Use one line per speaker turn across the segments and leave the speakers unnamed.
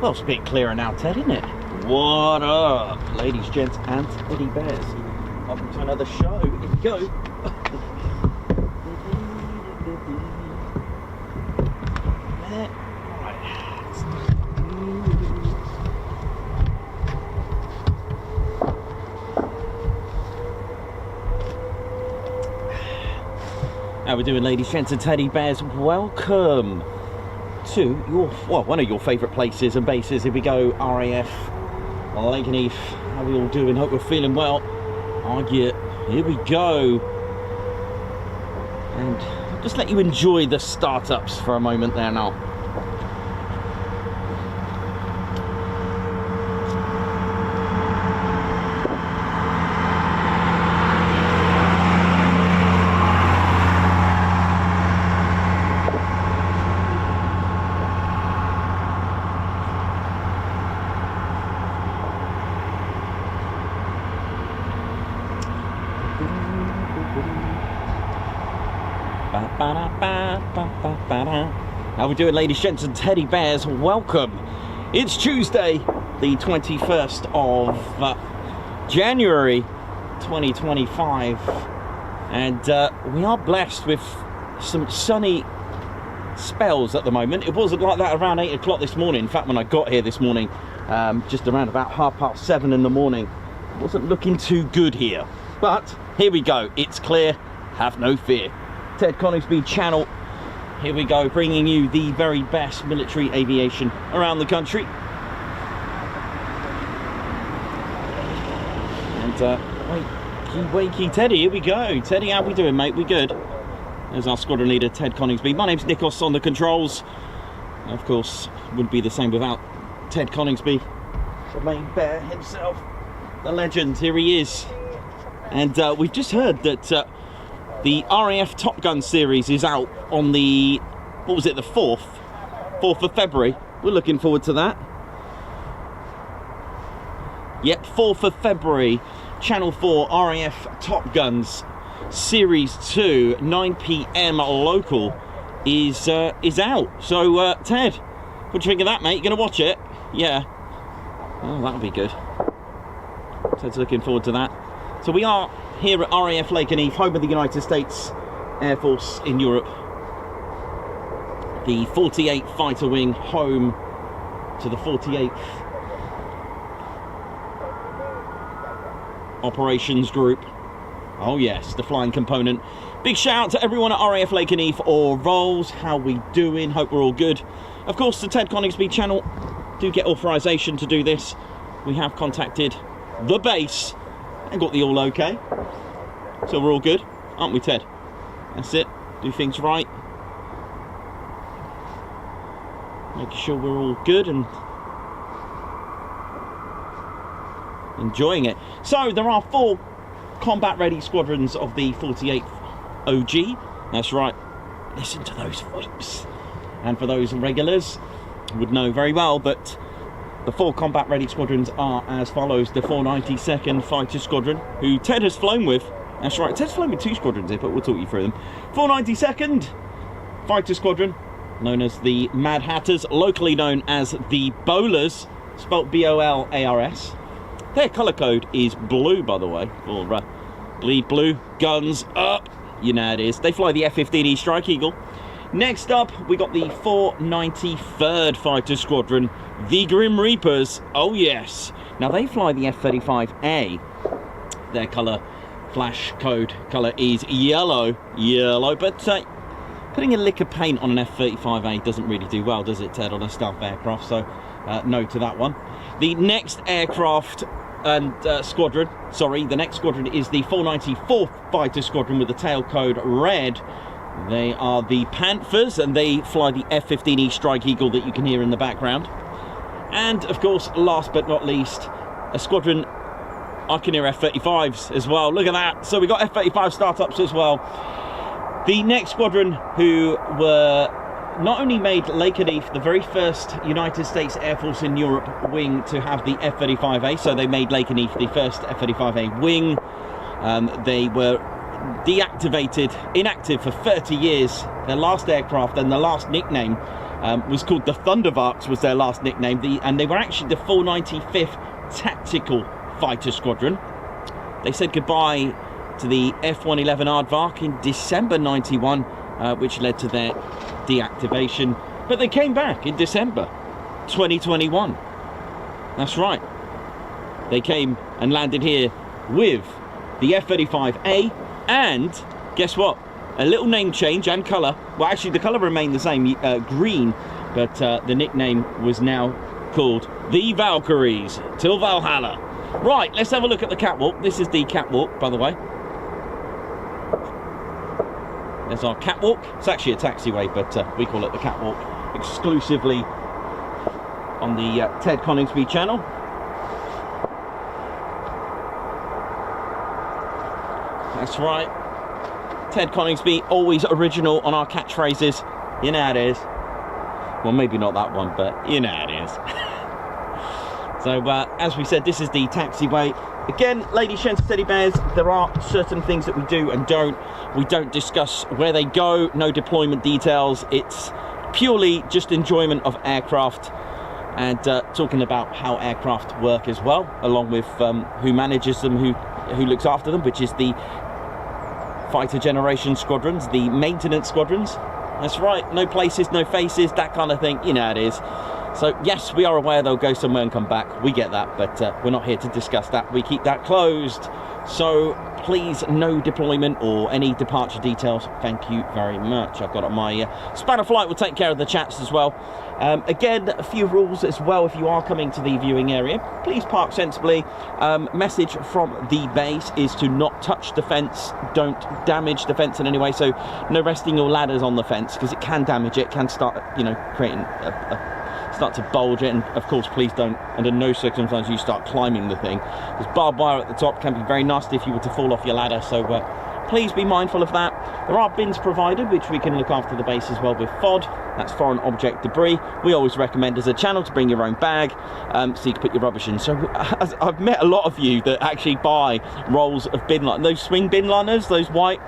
Well, it's a bit clearer now, Ted, isn't it? What up, ladies, gents, and teddy bears? Welcome to another show. Here we go. How we doing, ladies, gents, and teddy bears? Welcome to your, well, one of your favourite places and bases. Here we go, RAF Lakenheath. How we all doing? Hope we're feeling well. Oh yeah, here we go. And I'll just let you enjoy the startups for a moment there now. How we doing, ladies, gents, and teddy bears? Welcome. It's Tuesday, the 21st of January 2025, and we are blessed with some sunny spells at the moment. It wasn't like that around 8 o'clock this morning. In fact, when I got here this morning, just around about 7:30 in the morning, it wasn't looking too good here. But here we go. It's clear. Have no fear. Ted Coningsby channel. Here we go, bringing you the very best military aviation around the country. And wakey Teddy, here we go. Teddy, how we doing, mate? We good? There's our squadron leader, Ted Coningsby. My name's Nikos on the controls. Of course, wouldn't be the same without Ted Coningsby, the main bear himself, the legend. Here he is. And we've just heard that the RAF Top Gun series is out on the, what was it, the 4th of February. We're looking forward to that. Yep, 4th of February, Channel 4 RAF Top Guns Series 2, 9 PM local, is out. So, Ted, what do you think of that, mate? You gonna watch it? Yeah. Oh, that'll be good. Ted's looking forward to that. So we are here at RAF Lakenheath, home of the United States Air Force in Europe. The 48th Fighter Wing, home to the 48th Operations Group. Oh yes, the flying component. Big shout out to everyone at RAF Lakenheath or Rolls. How we doing? Hope we're all good. Of course, the Ted Coningsby channel do get authorization to do this. We have contacted the base and got the all okay. So we're all good, aren't we, Ted? That's it. Do things right. Making sure we're all good and enjoying it. So there are 4 combat ready squadrons of the 48th OG. That's right. Listen to those fweeps. And for those regulars, would know very well, but the 4 combat ready squadrons are as follows. The 492nd Fighter Squadron, who Ted has flown with. That's right, Ted's flown with 2 squadrons here, but we'll talk you through them. 492nd Fighter Squadron, known as the Mad Hatters, locally known as the Bowlers, spelt B-O-L-A-R-S. Their colour code is blue, by the way, or bleed blue, guns up, you know how it is. They fly the F-15 Strike Eagle. Next up, we got the 493rd Fighter Squadron, the Grim Reapers. Oh yes. Now they fly the F-35A. Their colour flash code colour is yellow, but putting a lick of paint on an F-35A doesn't really do well, does it, Ted, on a stealth aircraft? So no to that one. The next aircraft and squadron, sorry, the next squadron is the 494th Fighter Squadron with the tail code red. They are the Panthers, and they fly the F-15E Strike Eagle that you can hear in the background. And of course, last but not least, a squadron I can hear F-35s as well. Look at that. So we got F-35 startups as well. The next squadron, who were not only made Lakenheath the very first United States Air Force in Europe wing to have the F-35A, so they made Lakenheath the first F-35A wing. They were inactive for 30 years. Their last aircraft and the last nickname was called the Thundervarks, was their last nickname. And they were actually the 495th Tactical Fighter Squadron. They said goodbye to the F-111 Aardvark in December 91, which led to their deactivation. But they came back in December 2021. That's right. They came and landed here with the F-35A, and guess what? A little name change and colour. Well, actually, the colour remained the same, green, but the nickname was now called the Valkyries, till Valhalla. Right, let's have a look at the catwalk. This is the catwalk, by the way. There's our catwalk. It's actually a taxiway, but we call it the catwalk, exclusively on the Ted Coningsby channel. That's right. Ted Coningsby, always original on our catchphrases. You know how it is. Well, maybe not that one, but you know how it is. So, as we said, this is the taxiway. Again, ladies, gents, teddy bears, there are certain things that we do and don't. We don't discuss where they go, no deployment details. It's purely just enjoyment of aircraft and talking about how aircraft work as well, along with who manages them, who looks after them, which is the fighter generation squadrons, the maintenance squadrons. That's right, no places, no faces, that kind of thing. You know how it is. So yes, we are aware they'll go somewhere and come back. We get that, but we're not here to discuss that. We keep that closed. So please, no deployment or any departure details. Thank you very much. I've got on my spanner flight. Will take care of the chats as well. Again, a few rules as well. If you are coming to the viewing area, please park sensibly. Message from the base is to not touch the fence. Don't damage the fence in any way. So no resting your ladders on the fence, because it can damage it. Can start, you know, creating start to bulge it. And of course, please don't, under no circumstances, you start climbing the thing, because barbed wire at the top can be very nasty if you were to fall off your ladder. So please be mindful of that. There are bins provided, which we can look after the base as well with FOD. That's foreign object debris. We always recommend as a channel to bring your own bag, so you can put your rubbish in. So I've met a lot of you that actually buy rolls of bin liners, those swing bin liners, those white.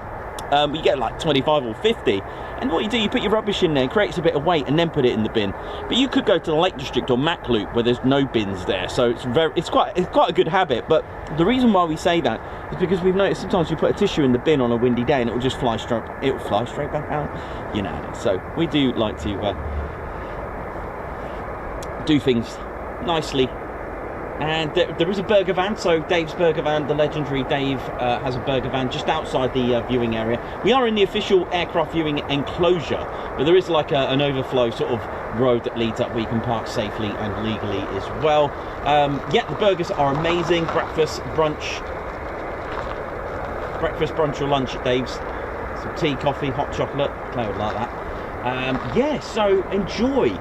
You get like 25 or 50, and what you do, you put your rubbish in there, it creates a bit of weight, and then put it in the bin. But you could go to the Lake District or Mac Loop where there's no bins there, so it's quite a good habit. But the reason why we say that is because we've noticed sometimes you put a tissue in the bin on a windy day and it will just fly straight back out. You know, so we do like to do things nicely. And there is a burger van, so Dave's burger van, the legendary Dave, has a burger van just outside the viewing area. We are in the official aircraft viewing enclosure, but there is like an overflow sort of road that leads up where you can park safely and legally as well. Yeah, the burgers are amazing. Breakfast, brunch or lunch at Dave's. Some tea, coffee, hot chocolate, I would like that. Yeah, so enjoy.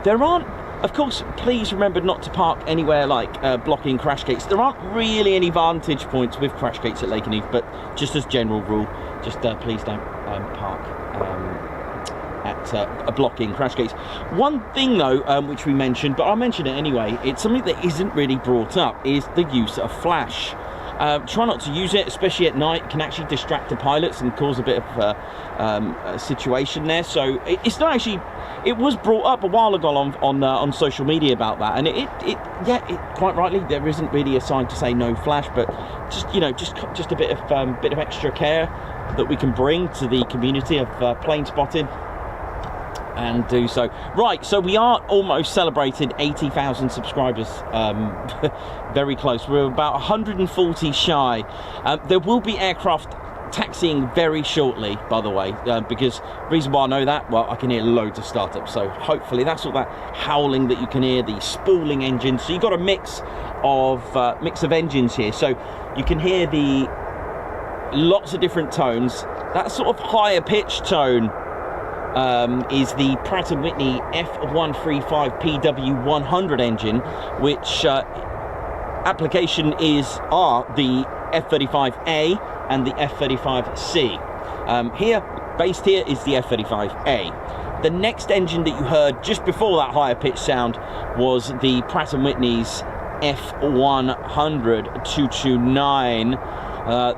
There aren't, of course, please remember not to park anywhere like blocking crash gates. There aren't really any vantage points with crash gates at Lakenheath, but just as general rule, just please don't park at blocking crash gates. One thing though, which we mentioned, but I'll mention it anyway, it's something that isn't really brought up, is the use of flash. Try not to use it, especially at night. It can actually distract the pilots and cause a bit of a situation there. So it's not actually. It was brought up a while ago on social media about that, and it quite rightly, there isn't really a sign to say no flash, but just a bit of extra care that we can bring to the community of plane spotting. and do so. Right, so we are almost celebrated 80,000 subscribers. Very close. We're about 140 shy. There will be aircraft taxiing very shortly, by the way, because the reason why I know that, well, I can hear loads of startups, so hopefully that's all that howling that you can hear, the spooling engines. So you've got a mix of engines here, so you can hear the lots of different tones. That sort of higher pitched tone is the Pratt & Whitney F-135 PW100 engine, which application are the F-35A and the F-35C. Based here is the F-35A. The next engine that you heard just before that higher pitch sound was the Pratt & Whitney's F-100 229.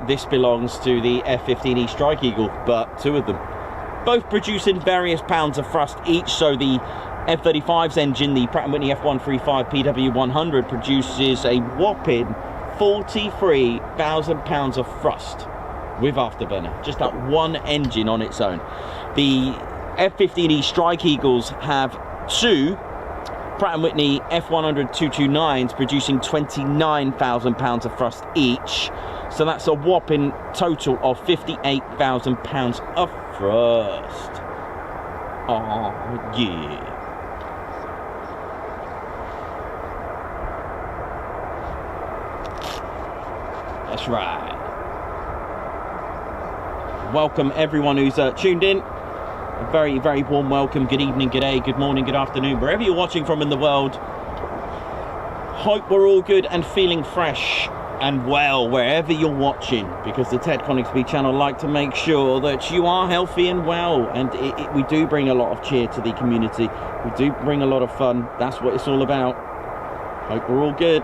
This belongs to the F-15E Strike Eagle, but two of them, both producing various pounds of thrust each. So the F-35's engine, the Pratt & Whitney F-135 PW100, produces a whopping 43,000 pounds of thrust with afterburner, just that one engine on its own. The F-15E Strike Eagles have two Pratt & Whitney F-100 229s producing 29,000 pounds of thrust each. So that's a whopping total of 58,000 pounds of thrust. Oh yeah. That's right. Welcome everyone who's tuned in. A very, very warm welcome. Good evening, good day, good morning, good afternoon, wherever you're watching from in the world. Hope we're all good and feeling fresh and well wherever you're watching, because the Ted Coningsby channel like to make sure that you are healthy and well, and we do bring a lot of cheer to the community. We do bring a lot of fun. That's what it's all about. Hope we're all good.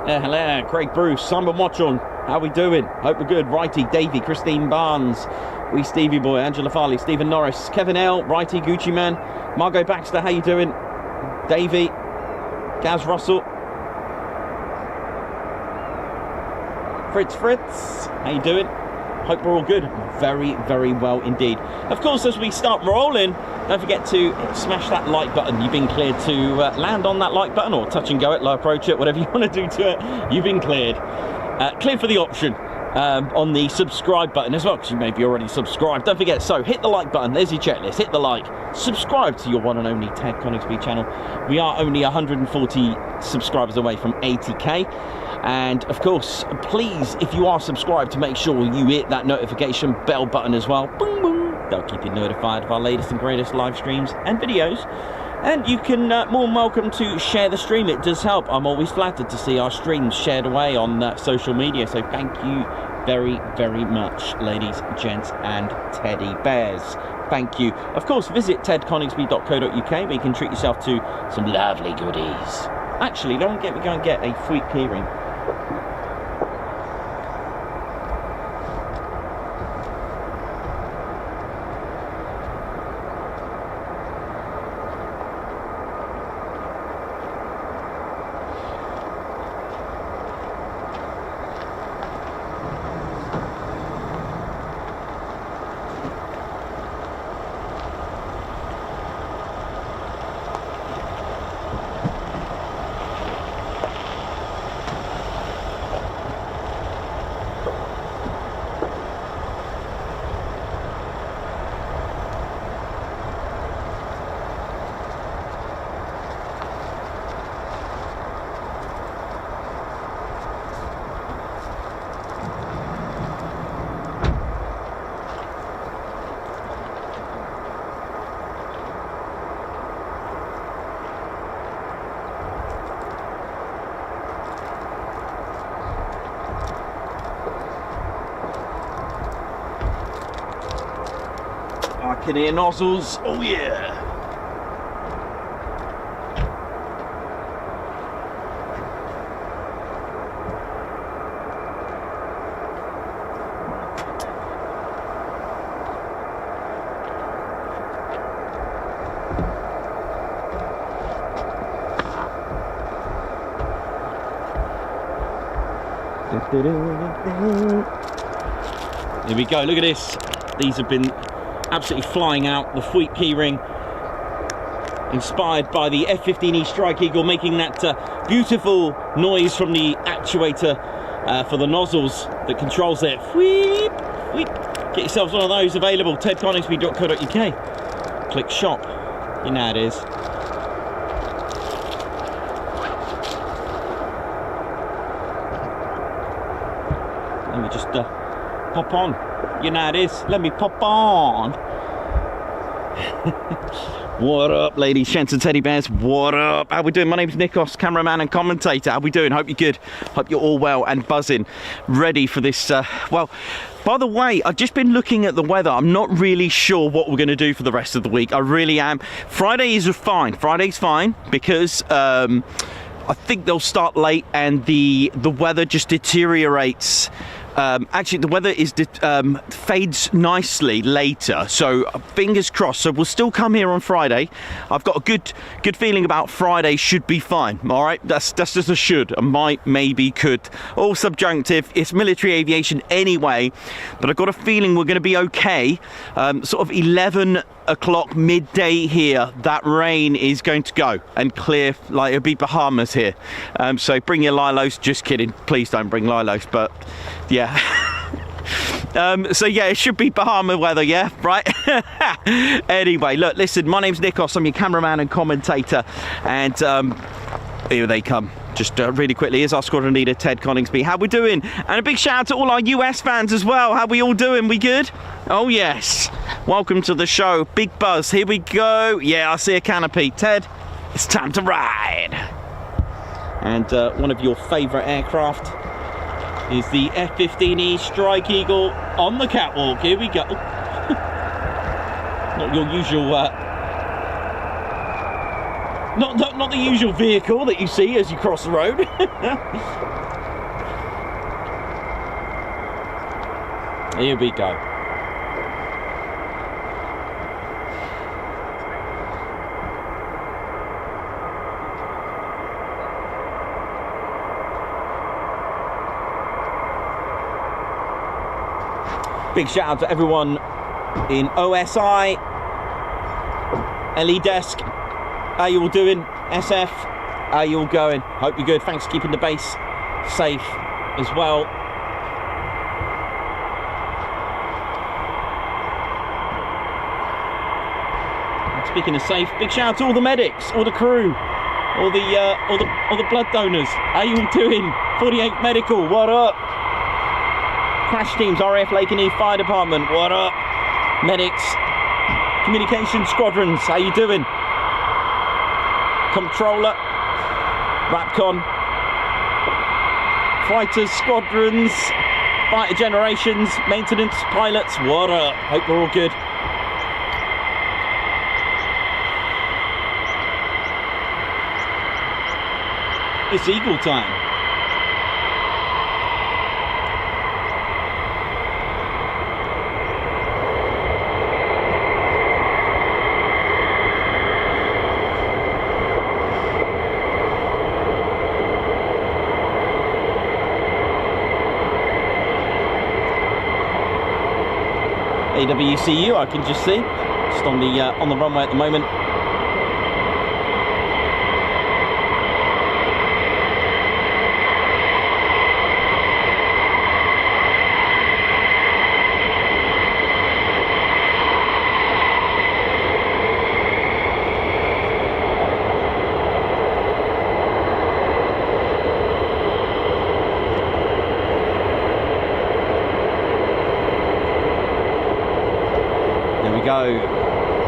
Hello, Craig Bruce, Simon Watchon, how we doing? Hope we're good. Righty, Davey, Christine Barnes, Wee Stevie Boy, Angela Farley, Stephen Norris, Kevin L, Righty, Gucci Man, Margot Baxter, how you doing? Davey, Gaz Russell, Fritz, how you doing? Hope we're all good. Very, very well indeed. Of course, as we start rolling, don't forget to smash that like button. You've been cleared to land on that like button, or touch and go it, low approach it, whatever you want to do to it. You've been cleared. Cleared for the option on the subscribe button as well, because you may be already subscribed. Don't forget, so hit the like button. There's your checklist. Hit the like. Subscribe to your one and only Ted Coningsby channel. We are only 140 subscribers away from 80k. And of course, please, if you are subscribed, to make sure you hit that notification bell button as well. Boom, boom. They'll keep you notified of our latest and greatest live streams and videos. And you can more than welcome to share the stream. It does help. I'm always flattered to see our streams shared away on social media. So thank you very, very much, ladies, gents, and teddy bears. Thank you. Of course, visit tedconingsby.co.uk, where you can treat yourself to some lovely goodies. Actually, don't get me go and get a sweet keyring. I can hear nozzles. Oh yeah. Here we go, look at this. These have been absolutely flying out. The fweep keyring, inspired by the F-15E Strike Eagle, making that beautiful noise from the actuator for the nozzles that controls it. Fweep, fweep. Get yourselves one of those available. tedconingsby.co.uk. Click shop. You know how it is. Let me just pop on. You know how it is. Let me pop on. What up, ladies, gents and teddy bears? What up? How we doing? My name's Nikos, cameraman and commentator. How we doing? Hope you're good. Hope you're all well and buzzing, ready for this. Well, by the way, I've just been looking at the weather. I'm not really sure what we're going to do for the rest of the week. I really am. Friday is fine. Friday's fine because I think they'll start late and the weather just deteriorates. Actually, the weather is fades nicely later, so fingers crossed. So we'll still come here on Friday. I've got a good feeling about Friday. Should be fine. All right, that's just a should. A might, maybe, could. All subjunctive. It's military aviation anyway, but I've got a feeling we're going to be okay. Sort of 11 o'clock midday here. That rain is going to go and clear. Like it'll be Bahamas here. So bring your lilos. Just kidding. Please don't bring lilos. But yeah. So yeah, it should be Bahama weather, yeah, right? Anyway, look, listen, my name's Nikos, I'm your cameraman and commentator, and here they come. Just really quickly, here's our squadron leader, Ted Coningsby. How we doing? And a big shout out to all our US fans as well. How we all doing? We good? Oh yes. Welcome to the show. Big buzz. Here we go. Yeah, I see a canopy. Ted, it's time to ride. And one of your favourite aircraft is the F-15E Strike Eagle on the catwalk. Here we go. Not your usual, not the usual vehicle that you see as you cross the road. Here we go. Big shout out to everyone in OSI, LE Desk. How you all doing? SF, how you all going? Hope you're good. Thanks for keeping the base safe as well. And speaking of safe, big shout out to all the medics, all the crew, all the blood donors. How you all doing? 48 Medical, what up? Crash teams, RAF Lakenheath Fire Department, what up? Medics, communication squadrons, how you doing? Controller, RAPCon, fighters, squadrons, fighter generations, maintenance, pilots, what up? Hope we're all good. It's Eagle time. AWCU, I can just see, just on the runway at the moment. Go.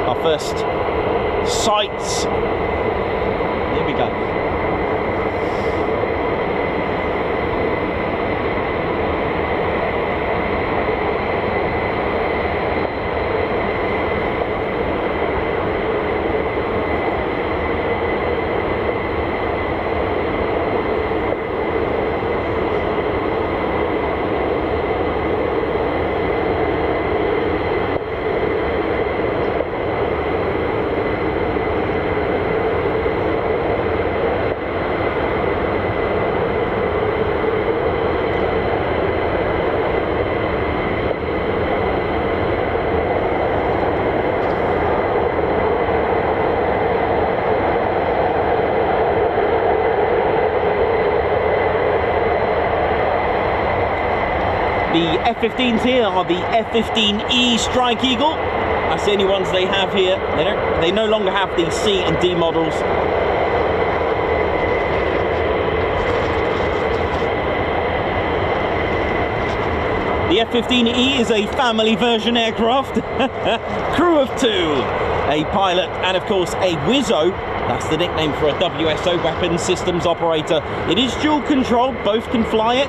Our first sights. Here we go. The F-15s here are the F-15E Strike Eagle. That's the only ones they have here. They no longer have the C and D models. The F-15E is a family version aircraft, crew of 2, a pilot and of course a WISO. That's the nickname for a WSO, Weapons Systems Operator. It is dual control, both can fly it.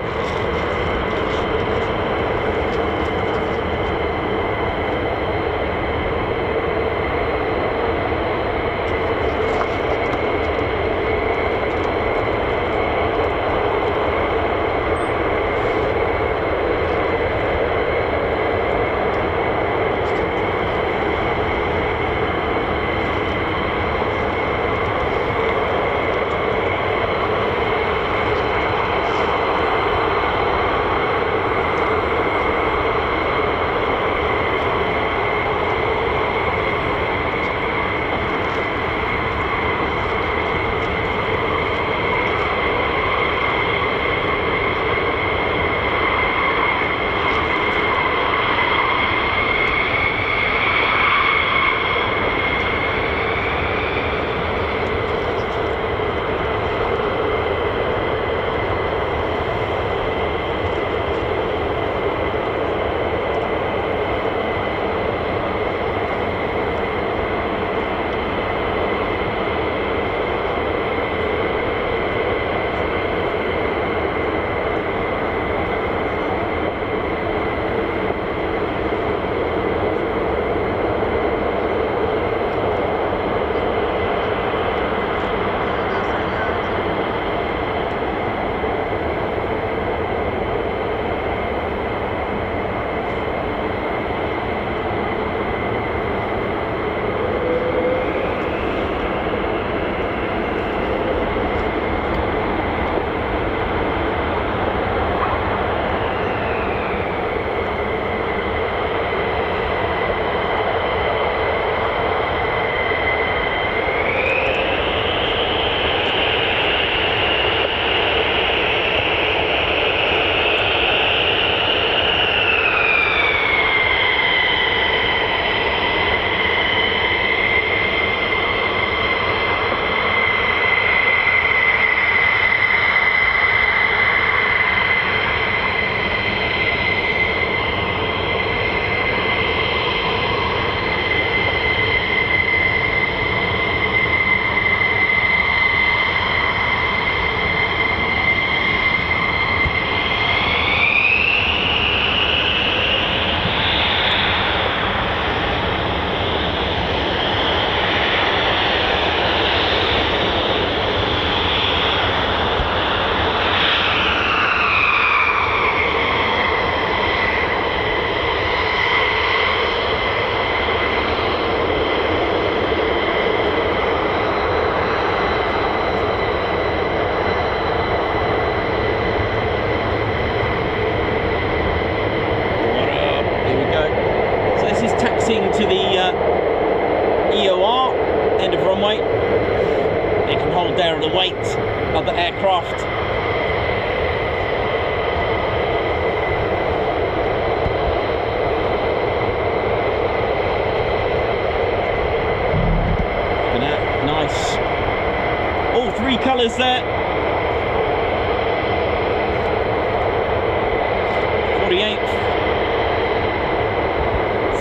To the EOR, end of runway. They can hold there the weight of the aircraft. Look at that, nice. All 3 colours there. 48th.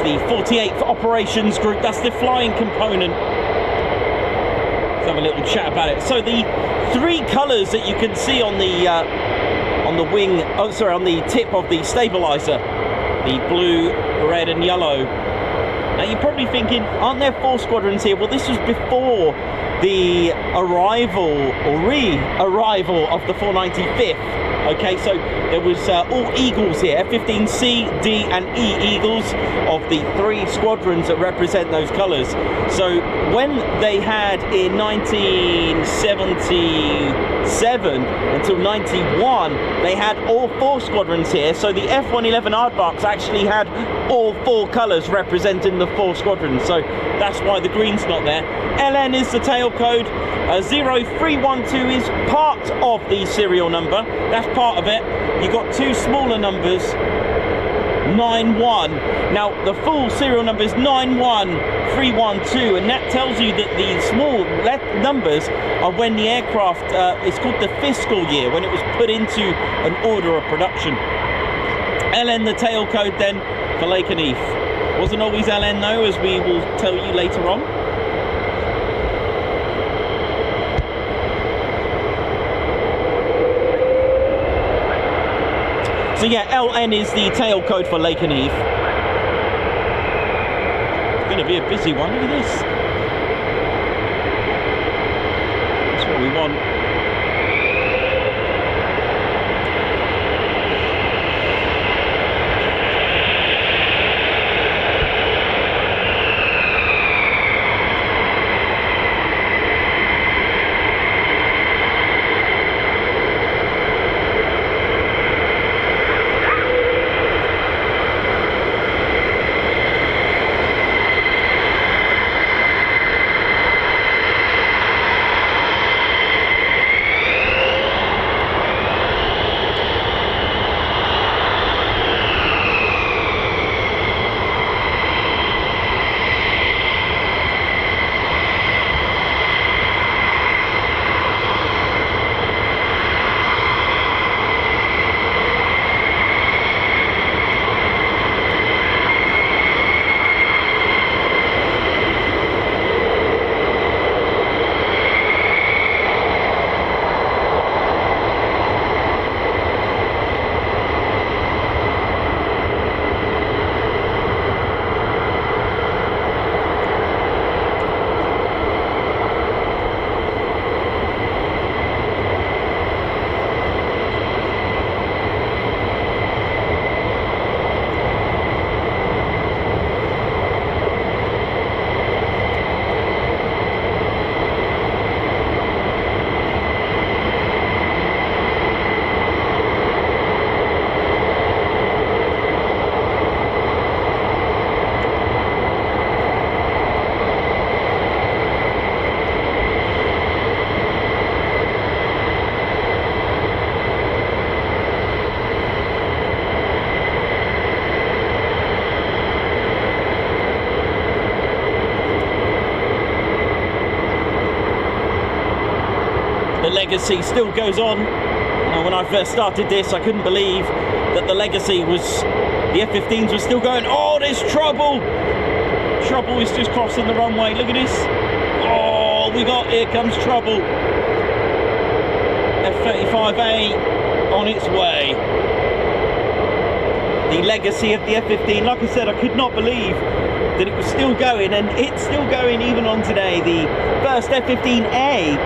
The 48th Operations Group, that's the flying component. Let's have a little chat about it. So the 3 colours that you can see on the wing, oh sorry, on the tip of the stabilizer, the blue, red and yellow. Now you're probably thinking, aren't there 4 squadrons here? Well, this was before the arrival or re-arrival of the 495th. Okay, so there was all Eagles here, F-15C, D and E Eagles of the 3 squadrons that represent those colours. So when they had in 1977 until 91, they had all 4 squadrons here. So the F-111 Aardvarks actually had all 4 colours representing the 4 squadrons. So that's why the green's not there. LN is the tail code. 0312 is part of the serial number. That's part of it. You've got 2 smaller numbers 91. Now the full serial number is 91312, and that tells you that the small numbers are when the aircraft, it's called the fiscal year, when it was put into an order of production. LN, the tail code then for Lakenheath. Wasn't always LN though, as we will tell you later on. So yeah, LN is the tail code for Lakenheath. It's going to be a busy one. Look at this. That's what we want. Legacy still goes on. When I first started this, I couldn't believe that the Legacy was, the F-15s were still going. Oh, there's trouble! Trouble is just crossing the runway. Look at this. Oh, here comes trouble. F-35A on its way. The Legacy of the F-15. Like I said, I could not believe that it was still going, and it's still going even on today. The first F-15A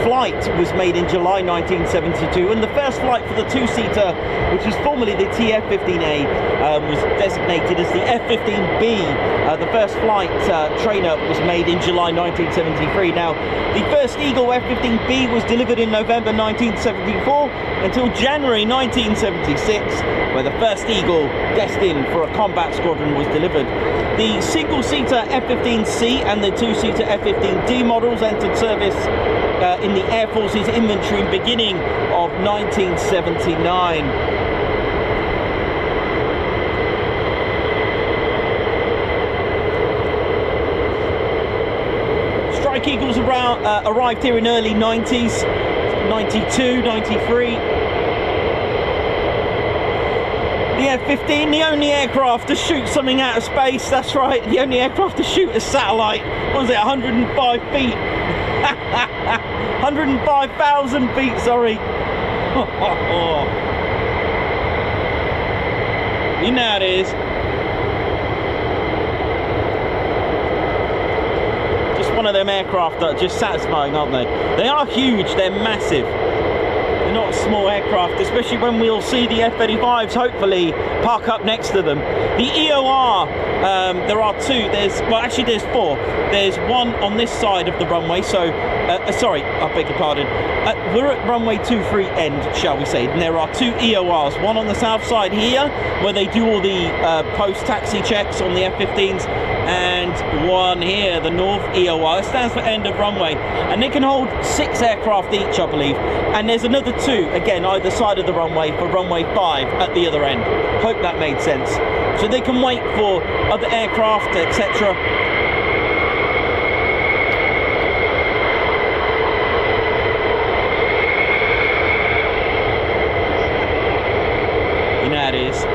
flight was made in July 1972, and the first flight for the two-seater, which was formerly the TF-15A, was designated as the F-15B. The first flight trainer was made in July 1973. Now, the first Eagle F-15B was delivered in November 1974 until January 1976, where the first Eagle destined for a combat squadron was delivered. The single-seater F-15C and the two-seater F-15D models entered service in the Air Force's inventory beginning of 1979. Strike Eagles arrived here in early 90s, 92, 93. The F-15, the only aircraft to shoot something out of space. That's right, the only aircraft to shoot a satellite. What was it, 105 feet? 105,000 feet, sorry. You know how it is. Just one of them aircraft that are just satisfying, aren't they? They are huge, they're massive. They're not small aircraft, especially when we'll see the F-35s hopefully park up next to them. The EOR, there are two. There's four. There's one on this side of the runway, so sorry, I beg your pardon. We're at runway 23 end, shall we say, and there are two EORs. One on the south side here, where they do all the post-taxi checks on the F-15s, and one here, the North EOR. It stands for end of runway, and they can hold 6 aircraft each, I believe. And there's another 2, again, either side of the runway for runway 5 at the other end. Hope that made sense. So they can wait for other aircraft, etc. You know how it is.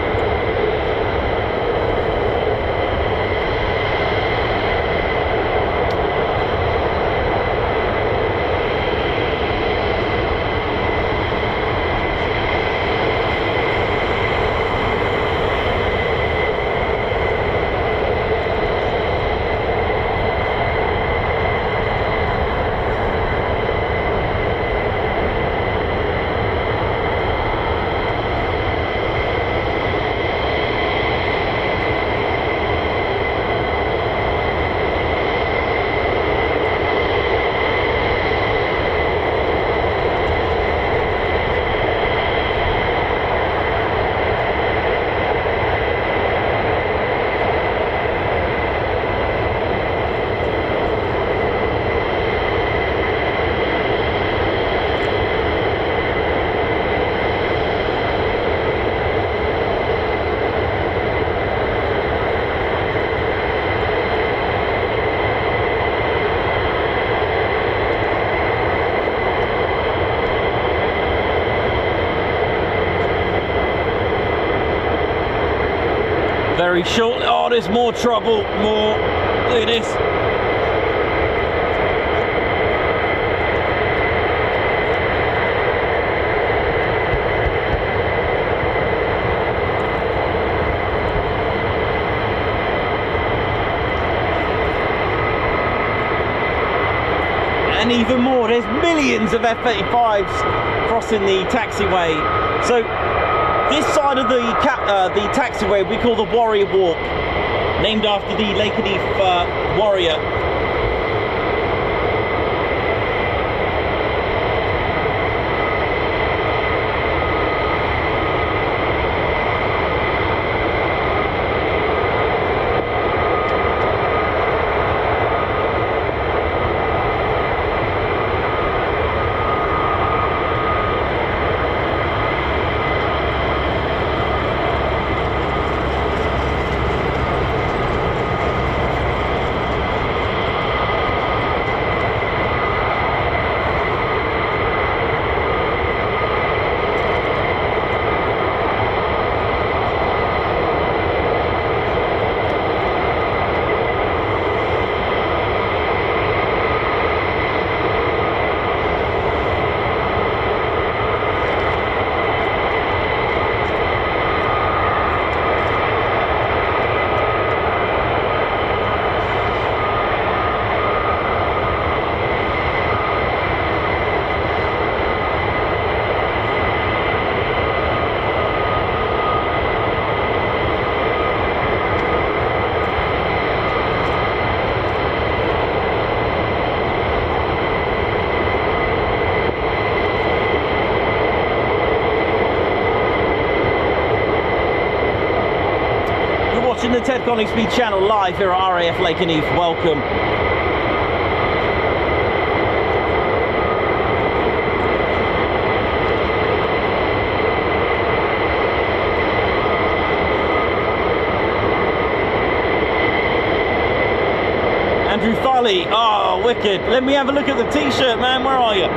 Very short. Oh, there's more trouble. More. Look at this. And even more. There's millions of F-35s crossing the taxiway. So this side of the taxiway we call the Warrior Walk, named after the Lakenheath warrior. The Ted Coningsby channel live here at RAF Lakenheath. Welcome. Andrew Foley, oh wicked. Let me have a look at the t-shirt, man. Where are you?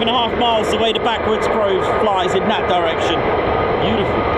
5.5 miles the way the backwards crow flies in that direction. Beautiful.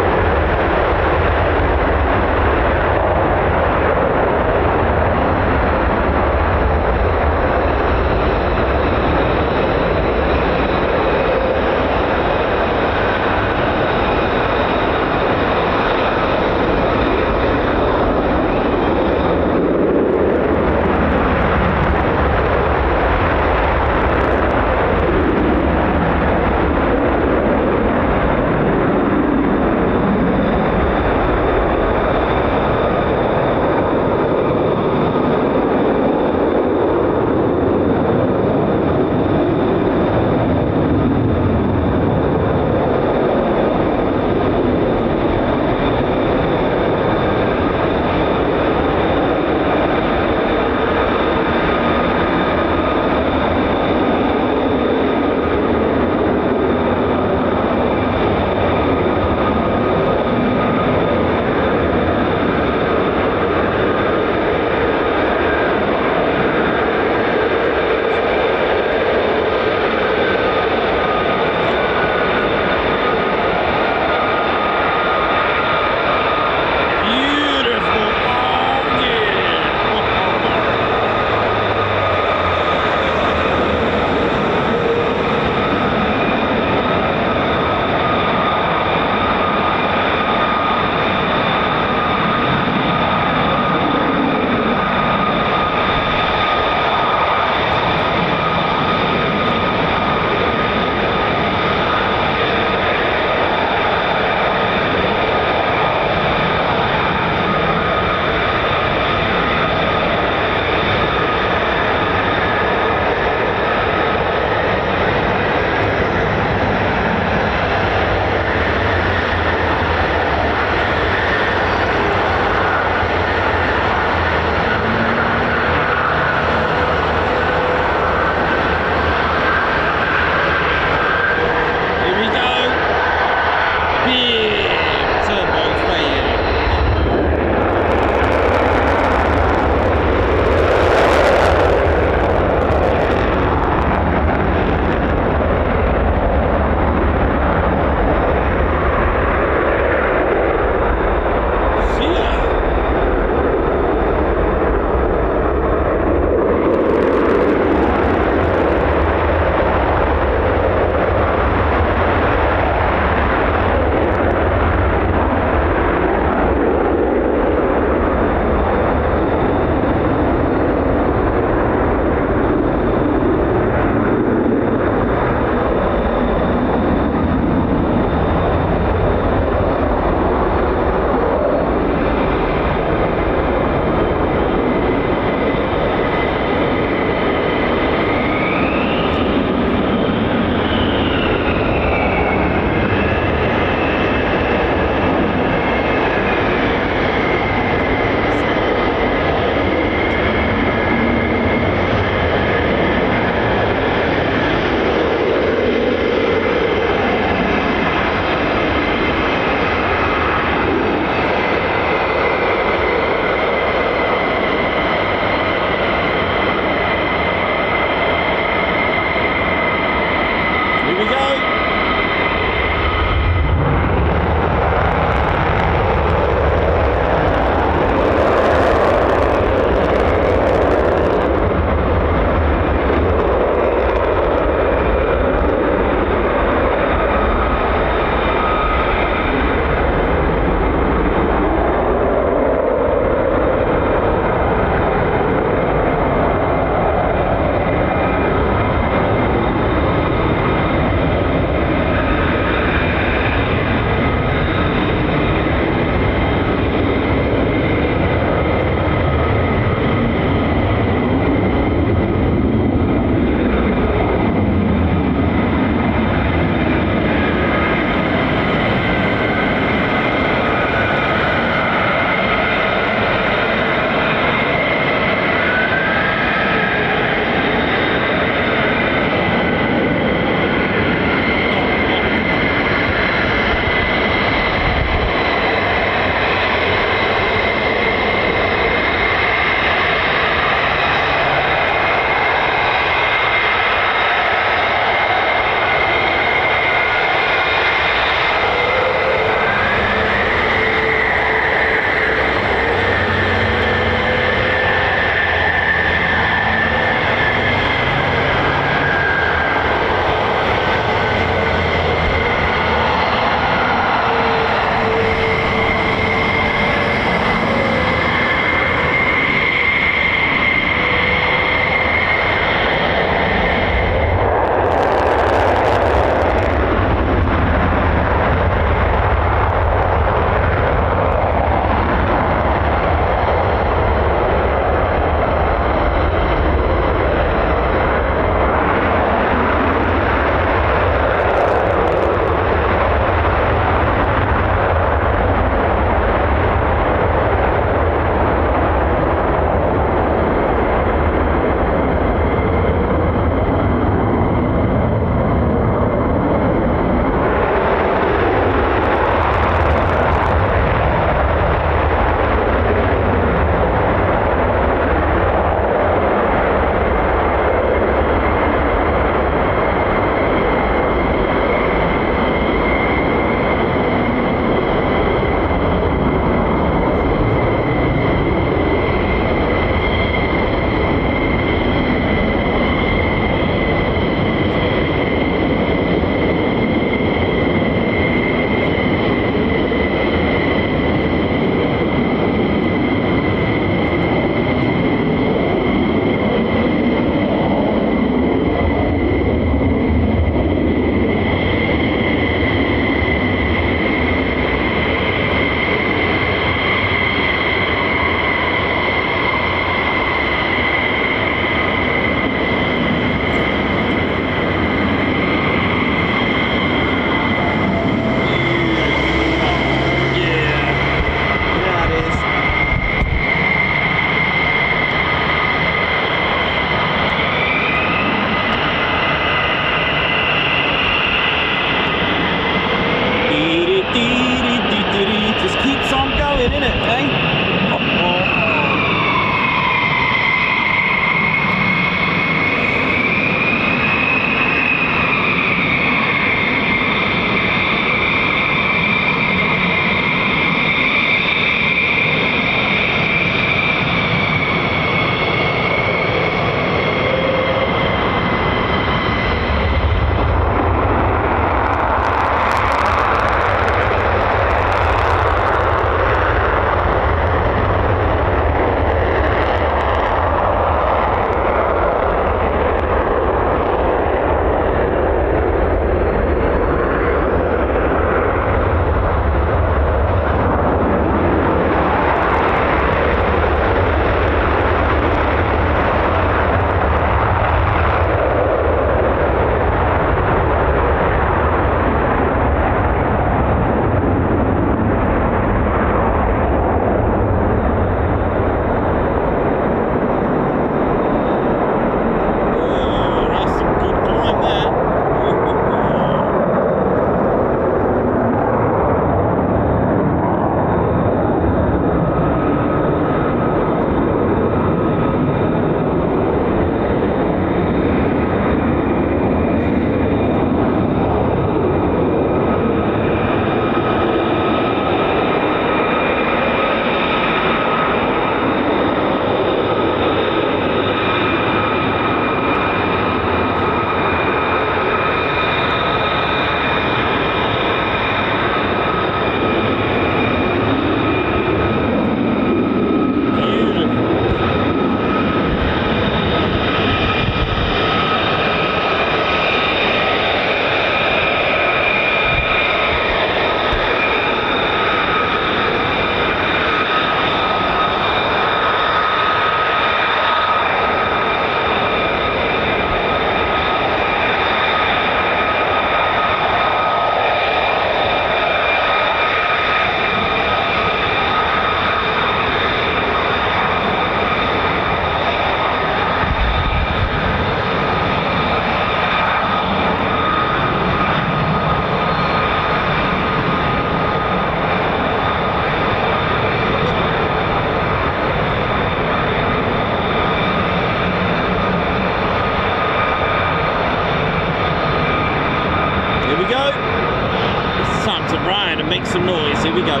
some noise. Here we go.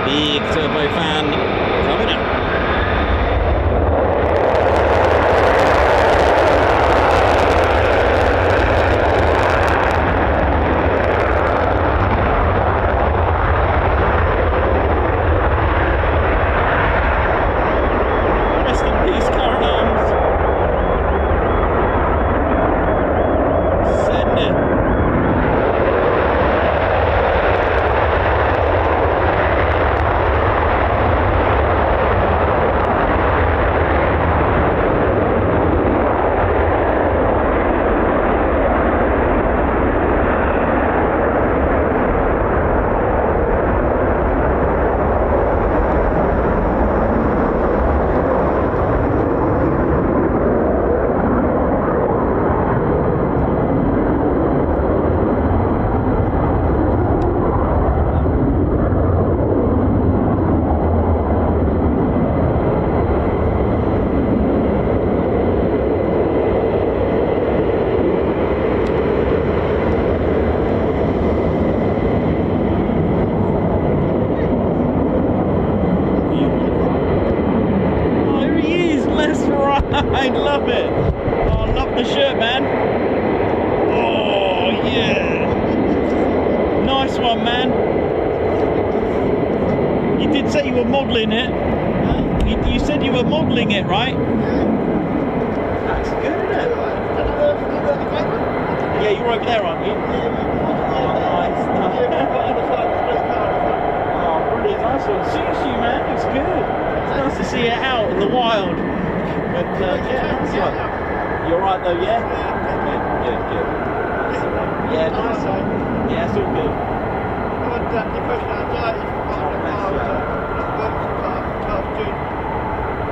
Big turbofan coming up. I love it. Oh, I love the shirt, man. Oh, yeah. Nice one, man. You did say you were modelling it. You said you were modelling it, right? That's good, isn't it? Yeah, you're over there, aren't you? Oh, nice. Oh, brilliant. Nice one. Suits you, man. Looks good. It's nice to see it out in the wild. But yeah, nice one. You're right though, yeah? Good. That's all right. Yeah, nice one. Yeah, it's all good.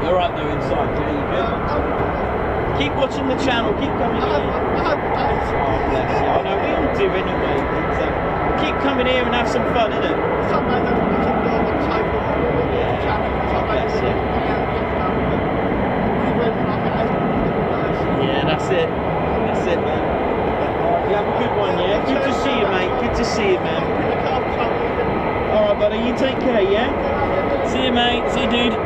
You're right though inside, yeah, you good? Keep watching the channel, keep coming here. Oh, bless you. I know, we all do anyway. But, keep coming here and have some fun, innit? Yeah, that's it. That's it, man. You have a good one, yeah? Good to see you, mate. Good to see you, man. Alright, buddy. You take care, yeah? See you, mate. See you, dude.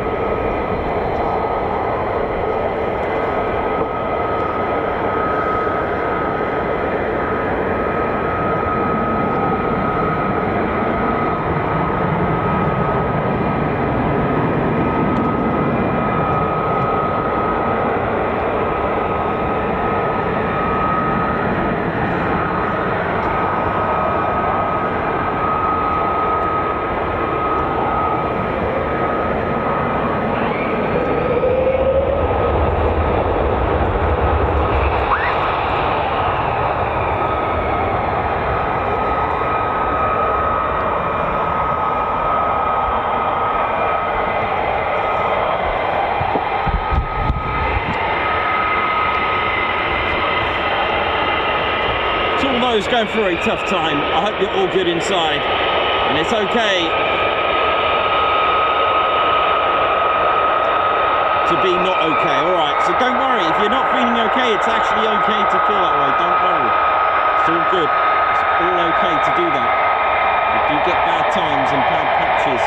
Those going through a tough time. I hope you're all good inside and it's okay to be not okay. Alright, so don't worry, if you're not feeling okay, it's actually okay to feel that way. Don't worry, it's all good. It's all okay to do that. You do get bad times and bad patches.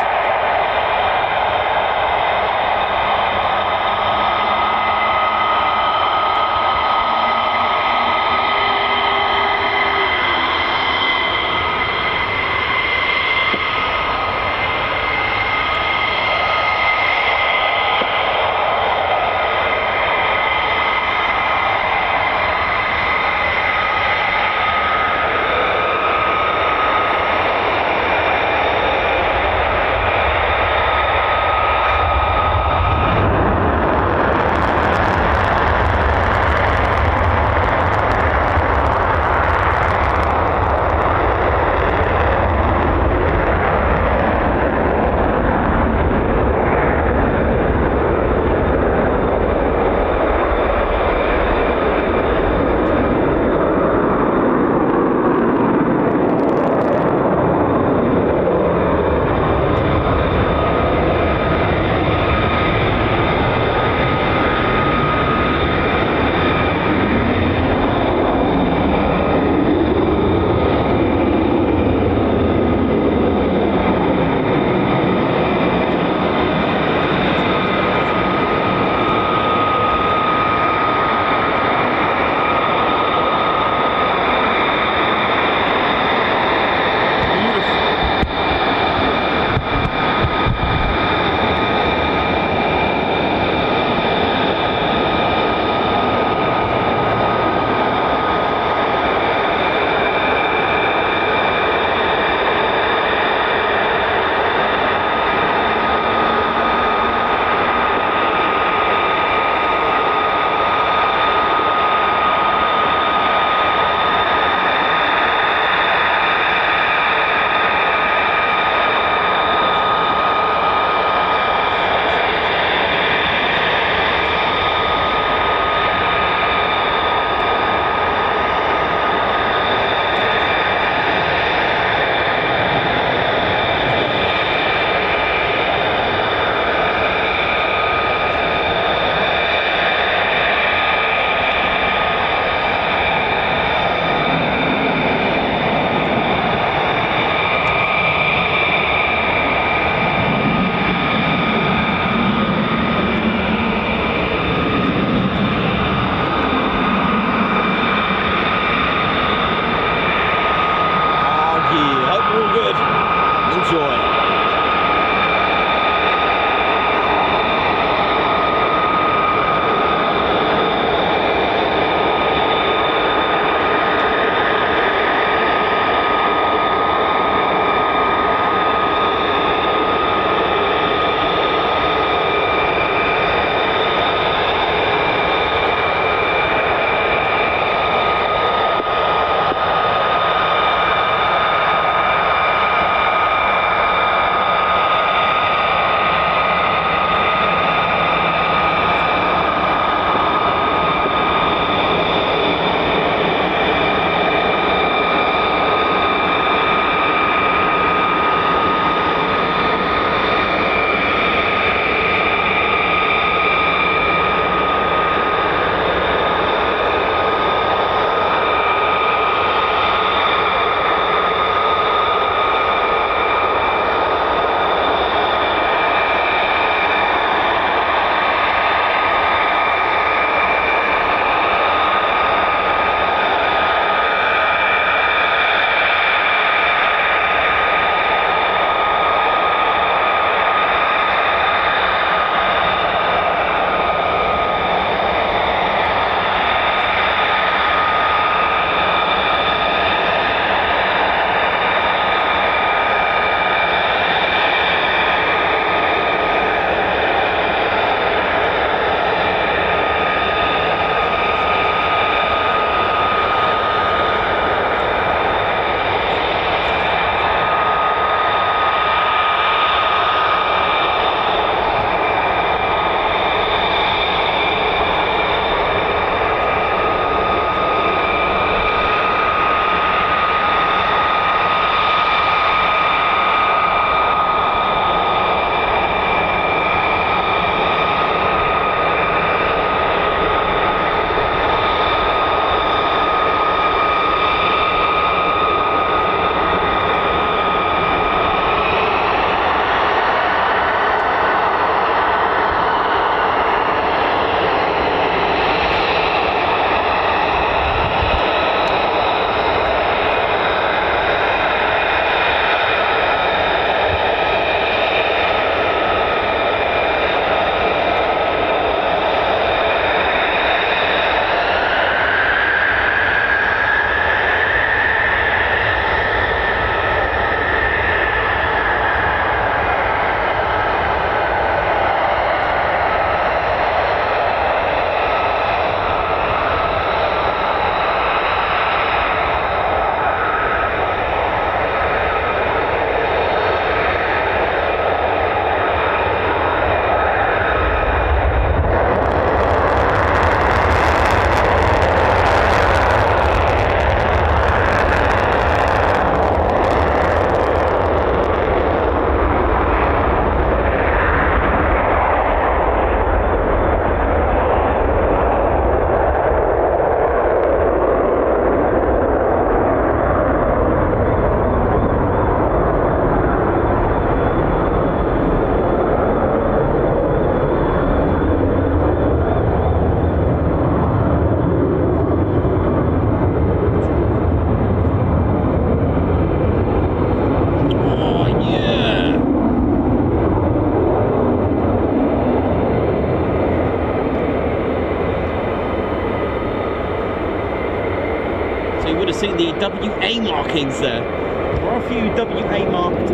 you would have seen the WA markings there. There are a few WA marked,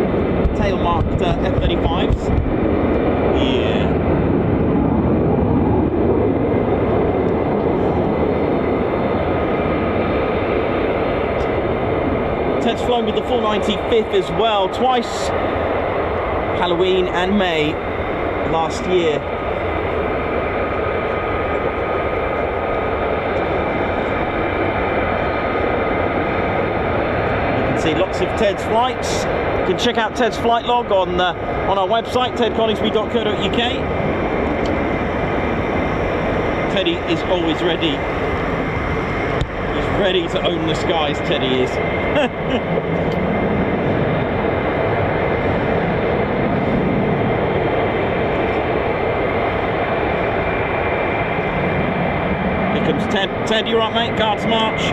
tail marked F-35s. Yeah. Ted's flown with the 495th as well, twice, Halloween and May last year. You can see lots of Ted's flights. You can check out Ted's flight log on our website, tedconingsby.co.uk. Teddy is always ready. He's ready to own the skies, Teddy is. Here comes Ted. Ted, you right, mate? Guards march.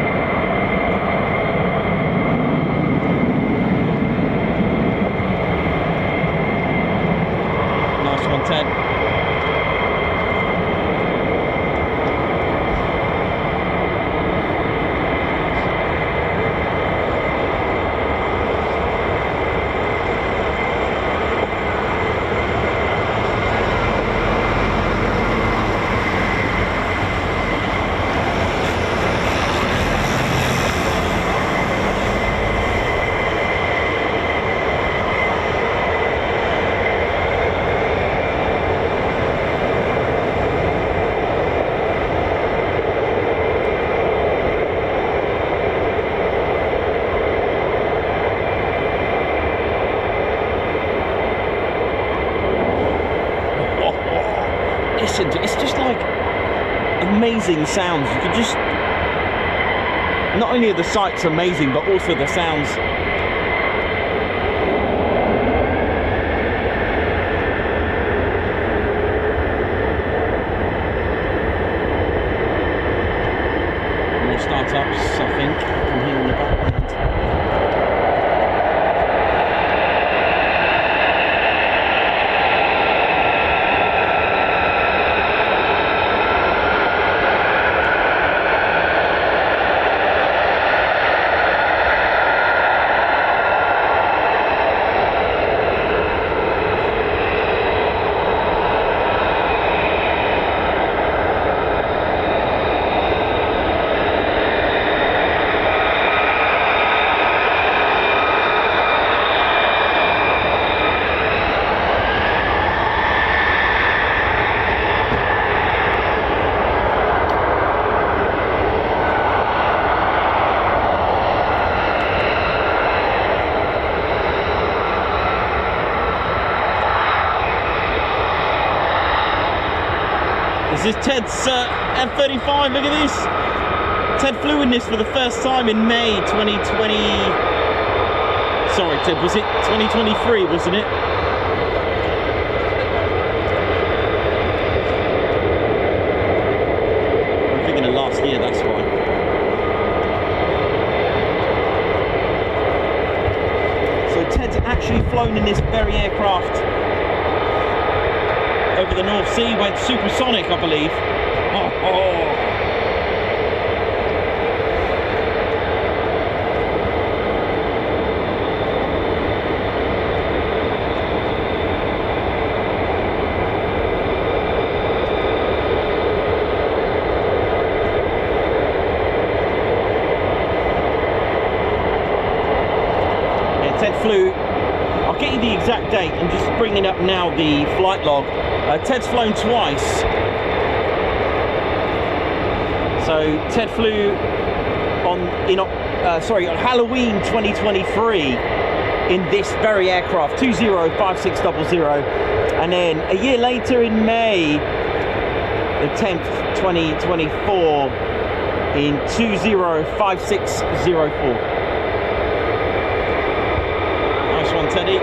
Nice one, Ted. It's just like amazing sounds. You could just, not only are the sights amazing, but also the sounds. More startups, I think, from here in the background. This is Ted's F-35, look at this. Ted flew in this for the first time in May 2020. Sorry, Ted, was it 2023, wasn't it? I'm thinking of last year, that's why. So Ted's actually flown in this very aircraft over the North Sea, went supersonic, I believe. Yeah, Ted flew. I'll get you the exact date. I'm just bringing up now the flight log. Ted's flown twice. So Ted flew on Halloween 2023 in this very aircraft, 205600, and then a year later in May the 10th, 2024 in 205604. Nice one, Teddy.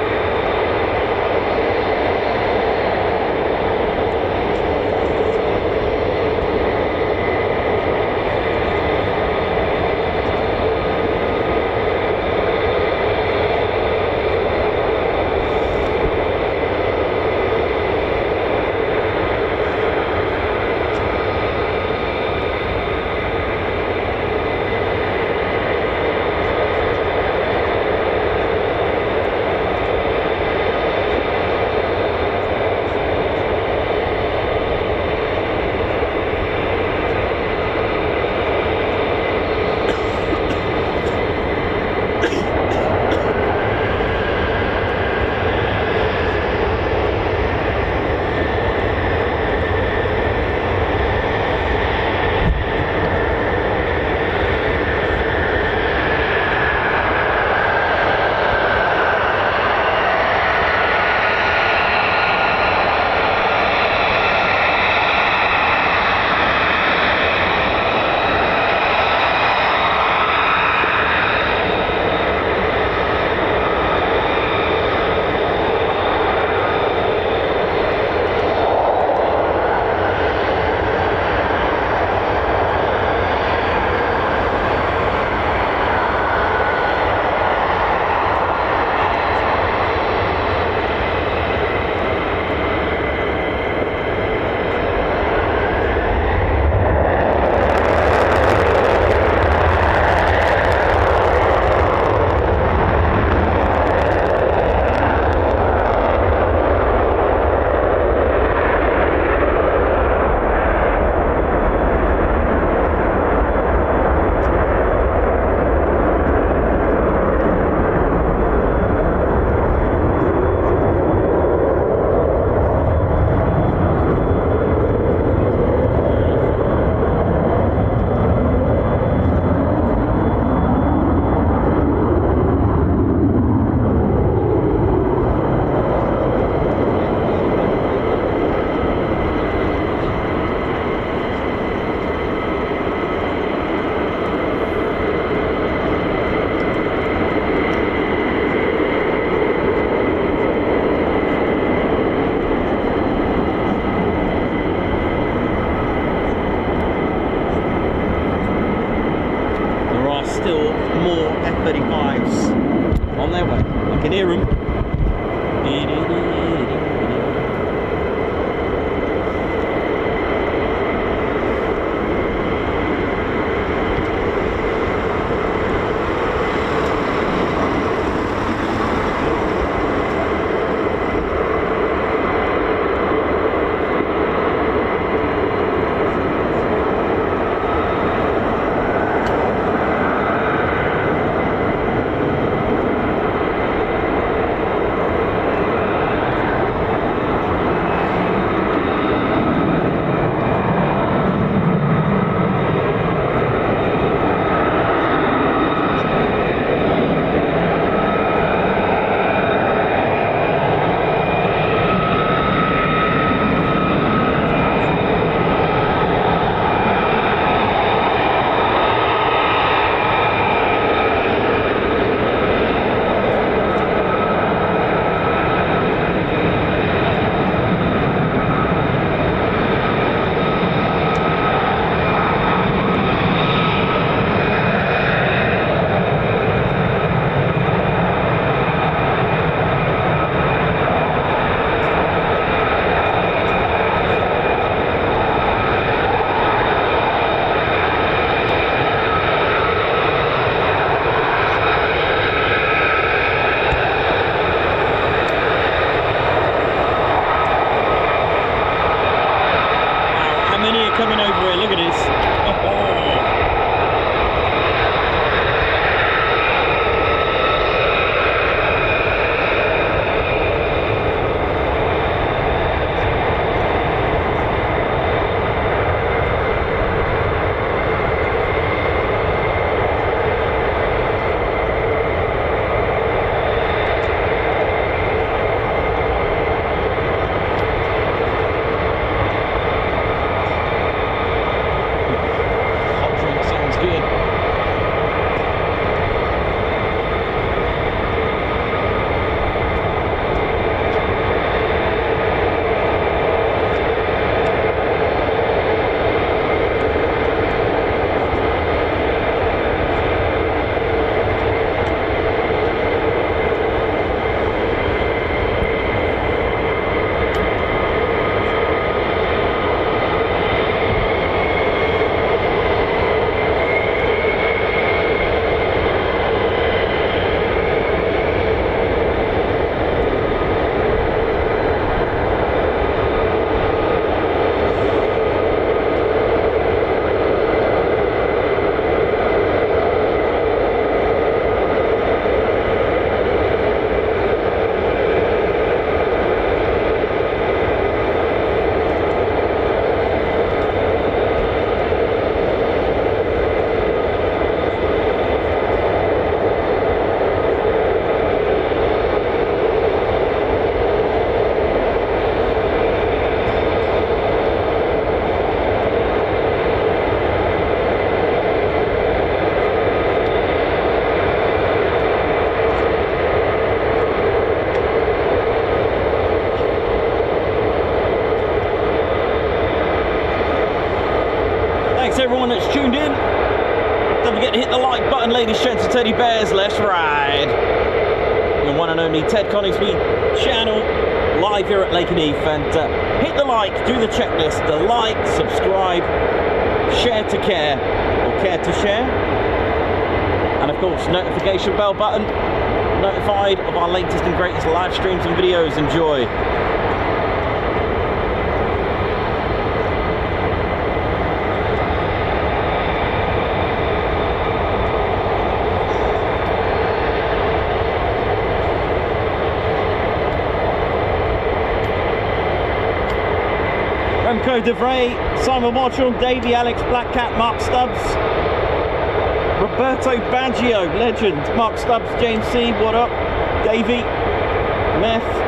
more F-35s on their way. I can hear them. Coming over here, look at this. Everyone that's tuned in, don't forget to hit the like button, ladies, gents and teddy bears. Let's ride. Your one and only Ted Coningsby channel, live here at Lakenheath. And hit the like, do the checklist, the like, subscribe, share to care, or care to share, and of course notification bell button, notified of our latest and greatest live streams and videos. Enjoy. Remco De Vrij, Simon Marshall, Davey, Alex, Black Cat, Mark Stubbs, Roberto Baggio, legend, Mark Stubbs, James C, what up, Davey, Meth,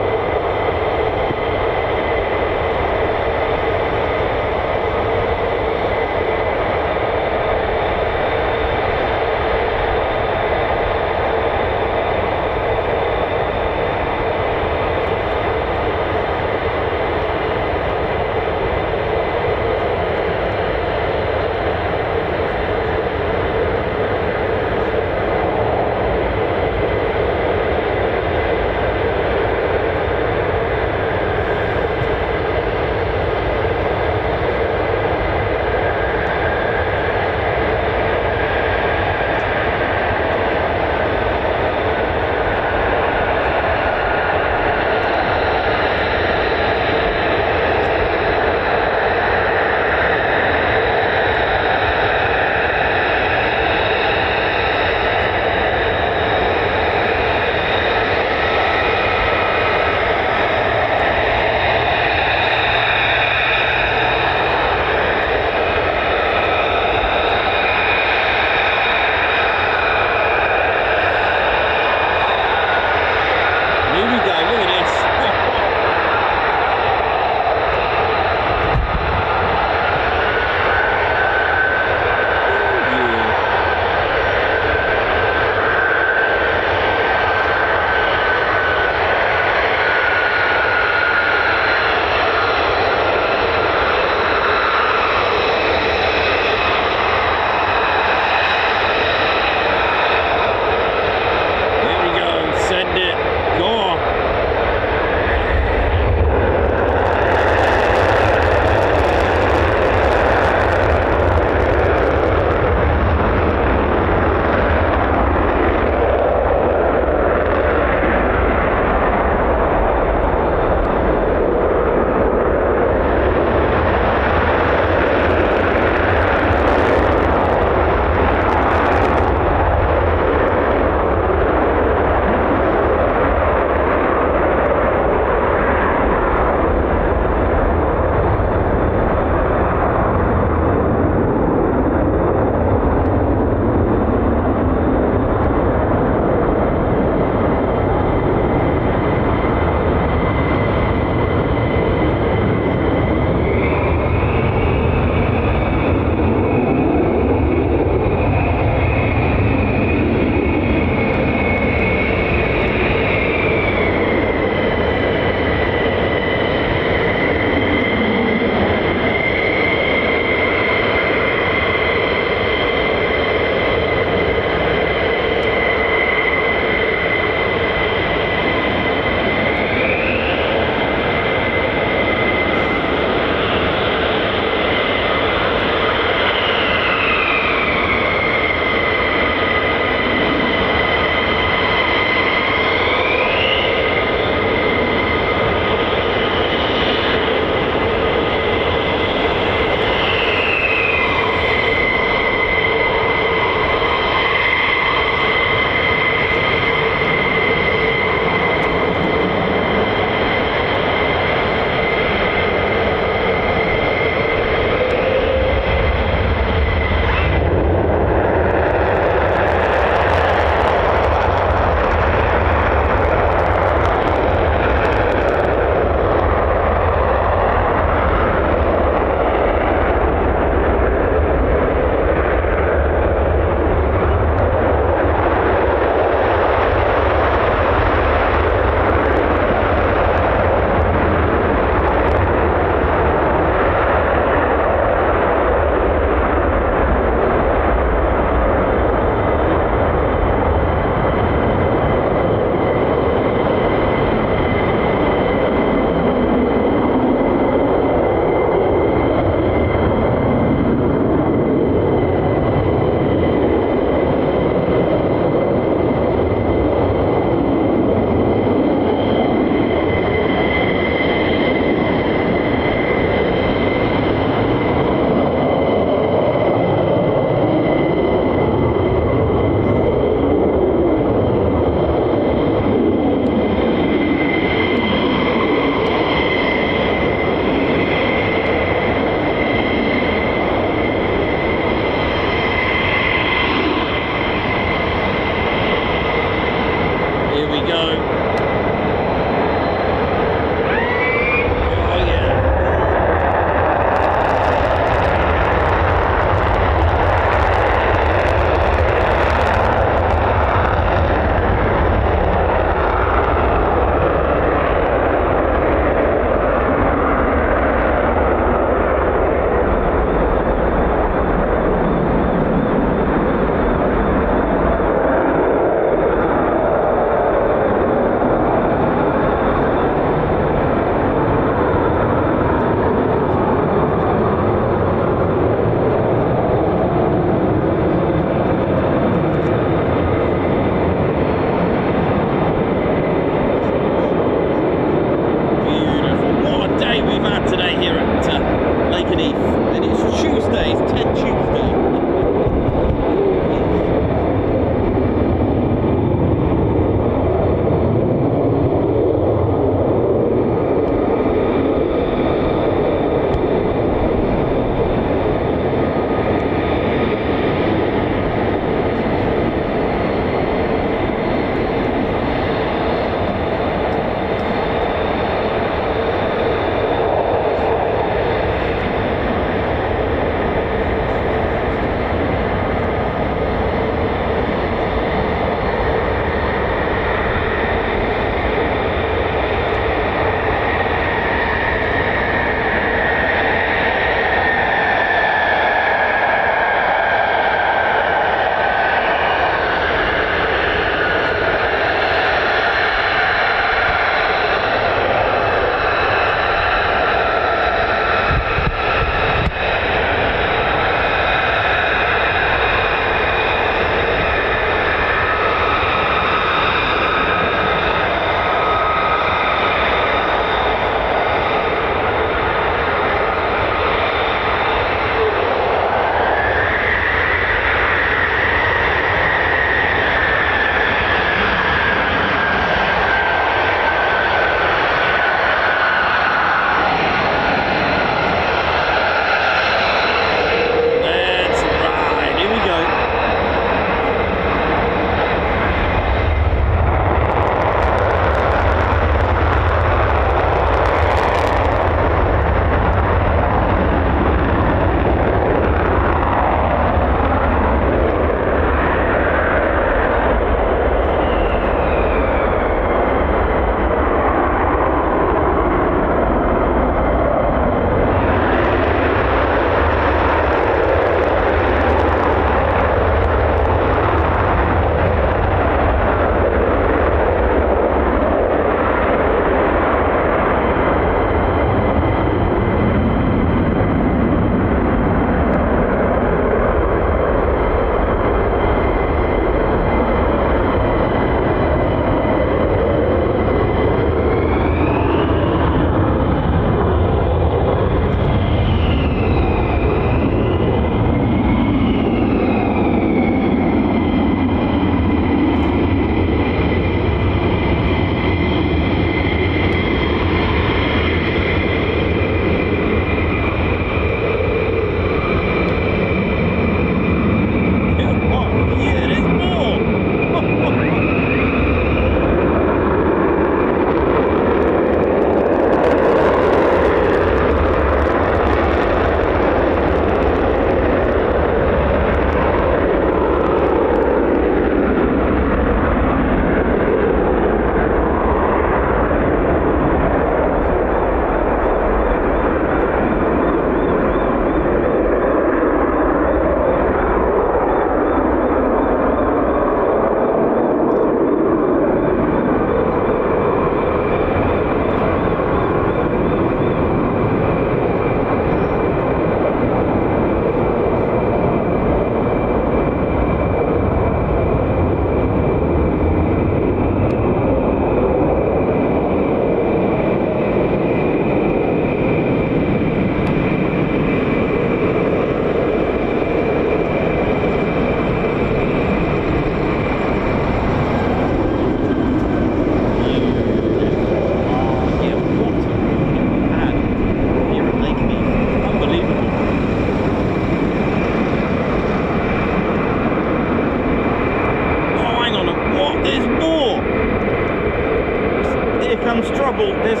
people, there's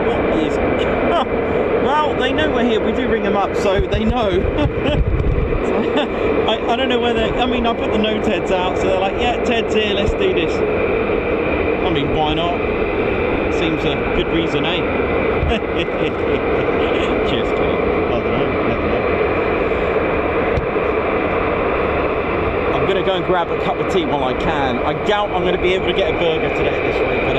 what is. Well, they know we're here. We do ring them up, so they know. So, I don't know whether. I mean, I put the no Teds out, so they're like, yeah, Ted's here. Let's do this. I mean, why not? Seems a good reason, eh? Cheers, Kate. I don't know. Never know. I'm going to go and grab a cup of tea while I can. I doubt I'm going to be able to get a burger today this week, but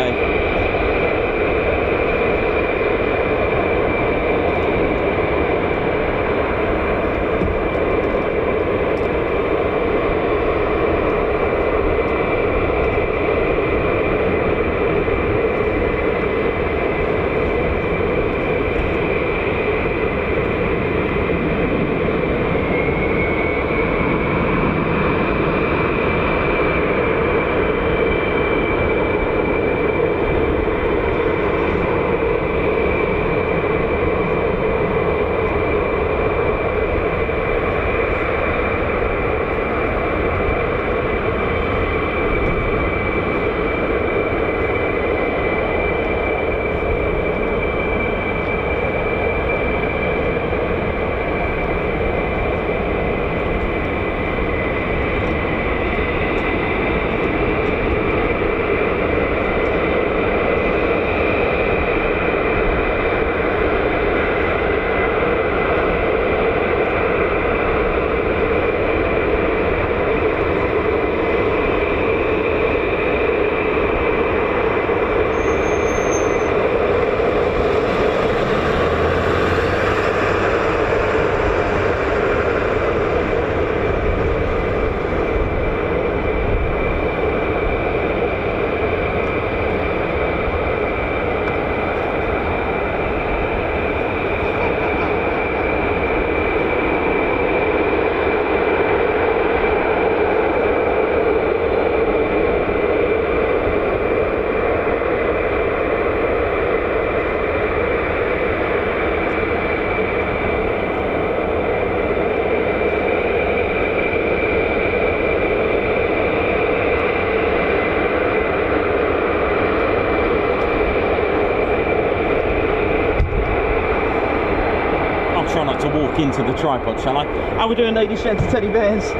to walk into the tripod, shall I? How we doing, ladies, gents, and teddy bears?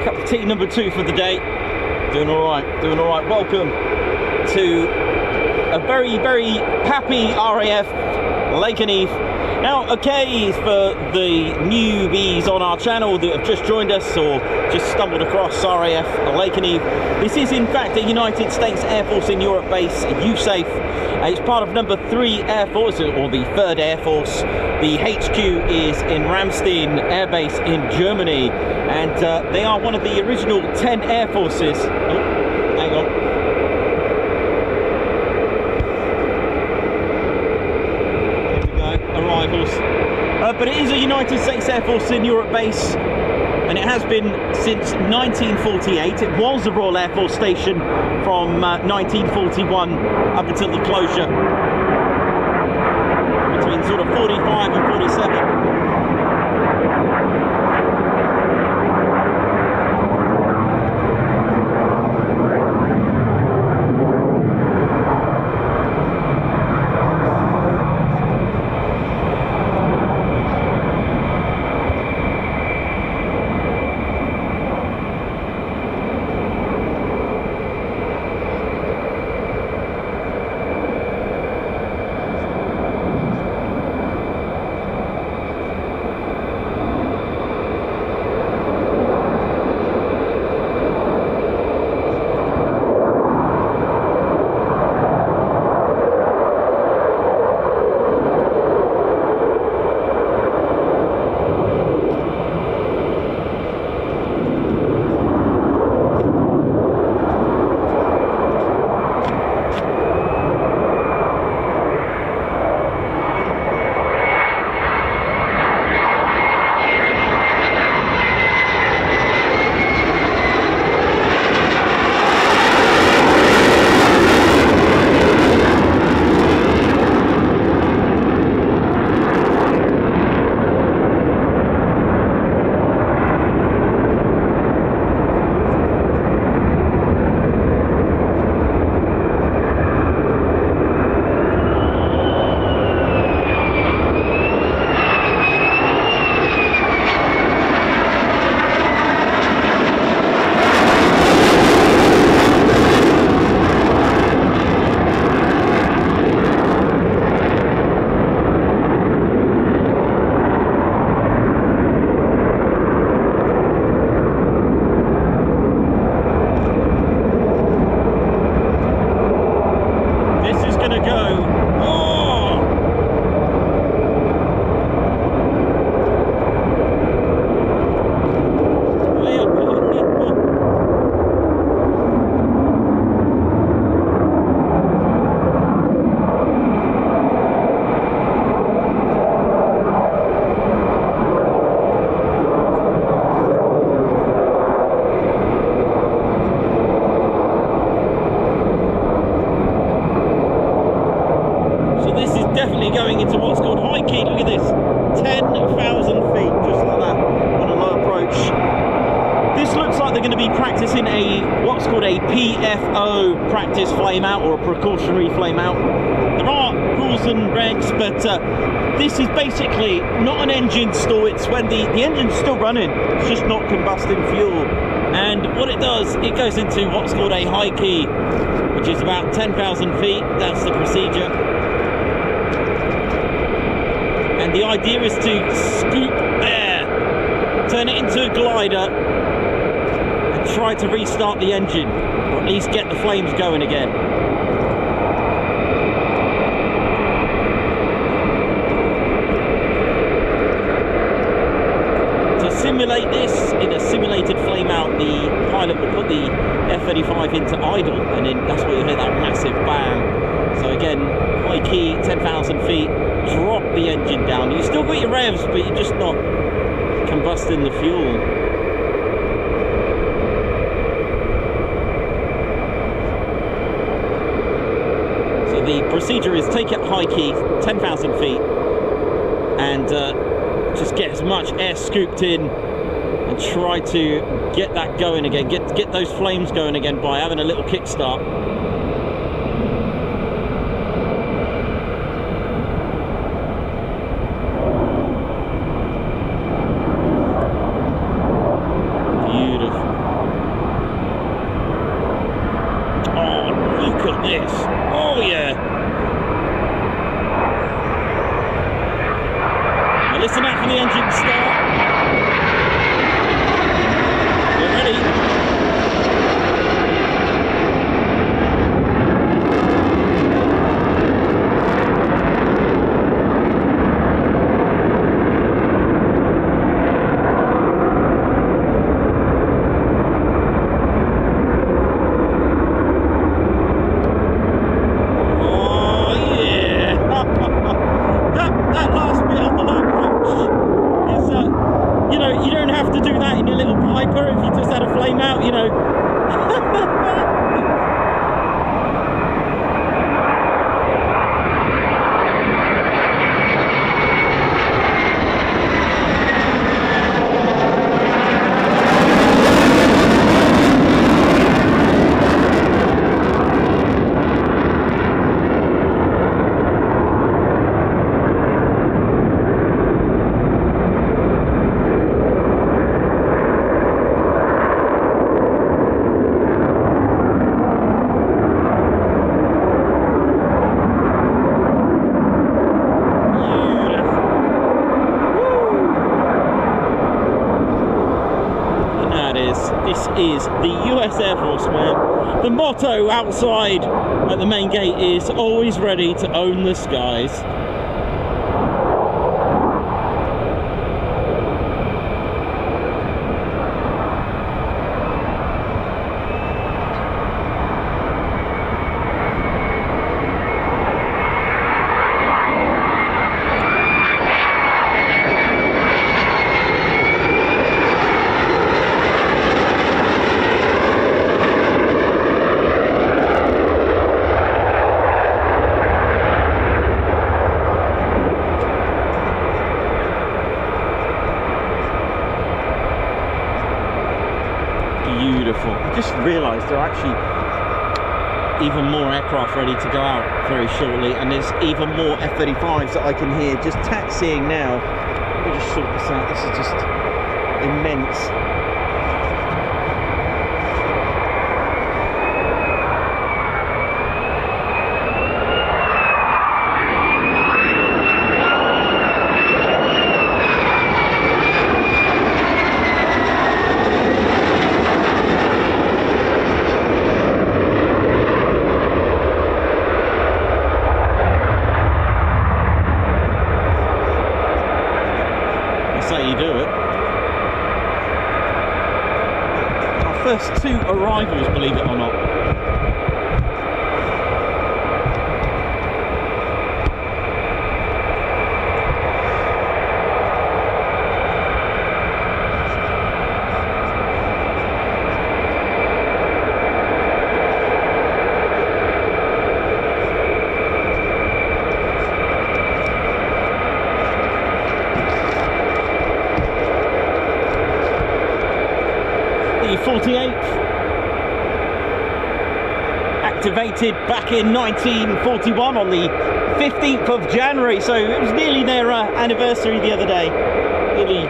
Cup of tea number 2 for the day. Doing all right, doing all right. Welcome to a very, very happy RAF Lakenheath. Now, okay, for the newbies on our channel that have just joined us or just stumbled across RAF Lakenheath, this is in fact a United States Air Force in Europe base, USAFE. It's part of number 3 Air Force, or the 3rd Air Force. The HQ is in Ramstein Air Base in Germany, and they are one of the original 10 Air Forces. Oh, hang on. Here we go, arrivals. But it is a United States Air Force in Europe base, and it has been since 1948. It was a Royal Air Force station from 1941 up until the closure between sort of 45 and 47. into what's called high key. Look at this, 10,000 feet, just like that, on a low approach. This looks like they're going to be practicing what's called a PFO practice flame out, or a precautionary flame out. There are rules and regs, but this is basically not an engine stall. It's when the engine's still running, it's just not combusting fuel. And what it does, it goes into what's called a high key, which is about 10,000 feet. That's the procedure. And the idea is to scoop air, turn it into a glider, and try to restart the engine, or at least get the flames going again. To simulate this, in a simulated flame out, the pilot will put the F-35 into idle, and then that's where you hear that massive bang. So again, high key, 10,000 feet, drop the engine down. You still got your revs, but you're just not combusting the fuel. So the procedure is take it high key, 10,000 feet, and just get as much air scooped in and try to get that going again, get those flames going again by having a little kickstart. Beautiful. Oh, look at this. Oh yeah. Now listen out for the engine to start. Get ready. Oh yeah. that last bit on the low approach is you know, you don't have to do that in your little Piper if you just had a flame out, you know. This is the US Air Force, man. The motto outside at the main gate is always ready to own the skies. Beautiful. I just realised there are actually even more aircraft ready to go out very shortly, and there's even more F-35s that I can hear just taxiing now. Let me just sort this out. This is just immense. That's how you do it. Our first 2 arrivals, believe it or not. activated back in 1941 on the 15th of January, so it was nearly their anniversary the other day. Nearly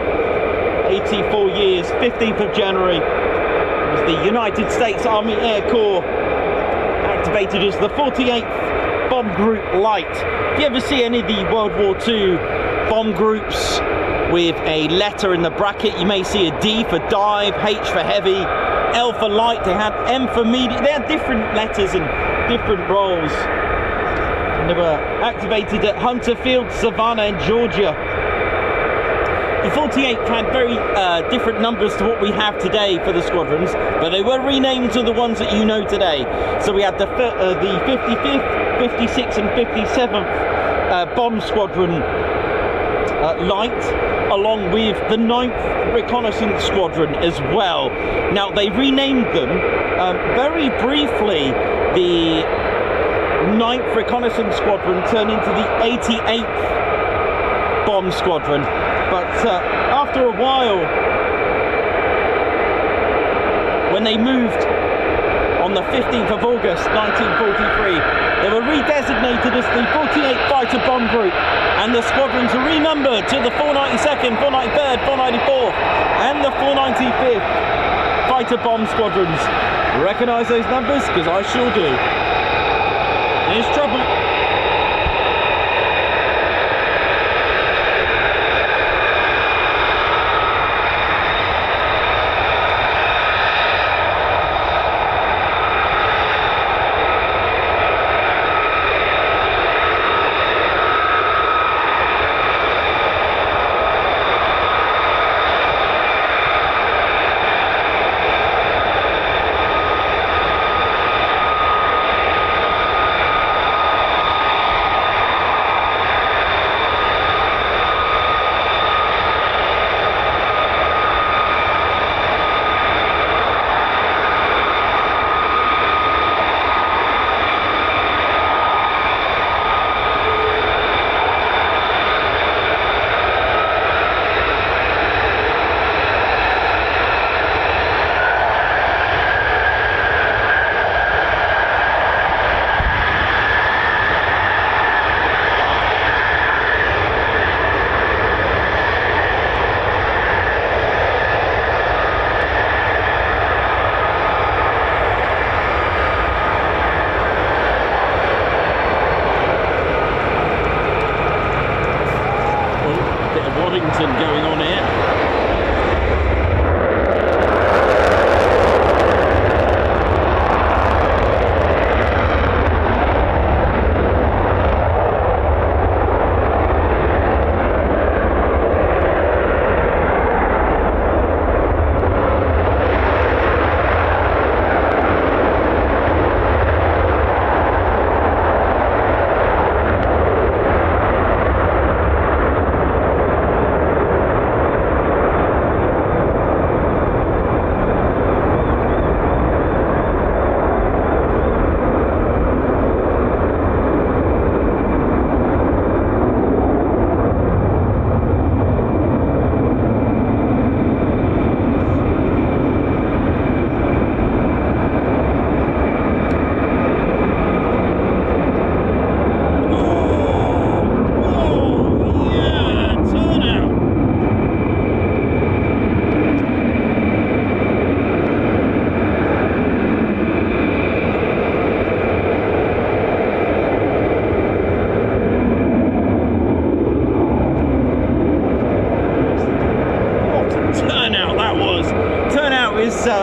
84 years, 15th of January. It was the United States Army Air Corps, activated as the 48th Bomb Group Light. If you ever see any of the World War II bomb groups with a letter in the bracket, you may see a D for dive, H for heavy, L for light, they had M for medium. They had different letters and different roles. And they were activated at Hunter Field, Savannah in Georgia. The 48th had very different numbers to what we have today for the squadrons, but they were renamed to the ones that you know today. So we had the 55th, 56th and 57th Bomb Squadron Light, along with the 9th Reconnaissance Squadron as well. Now they renamed them very briefly. The 9th Reconnaissance Squadron turned into the 88th Bomb Squadron, but after a while, when they moved on the 15th of August 1943, they were redesignated as the 48th Fighter Bomb Group, and the squadrons were renumbered to the 492nd, 493rd, 494th and the 495th Fighter Bomb Squadrons. Recognise those numbers? Because I sure do. Here's trouble. Going on here.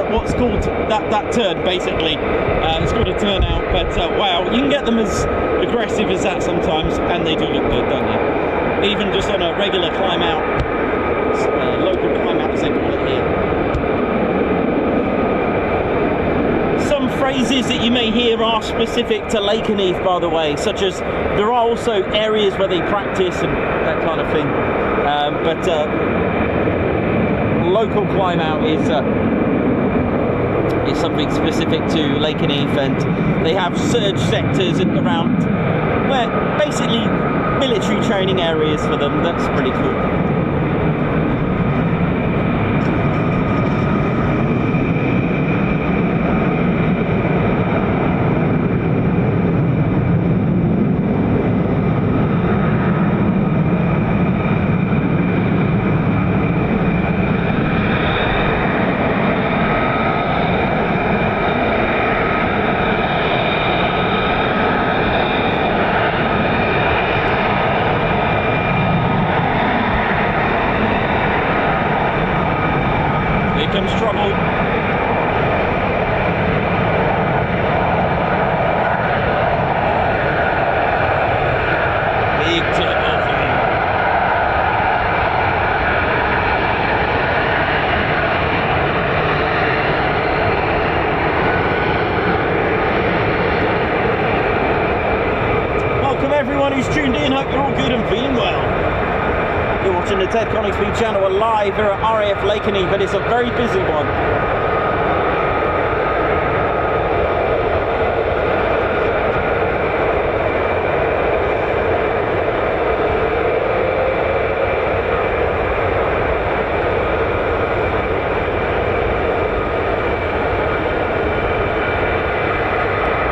What's called that turn, basically. It's called a turnout, but wow, you can get them as aggressive as that sometimes, and they do look good, don't they? Even just on a regular climb out, local climb out as they call it here. Some phrases that you may hear are specific to Lakenheath, by the way, such as there are also areas where they practice and that kind of thing, but local climb out is something specific to Lakenheath, and they have surge sectors around where basically military training areas for them. That's pretty cool. who's tuned in. Hope you're all good and feeling well. You're watching the Ted Coningsby channel. We're live here at RAF Lakenheath, but it's a very busy one.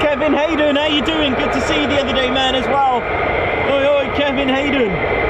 Kevin Hayden, how you doing? Good to see you the other day, man, as well. Oi, oi, Kevin Hayden.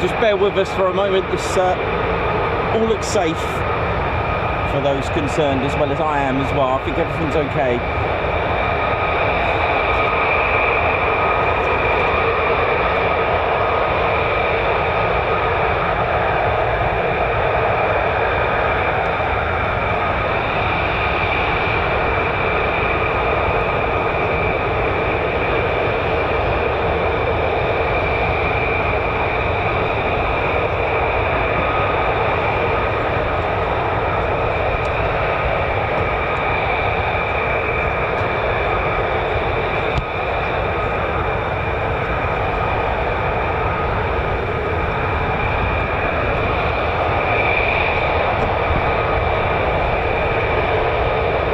Just bear with us for a moment. This all looks safe for those concerned, as well as I am as well. I think everything's okay.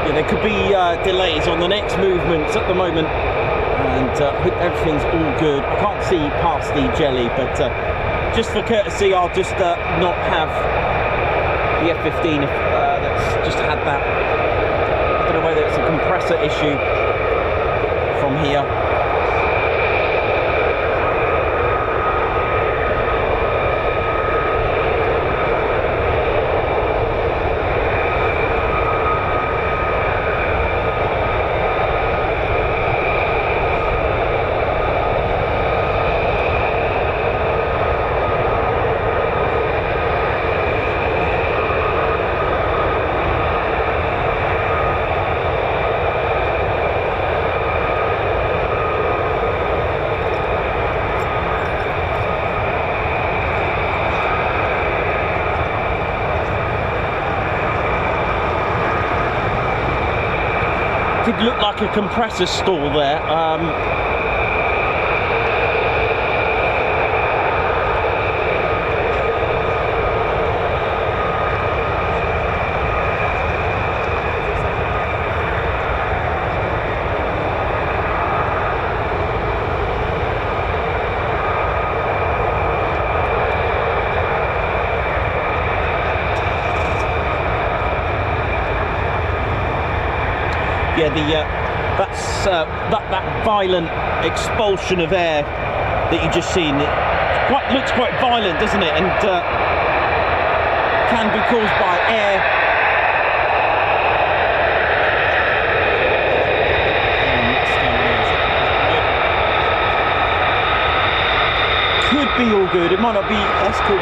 Yeah, there could be delays on the next movements at the moment, and hope everything's all good. I can't see past the jelly, but just for courtesy, I'll just not have the F-15 that's just had that. I don't know whether it's a compressor issue from here. Did look like a compressor stall there. Yeah, that violent expulsion of air that you just seen, it looks quite violent, doesn't it? And can be caused by air. Could be all good. It might not be. That's cool.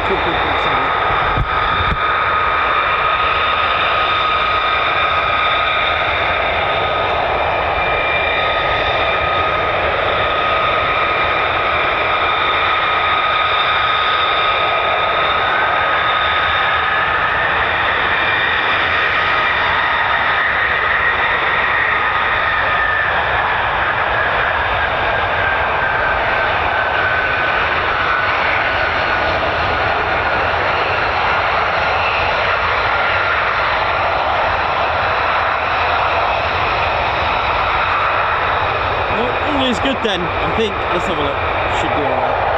Good then, I think. Let's have a look. Should be alright.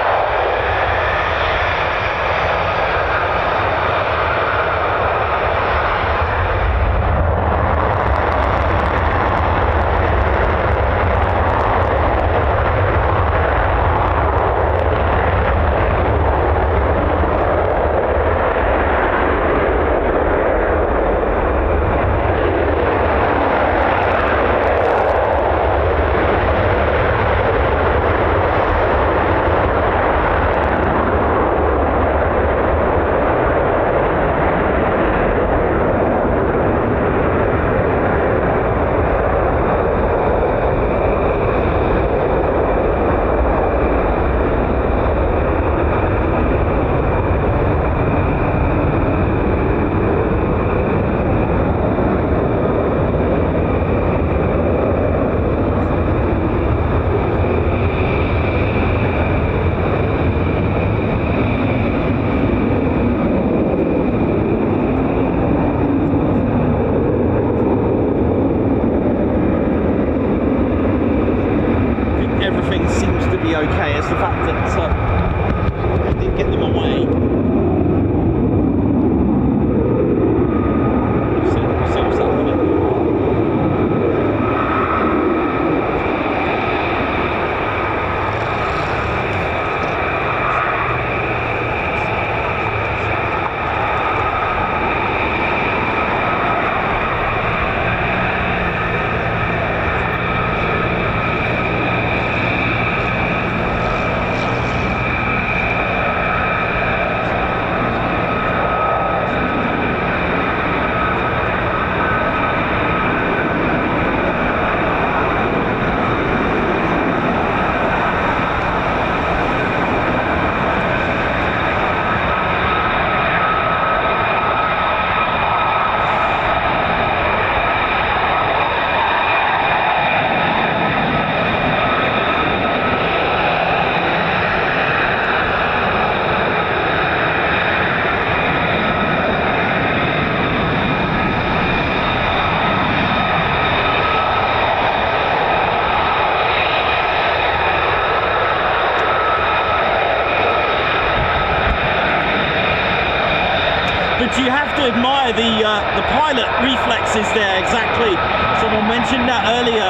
you have to admire the pilot reflexes there. Exactly. Someone mentioned that earlier,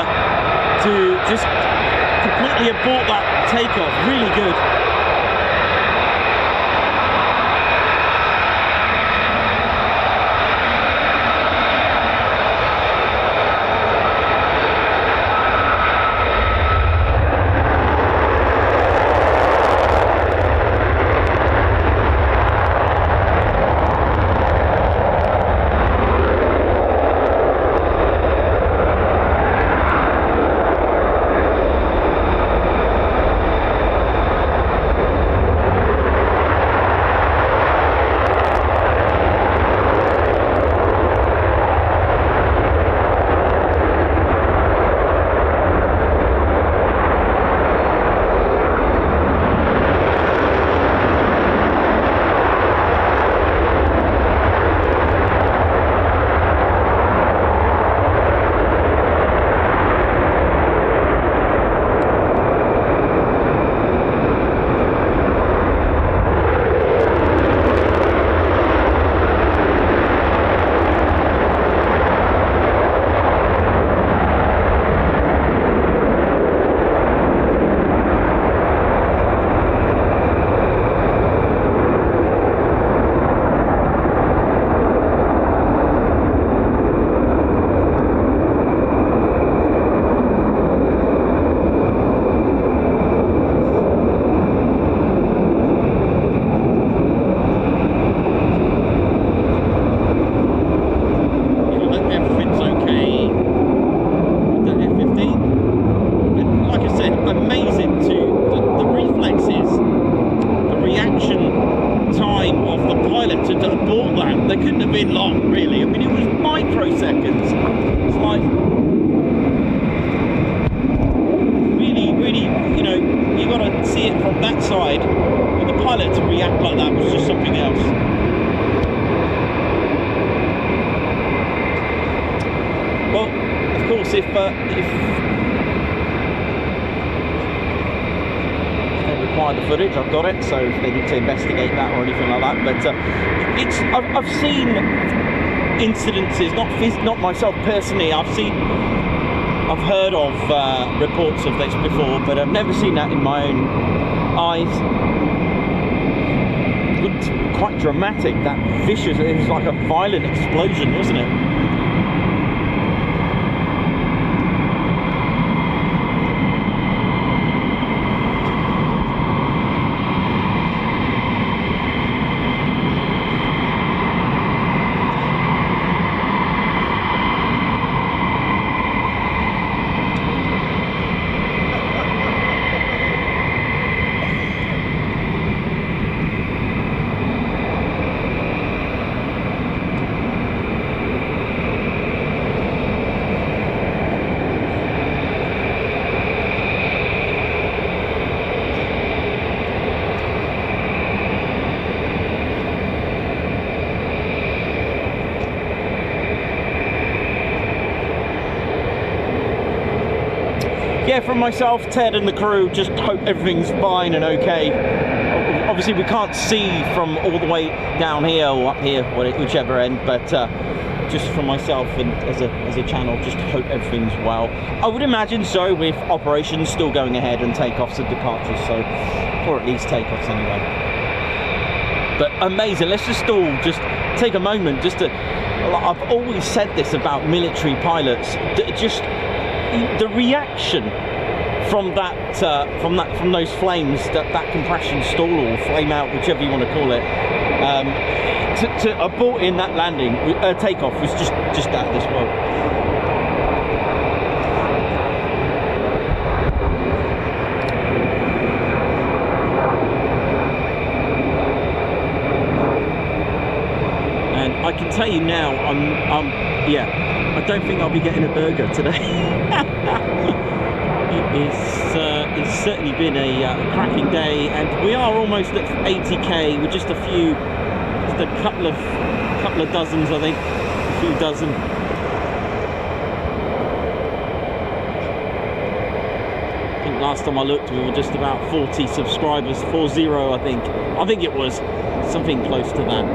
to just completely abort that takeoff. Really good. If they require the footage, I've got it, so if they need to investigate that or anything like that. But I've seen incidences, not myself personally. I've heard of reports of this before, but I've never seen that in my own eyes. It looked quite dramatic, that vicious. It was like a violent explosion, wasn't it? Yeah, from myself, Ted and the crew, just hope everything's fine and okay. Obviously we can't see from all the way down here or up here, whichever end, but just from myself and as a channel, just hope everything's well. I would imagine so, with operations still going ahead and takeoffs and departures, so, or at least takeoffs anyway. But amazing. Let's just all just take a moment just to, I've always said this about military pilots, just the reaction from from those flames, that compression stall or flame out, whichever you want to call it, to abort in that landing, takeoff was just out of this world. And I can tell you now, yeah, I don't think I'll be getting a burger today. It's certainly been a cracking day, and we are almost at 80k with just a couple of dozens, I think, a few dozen. I think last time I looked we were just about 40 subscribers, 40 I think it was, something close to that.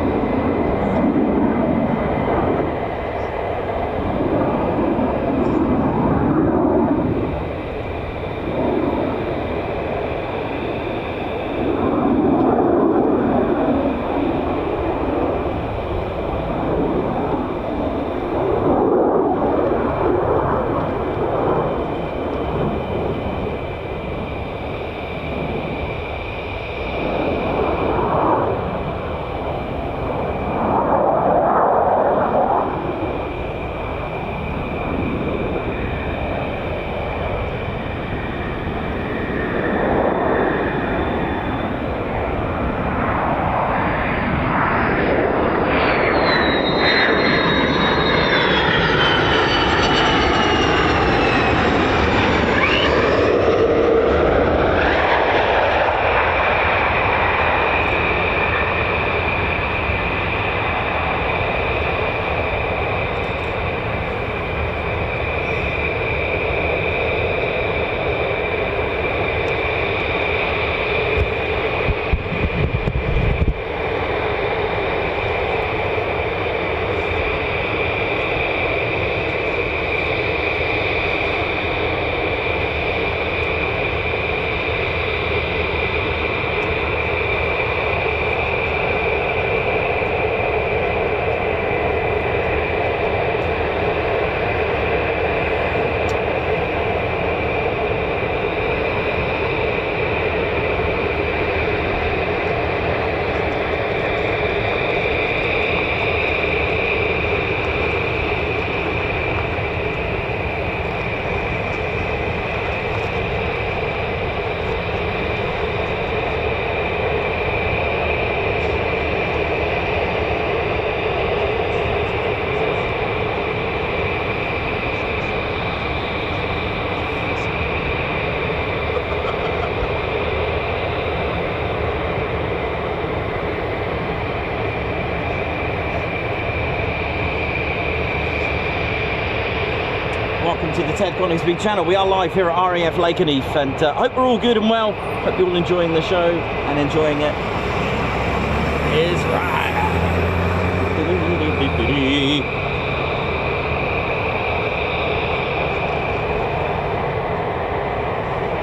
Welcome to the Ted Coningsby channel. We are live here at RAF Lakenheath, and I hope we're all good and well. Hope you're all enjoying the show and enjoying it. Is right.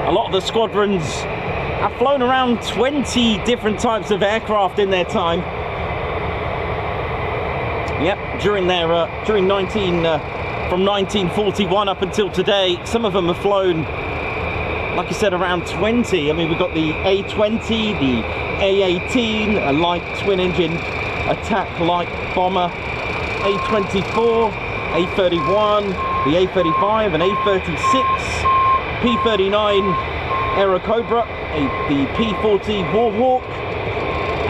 A lot of the squadrons have flown around 20 different types of aircraft in their time. Yep, during from 1941 up until today, some of them have flown, like I said, around 20. I mean, we've got the A-20, the A-18, a light twin-engine attack light bomber, A-24, A-31, the A-35, an A-36, P-39 Aerocobra, the P-40 Warhawk,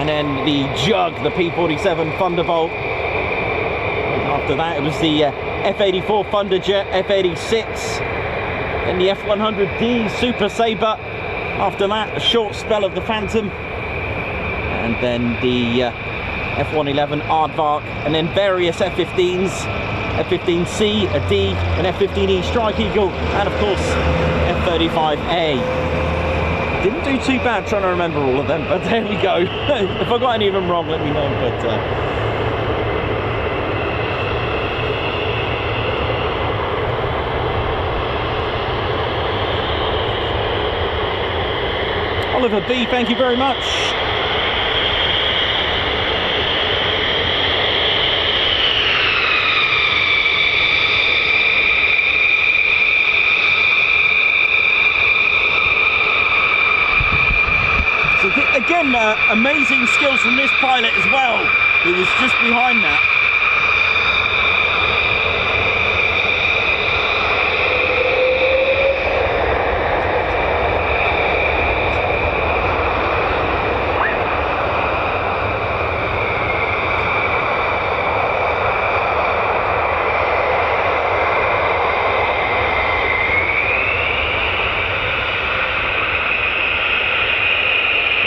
and then the Jug, the P-47 Thunderbolt. After that, it was the F-84 Thunderjet, F-86, and the F-100D Super Sabre. After that, a short spell of the Phantom, and then the F-111 Aardvark, and then various F-15s, F-15C, a D, an F-15E Strike Eagle, and of course, F-35A. Didn't do too bad trying to remember all of them, but there we go. If I got any of them wrong, let me know. But Oliver B, thank you very much. So again, amazing skills from this pilot as well, who was just behind that.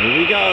Here we go.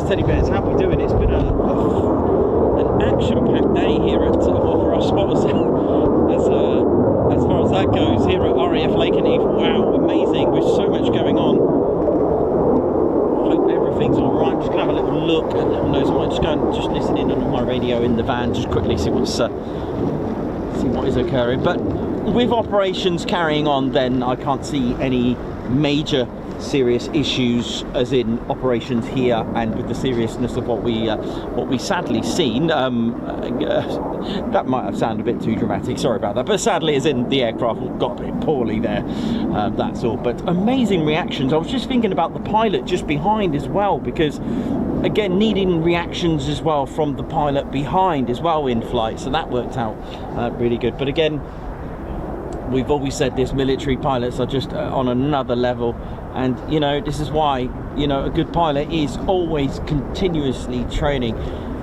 Teddy bears, how are we doing? It's been an action-packed day here at for us spotters as far as that goes here at RAF Lakenheath. Wow, amazing, with so much going on. Hope everything's all right. Just gonna have a little look, a little nose. I might just go and just listen in on my radio in the van, just quickly see what is occurring. But with operations carrying on, then I can't see any major serious issues, as in operations here, and with the seriousness of what we sadly seen. That might have sounded a bit too dramatic, sorry about that, but sadly, as in the aircraft got a bit poorly there, that's all. But amazing reactions. I was just thinking about the pilot just behind as well, because again, needing reactions as well from the pilot behind as well in flight, so that worked out really good. But again, we've always said this, military pilots are just on another level, and you know, this is why, you know, a good pilot is always continuously training.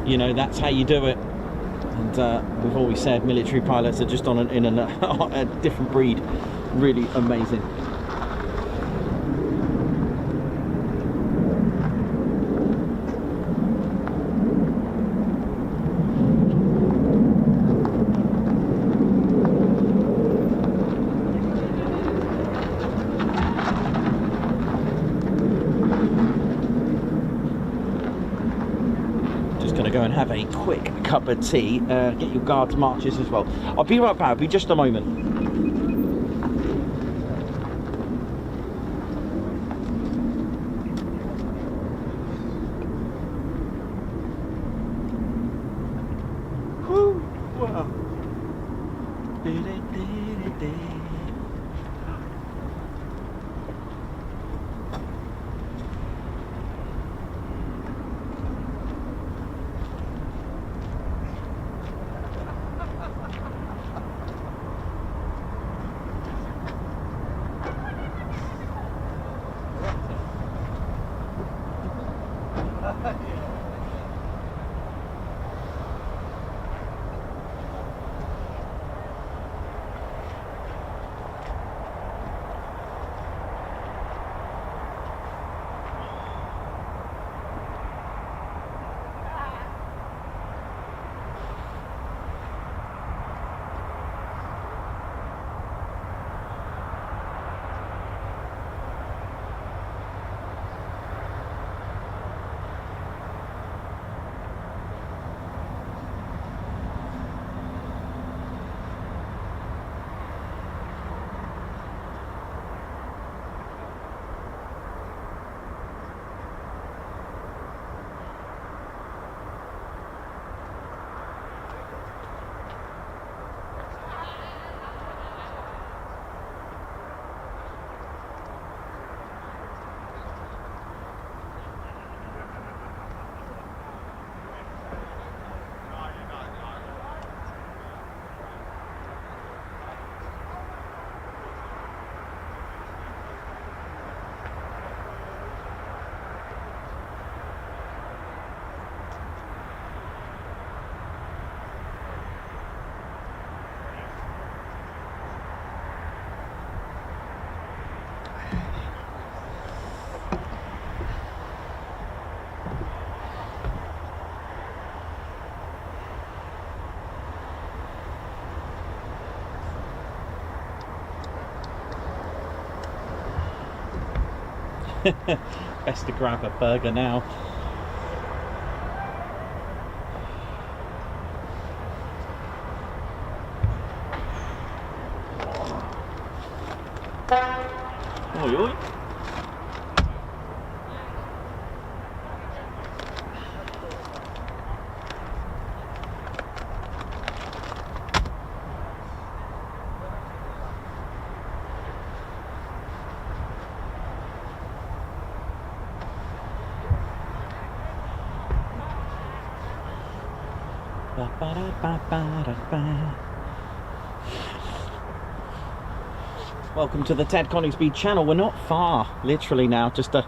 You know, that's how you do it. And we've always said military pilots are just on a different breed. Really amazing. Go and have a quick cup of tea, get your guards marches as well. I'll be right back, I'll be just a moment. Woo! Wow. Best to grab a burger now. Oi, oi. Welcome to the Ted Coningsby channel. We're not far, literally now, just a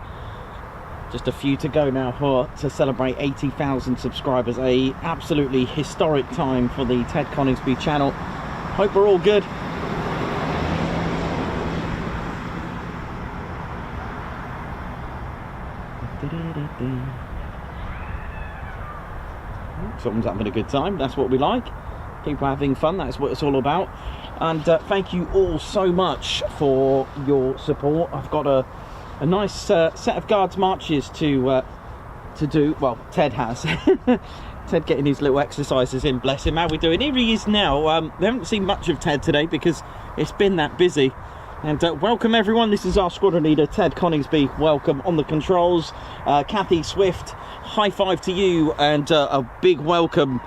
few to go now to celebrate 80,000 subscribers. A absolutely historic time for the Ted Coningsby channel. Hope we're all good. Someone's having a good time, that's what we like. People having fun, that's what it's all about. And thank you all so much for your support. I've got a nice set of guards marches to do. Well, Ted has. Ted getting his little exercises in, bless him. How we doing? Here he is now. We haven't seen much of Ted today because it's been that busy. And welcome everyone, this is our squadron leader Ted Coningsby. Welcome on the controls. Kathy Swift, high five to you, and a big welcome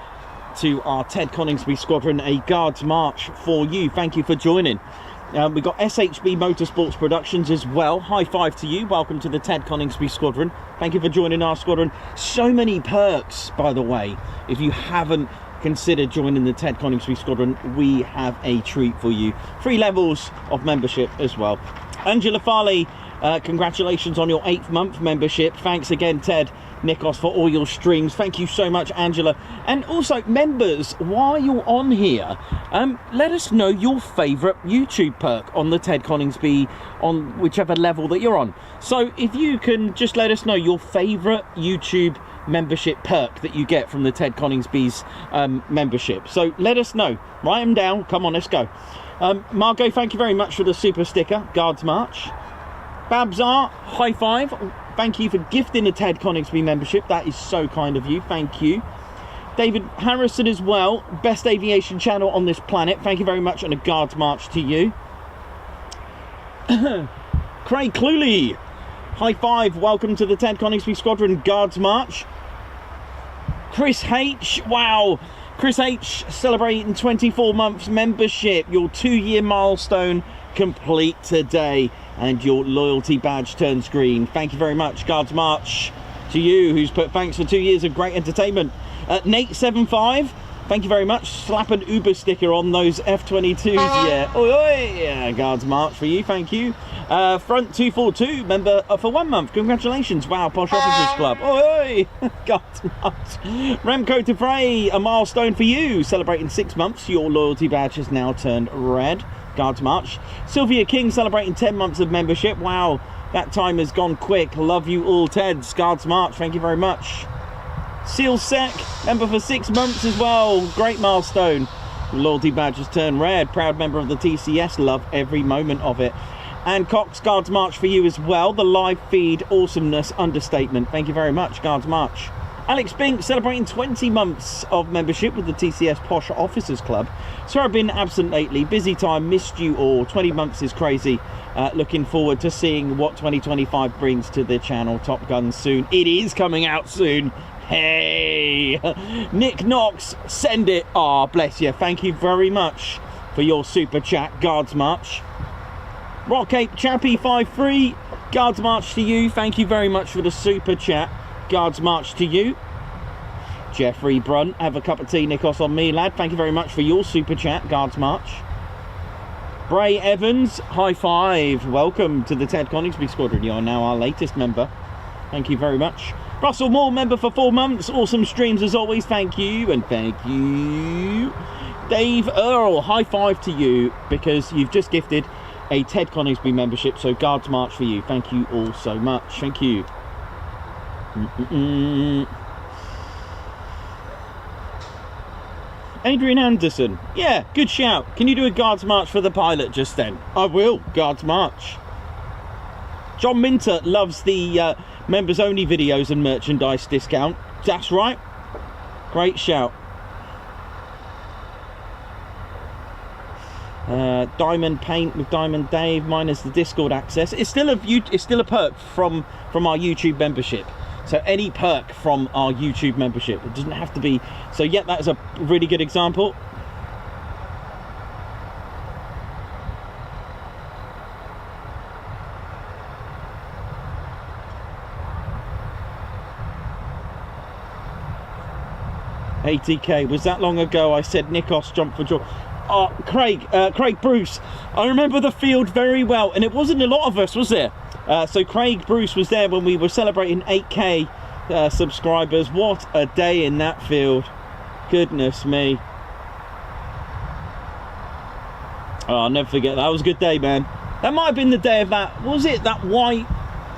to our Ted Coningsby squadron, a guards march for you. Thank you for joining. We've got SHB Motorsports Productions as well. High five to you. Welcome to the Ted Coningsby squadron. Thank you for joining our squadron. So many perks, by the way. If you haven't considered joining the Ted Coningsby squadron, we have a treat for you. 3 levels of membership as well. Angela Farley, congratulations on your 8th month membership. Thanks again, Ted Nikos, for all your streams. Thank you so much, Angela. And also, members, while you're on here, let us know your favourite YouTube perk on the Ted Coningsby, on whichever level that you're on. So if you can just let us know your favourite YouTube membership perk that you get from the Ted Coningsby's membership. So let us know. Write them down. Come on, let's go. Margot, thank you very much for the super sticker. Guards March. Babzar, high five. Thank you for gifting the Ted Coningsby membership. That is so kind of you. Thank you. David Harrison as well. Best aviation channel on this planet. Thank you very much, and a guards march to you. Craig Cluley, high five. Welcome to the Ted Coningsby squadron. Guards march. Chris H. Wow. Chris H. celebrating 24 months membership. Your 2-year milestone complete today, and your loyalty badge turns green. Thank you very much. Guards march to you, who's put thanks for 2 years of great entertainment. Nate75, thank you very much. Slap an Uber sticker on those F-22s. Yeah. Oi, oi. Yeah, guards march for you. Thank you. Front 242 member for 1 month. Congratulations. Wow, Posh Officers Club. Oi, oi. Guards march. Remco Defray, a milestone for you. Celebrating 6 months. Your loyalty badge has now turned red. Guards march. Sylvia King celebrating 10 months of membership. Wow, that time has gone quick. Love you all, Teds. Guards march. Thank you very much. Seal Sec, member for 6 months as well. Great milestone. Loyalty badge has turned red. Proud member of the TCS. Love every moment of it. And Cox, guards march for you as well. The live feed awesomeness understatement. Thank you very much. Guards march. Alex Bink celebrating 20 months of membership with the TCS Posh Officers Club. So I've been absent lately. Busy time. Missed you all. 20 months is crazy. Looking forward to seeing what 2025 brings to the channel. Top Gun soon. It is coming out soon. Hey. Nick Knox, send it. Ah, bless you. Thank you very much for your super chat. Guards march. Rock Ape Chappie 53. Guards march to you. Thank you very much for the super chat. Guards march to you. Jeffrey Brunt, have a cup of tea, Nikos, on me, lad. Thank you very much for your super chat. Guards march. Bray Evans, high five. Welcome to the Ted Coningsby squadron. You are now our latest member. Thank you very much. Russell Moore, member for 4 months. Awesome streams as always. Thank you, and thank you. Dave Earl, high five to you, because you've just gifted a Ted Coningsby membership. So guards march for you. Thank you all so much. Thank you. Adrian Anderson, yeah, good shout. Can you do a guards march for the pilot just then? I will. Guards march. John Minter loves the members only videos and merchandise discount. That's right. Great shout. Diamond Paint with Diamond Dave minus the Discord access. It's still a perk from our YouTube membership. So any perk from our YouTube membership, it doesn't have to be. So yeah, that is a really good example. $80K, was that long ago? I said Nikos jump for joy. Craig Bruce, I remember the field very well, and it wasn't a lot of us, was there? So Craig Bruce was there when we were celebrating 8K subscribers. What a day in that field. Goodness me. Oh, I'll never forget that. That was a good day, man. That might have been the day of that, was it that white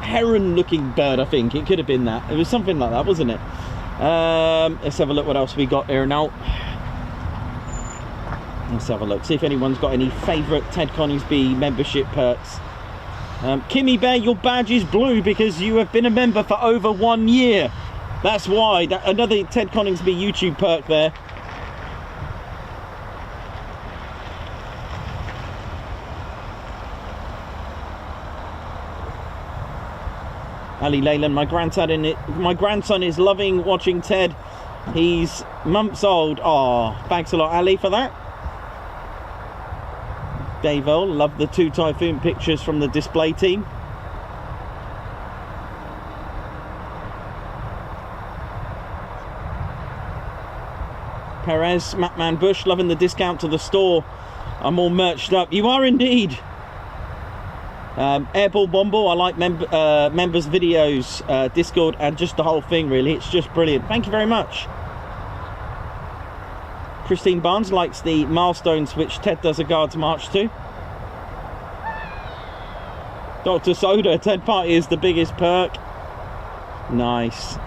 heron looking bird? I think it could have been that. It was something like that, wasn't it? Let's have a look what else we got here now. Let's have a look, see if anyone's got any favourite Ted Coningsby membership perks. Kimmy Bear, your badge is blue because you have been a member for over 1 year. That's why. Another Ted Coningsby YouTube perk there. Ali Leyland, my grandson is loving watching Ted. He's months old. Oh, thanks a lot, Ali, for that. Dave Earl, love the 2 Typhoon pictures from the display team. Perez, Matman Bush, loving the discount to the store. I'm all merched up. You are indeed. Airball Bomble, I like members' videos, Discord, and just the whole thing, really. It's just brilliant. Thank you very much. Christine Barnes likes the milestones which Ted does a guards march to. Dr. Soda, Ted Party is the biggest perk. Nice.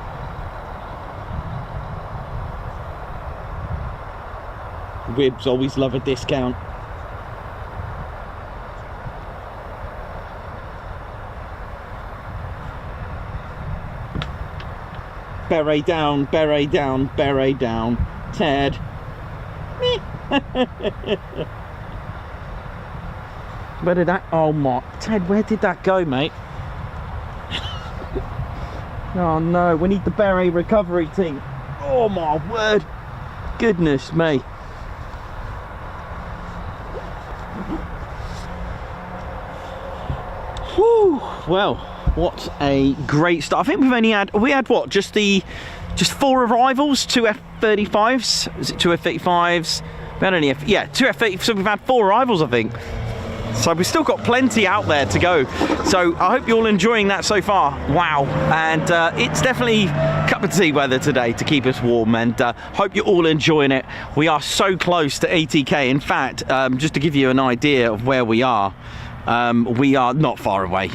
Wibs always love a discount. Beret down, beret down, beret down. Ted. Where did that... Oh my... Ted, where did that go, mate? Oh no, we need the beret recovery team. Oh my word. Goodness me. Whew. Well, what a great start. I think we've only had... We had what? Just 4 arrivals? 2 F-35s? Is it 2 F-35s? We had only... Yeah, 2 F-35s. So we've had 4 arrivals, I think. So we've still got plenty out there to go. So I hope you're all enjoying that so far. Wow. And it's definitely cup of tea weather today to keep us warm, and hope you're all enjoying it. We are so close to 80k. In fact, just to give you an idea of where we are not far away.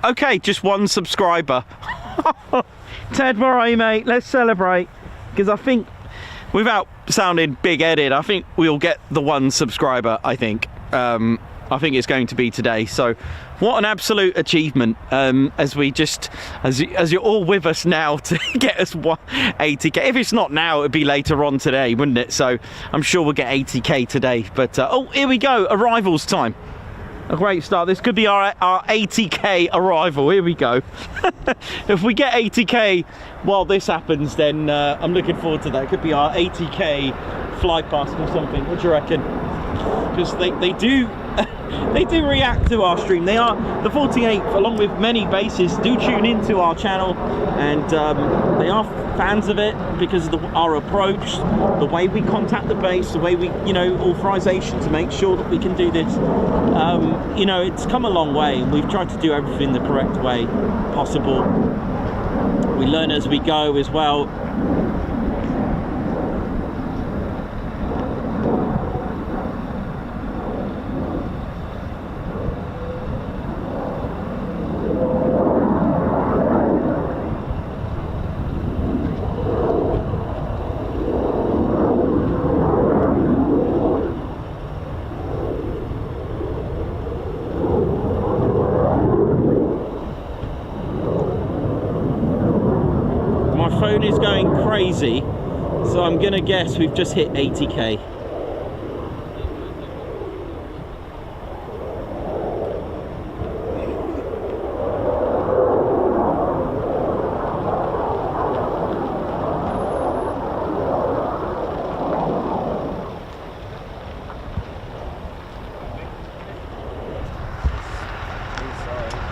Okay, just 1 subscriber. Ted, where are you, mate? Let's celebrate, because I think, without sounding big-headed, I think we'll get the 1 subscriber. I think it's going to be today. So what an absolute achievement, as you're all with us now to get us 80k. If it's not now, it'd be later on today, wouldn't it? So I'm sure we'll get 80k today. But oh, here we go, arrivals time. A great start. This could be our 80k arrival. Here we go. If we get 80k while this happens, then I'm looking forward to that. It could be our 80k fly past or something. What do you reckon? Because they do they do react to our stream. They are, the 48th, along with many bases, do tune into our channel, and they are fans of it because of our approach, the way we contact the base, the way we, authorization to make sure that we can do this. It's come a long way, and we've tried to do everything the correct way possible. We learn as we go as well. Is going crazy, so I'm gonna guess we've just hit 80k.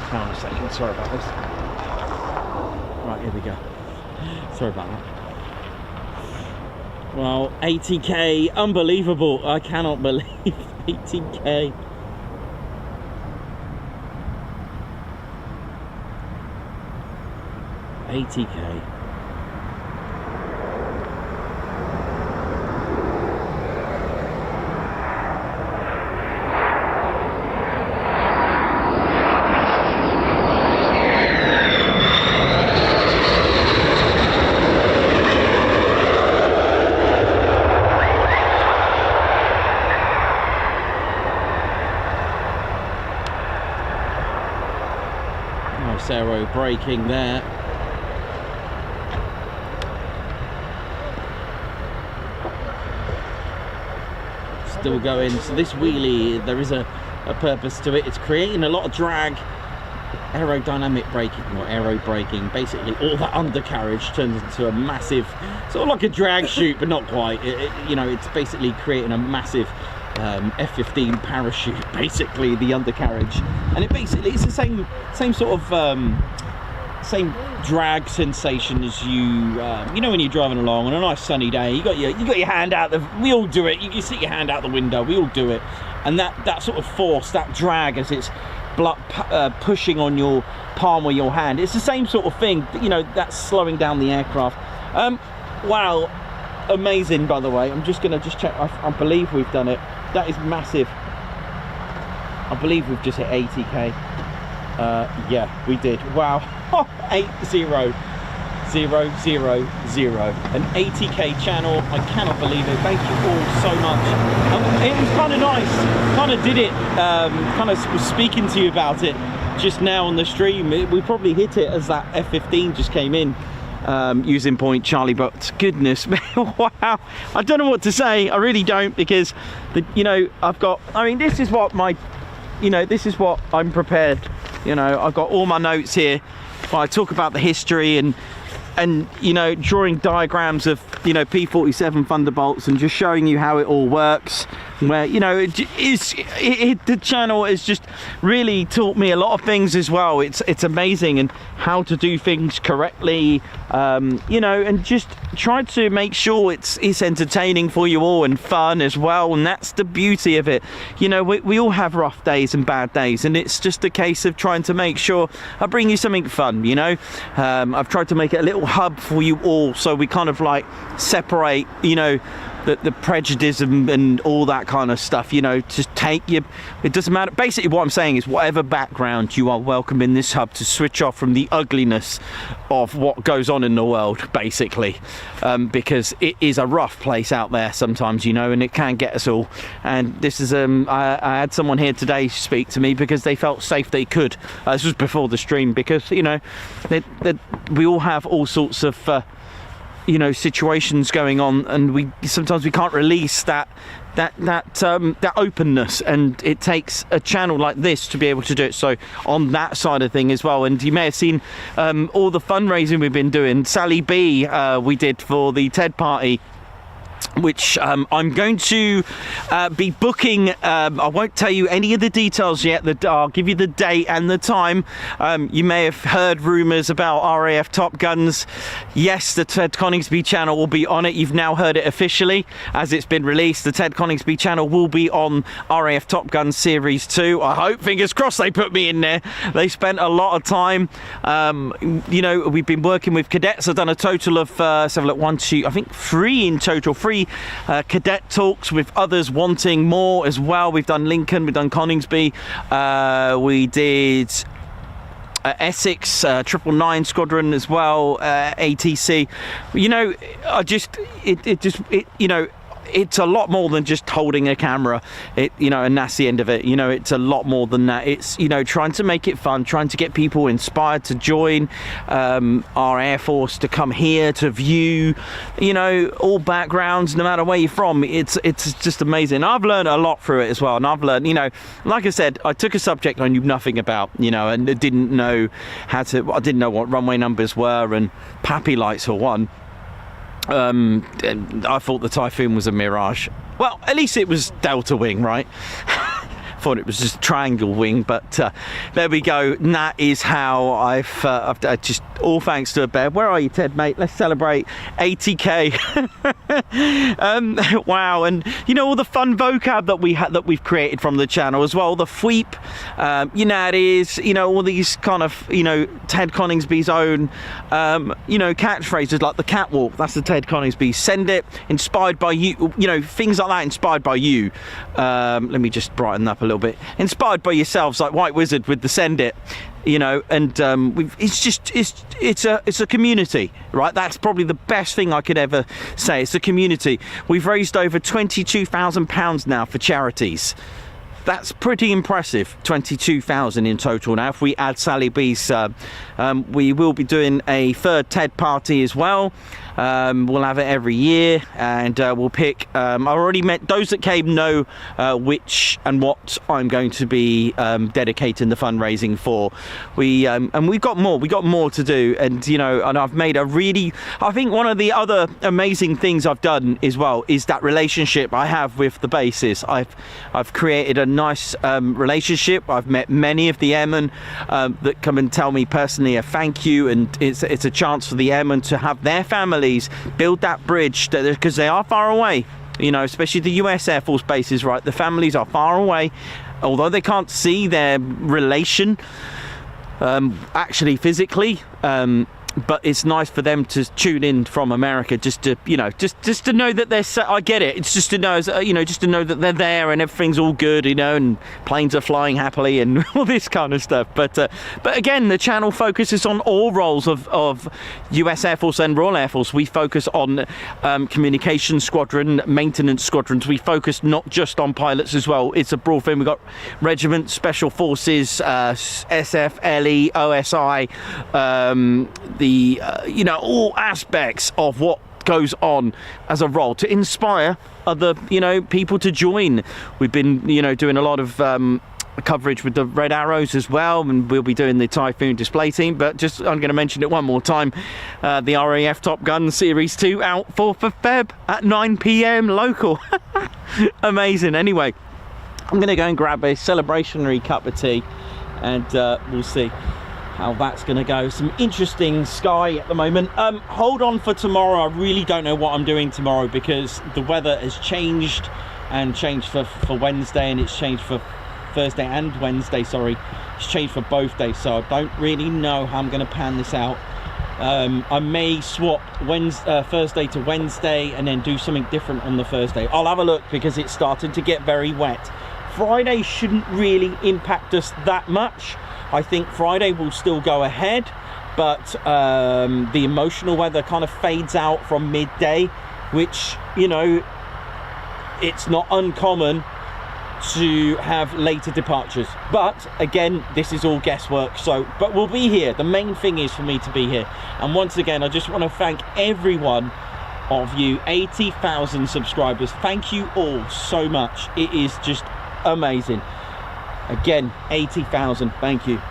Hang on a second, sorry about this. Right, here we go. Sorry about that. Well, 80k, unbelievable. I cannot believe 80k. $80k. Aero braking there. Still going. So this wheelie, there is a purpose to it. It's creating a lot of drag aerodynamic braking or aero braking. Basically all that undercarriage turns into a massive, sort of like a drag chute, but not quite. You know, it's basically creating a massive F-15 parachute, basically, the undercarriage. And it basically, it's the same sort of same drag sensation as you know, when you're driving along on a nice sunny day, you got your hand out we all do it, you stick your hand out the window, we all do it, and that sort of force, that drag as it's pushing on your palm or your hand, it's the same sort of thing, you know, that's slowing down the aircraft. Wow, amazing. By the way, I'm just gonna check. I believe we've done it. That is massive. I believe we've just hit 80k. Yeah, we did. Wow. 80000, an 80k channel. I cannot believe it. Thank you all so much. It was kind of nice. Kind of did it. Kind of was speaking to you about it just now on the stream. We probably hit it as that F-15 just came in. Using point Charlie, but goodness me, wow, I don't know what to say. I really don't, because you know, I mean, this is what this is what I'm prepared. You know, I've got all my notes here where I talk about the history and you know, drawing diagrams of, you know, P-47 Thunderbolts and just showing you how it all works. Where, you know, the channel has just really taught me a lot of things as well. It's amazing, and how to do things correctly, you know, and just try to make sure it's entertaining for you all and fun as well. And that's the beauty of it. You know, we all have rough days and bad days, and it's just a case of trying to make sure I bring you something fun. You know, I've tried to make it a little hub for you all, so we kind of like separate, you know, the prejudice and all that kind of stuff. You know, just take your, it doesn't matter. Basically what I'm saying is, whatever background, you are welcome in this hub to switch off from the ugliness of what goes on in the world, basically, because it is a rough place out there sometimes, you know, and it can get us all. And this is I had someone here today speak to me because they felt safe they could. This was before the stream, because, you know, we all have all sorts of you know, situations going on, and sometimes we can't release that openness, and it takes a channel like this to be able to do it. So on that side of thing as well. And you may have seen all the fundraising we've been doing. Sally B, we did for the TED party, which I'm going to be booking. I won't tell you any of the details yet. I'll give you the date and the time. You may have heard rumours about RAF Top Guns. Yes, the Ted Coningsby channel will be on it. You've now heard it officially as it's been released. The Ted Coningsby channel will be on RAF Top Guns Series 2. I hope, fingers crossed, they put me in there. They spent a lot of time. You know, we've been working with cadets. I've done a total of, let's have a look, 1, 2, I think 3 in total. 3 cadet talks with others wanting more as well. We've done Lincoln, we've done Coningsby, we did Essex, 999 Squadron as well, ATC. You know, you know, it's a lot more than just holding a camera, you know, and that's the end of it. You know, it's a lot more than that. It's, you know, trying to make it fun, trying to get people inspired to join our Air Force, to come here to view, you know, all backgrounds, no matter where you're from. It's just amazing. I've learned a lot through it as well, and I've learned, you know, like I said, I took a subject I knew nothing about, you know, and didn't know I didn't know what runway numbers were, and PAPI lights for one. I thought the Typhoon was a Mirage. Well, at least it was Delta Wing, right? Thought it was just triangle wing, but there we go. And that is how I've just, all thanks to a bear. Where are you, Ted, mate? Let's celebrate 80k. Wow. And you know, all the fun vocab that we've created from the channel as well. The fweep, you know, it is, you know, all these kind of, you know, Ted Coningsby's own, you know, catchphrases like the catwalk. That's the Ted Coningsby. Send it, inspired by you. You know, things like that, inspired by you. Let me just brighten up a little bit. Inspired by yourselves, like White Wizard with the Send It, you know. And it's a community, right? That's probably the best thing I could ever say. It's a community. We've raised over £22,000 now for charities. That's pretty impressive. 22,000 in total now. If we add Sally B's, we will be doing a third TED party as well. We'll have it every year, and we'll pick. I already met those that came know which and what I'm going to be dedicating the fundraising for. And we've got more. We got more to do, and you know, and I've made a really. I think one of the other amazing things I've done as well is that relationship I have with the bases. I've created a nice relationship. I've met many of the airmen that come and tell me personally a thank you, and it's a chance for the airmen to have their families build that bridge, because they are far away, you know, especially the US Air Force bases, right? The families are far away, although they can't see their relation actually physically, but it's nice for them to tune in from America, just to, you know, just to know that they're. I get it. It's just to know, you know, just to know that they're there and everything's all good, you know, and planes are flying happily and all this kind of stuff. But again, the channel focuses on all roles of US Air Force and Royal Air Force. We focus on communication squadron, maintenance squadrons. We focus not just on pilots as well. It's a broad thing. We've got regiment, special forces, SF, LE, OSI. You know, all aspects of what goes on as a role to inspire other, you know, people to join. We've been, you know, doing a lot of coverage with the Red Arrows as well, and we'll be doing the Typhoon display team. But just, I'm going to mention it one more time, the RAF Top Gun Series 2 out 4th of Feb at 9 PM local. Amazing. Anyway, I'm going to go and grab a celebrationary cup of tea, and we'll see how that's going to go. Some interesting sky at the moment. Hold on for tomorrow. I really don't know what I'm doing tomorrow, because the weather has changed, and changed for Wednesday, and it's changed for Thursday and Wednesday, sorry. It's changed for both days, so I don't really know how I'm going to pan this out. I may swap Thursday to Wednesday and then do something different on the Thursday. I'll have a look, because it's starting to get very wet. Friday shouldn't really impact us that much. I think Friday will still go ahead, but the emotional weather kind of fades out from midday, which, you know, it's not uncommon to have later departures. But again, this is all guesswork, but we'll be here. The main thing is for me to be here. And once again, I just want to thank every one of you, 80,000 subscribers. Thank you all so much. It is just amazing. Again, 80,000, thank you.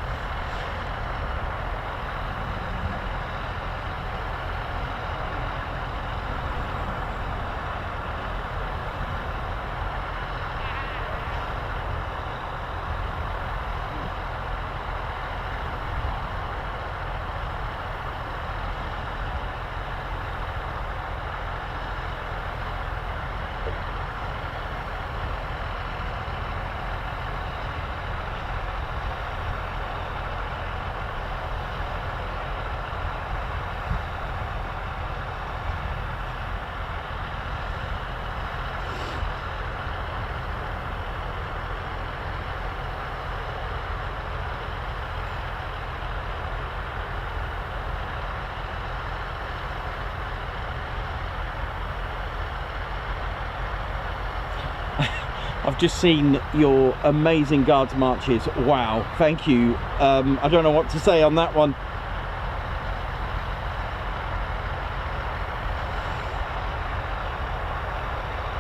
I've just seen your amazing Guards marches. Wow, thank you. I don't know what to say on that one.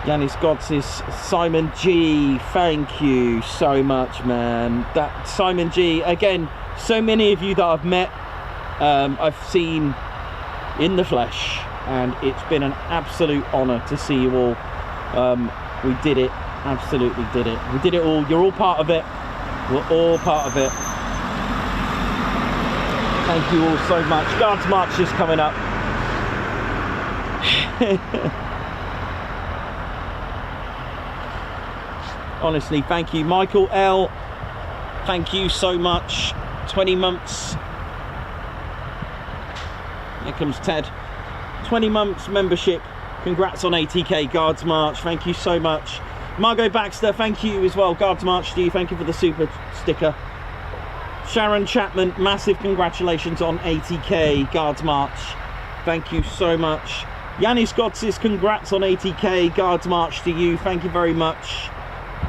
Yanis Godsis, Simon G, thank you so much, man. That Simon G, again, so many of you that I've met, I've seen in the flesh, and it's been an absolute honour to see you all. We did it. Absolutely did it. We did it all. You're all part of it. We're all part of it. Thank you all so much. Guards March is coming up. Honestly, thank you. Michael L, thank you so much. 20 months. Here comes Ted. 20 months membership. Congrats on 80k Guards March. Thank you so much. Margot Baxter, thank you as well. Guards March to you. Thank you for the super sticker. Sharon Chapman, massive congratulations on 80k Guards March. Thank you so much. Yanis Godsis, congrats on 80k Guards March to you. Thank you very much.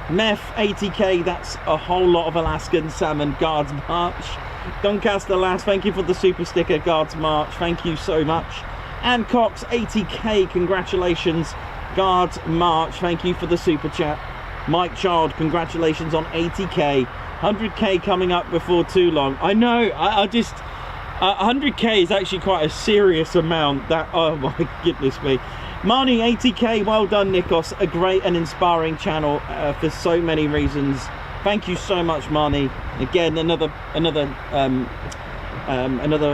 Meth, 80k, that's a whole lot of Alaskan salmon. Guards March. Doncaster Lass, thank you for the super sticker. Guards March, thank you so much. Ann Cox, 80k, congratulations. Guards March, thank you for the super chat. Mike Child, congratulations on 80k. 100k coming up before too long. I know, I just 100k is actually quite a serious amount. That, oh my goodness me. Marnie, 80k, well done Nikos. A great and inspiring channel for so many reasons. Thank you so much, Marnie. Again, another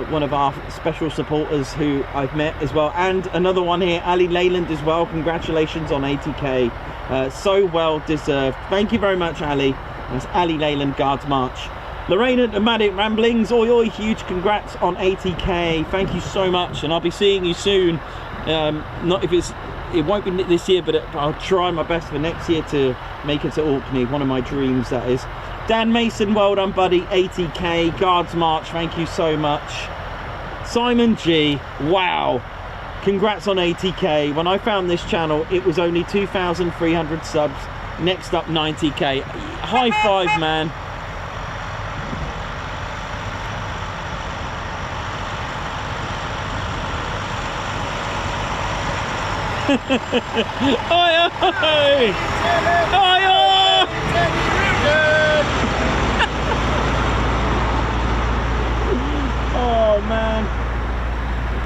one of our special supporters who I've met as well, and another one here, Ali Leyland as well. Congratulations on 80k, so well deserved. Thank you very much, Ali. That's Ali Leyland, Guards March. Lorraine Nomadic Ramblings, oi oi, huge congrats on 80k. Thank you so much, and I'll be seeing you soon. Not if it won't be this year, but I'll try my best for next year to make it to Orkney. One of my dreams, that is. Dan Mason, well done buddy, 80k. Guards March, thank you so much. Simon G, wow, congrats on 80k. When I found this channel, it was only 2,300 subs. Next up, 90k. High five, man. Oi, oi! Oi, oi! Oh man,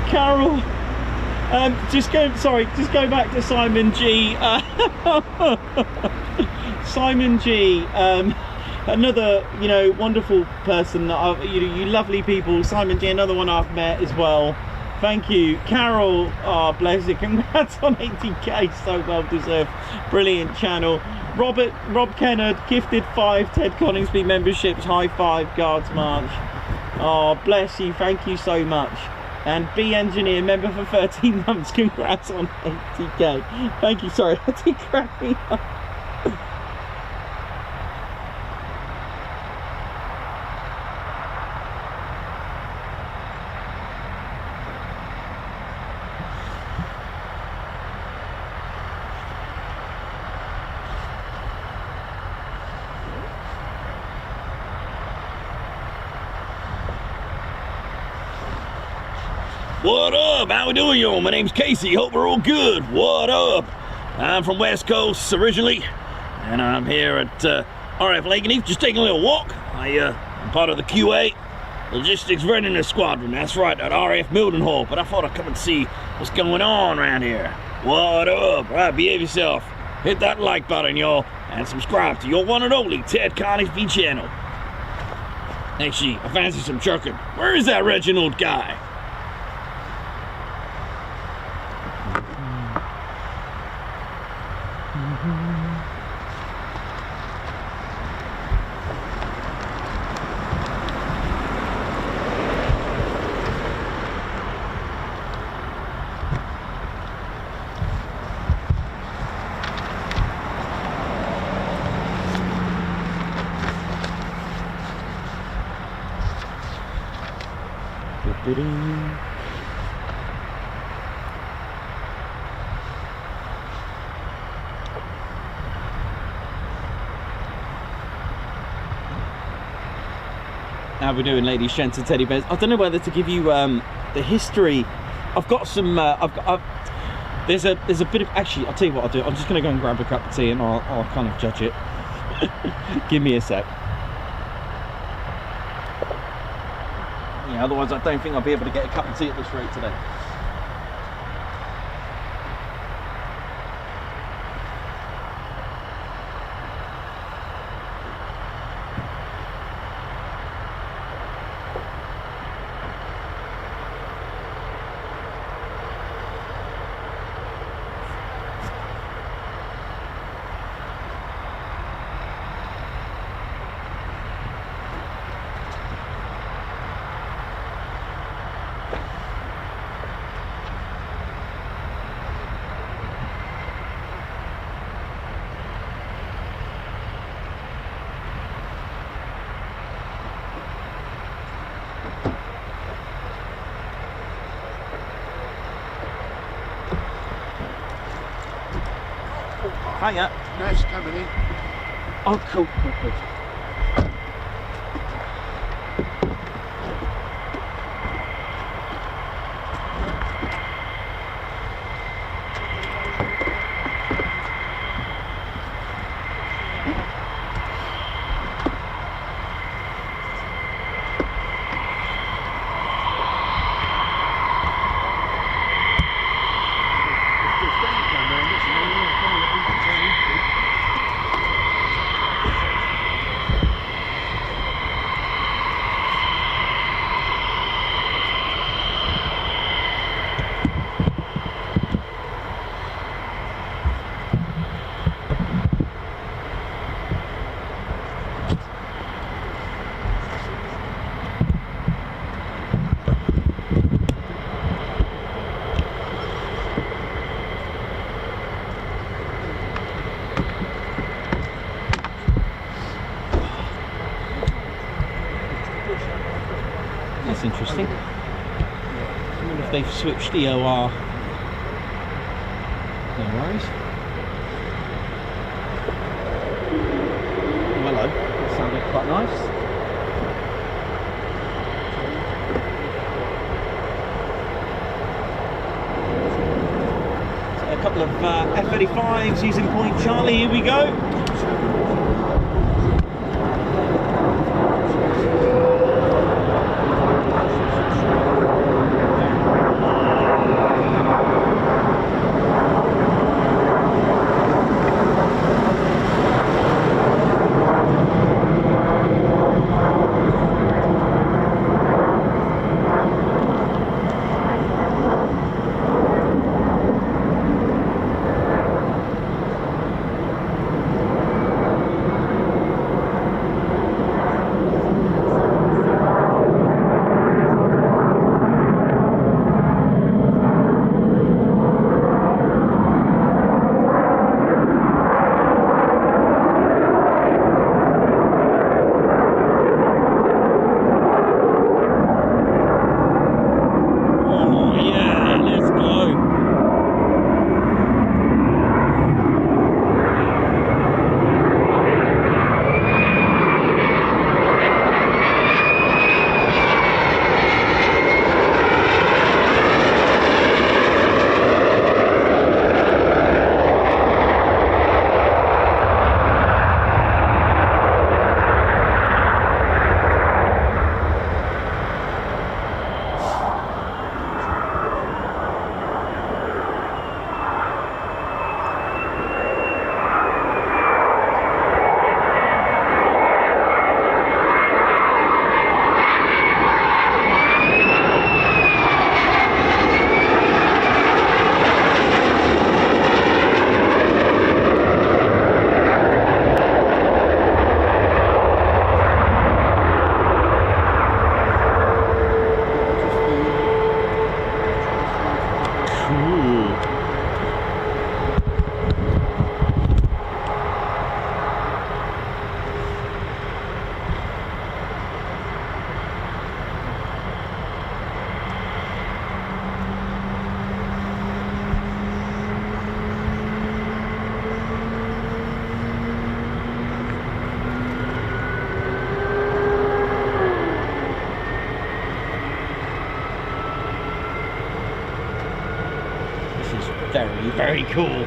Carol. Just go back to Simon G. Simon G. Another, you know, wonderful person that you lovely people. Simon G. Another one I've met as well. Thank you, Carol. Oh, bless you. Congrats on 80k, so well deserved. Brilliant channel. Rob Kennard, gifted 5 Ted Coningsby memberships. High five, Guards March. Oh, bless you. Thank you so much. And B Engineer, member for 13 months. Congrats on 80k. Thank you. Sorry, I did crack me up.
What up? How we doing, y'all? My name's Casey. Hope we're all good. What up? I'm from West Coast originally, and I'm here at RAF Lakenheath, just taking a little walk. I'm part of the QA Logistics Readiness Squadron. That's right, at RAF Mildenhall. But I thought I'd come and see what's going on around here. What up? All right, behave yourself. Hit that like button, y'all, and subscribe to your one and only Ted Coningsby channel. Actually, I fancy some chucking. Where is that Reginald guy?
How we doing, ladies, gents, and teddy bears? I don't know whether to give you the history. I've got some. There's a bit of. Actually, I'll tell you what I'll do. I'm just going to go and grab a cup of tea, and I'll kind of judge it. Give me a sec. Yeah, otherwise I don't think I'll be able to get a cup of tea at this rate today. Hiya.
Nice coming in.
Oh, cool. That's interesting. I wonder if they've switched EOR. No worries. Oh, hello. That sounded quite nice. So a couple of F-35s using Point Charlie. Here we go. Very, very cool.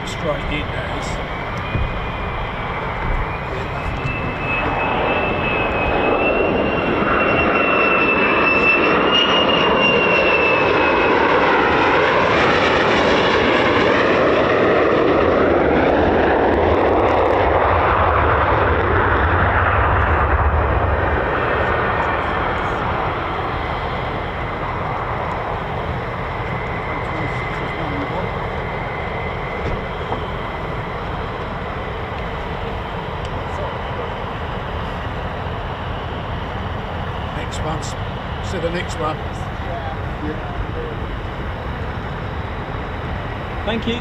Straight in as months. See the next one.
Thank you.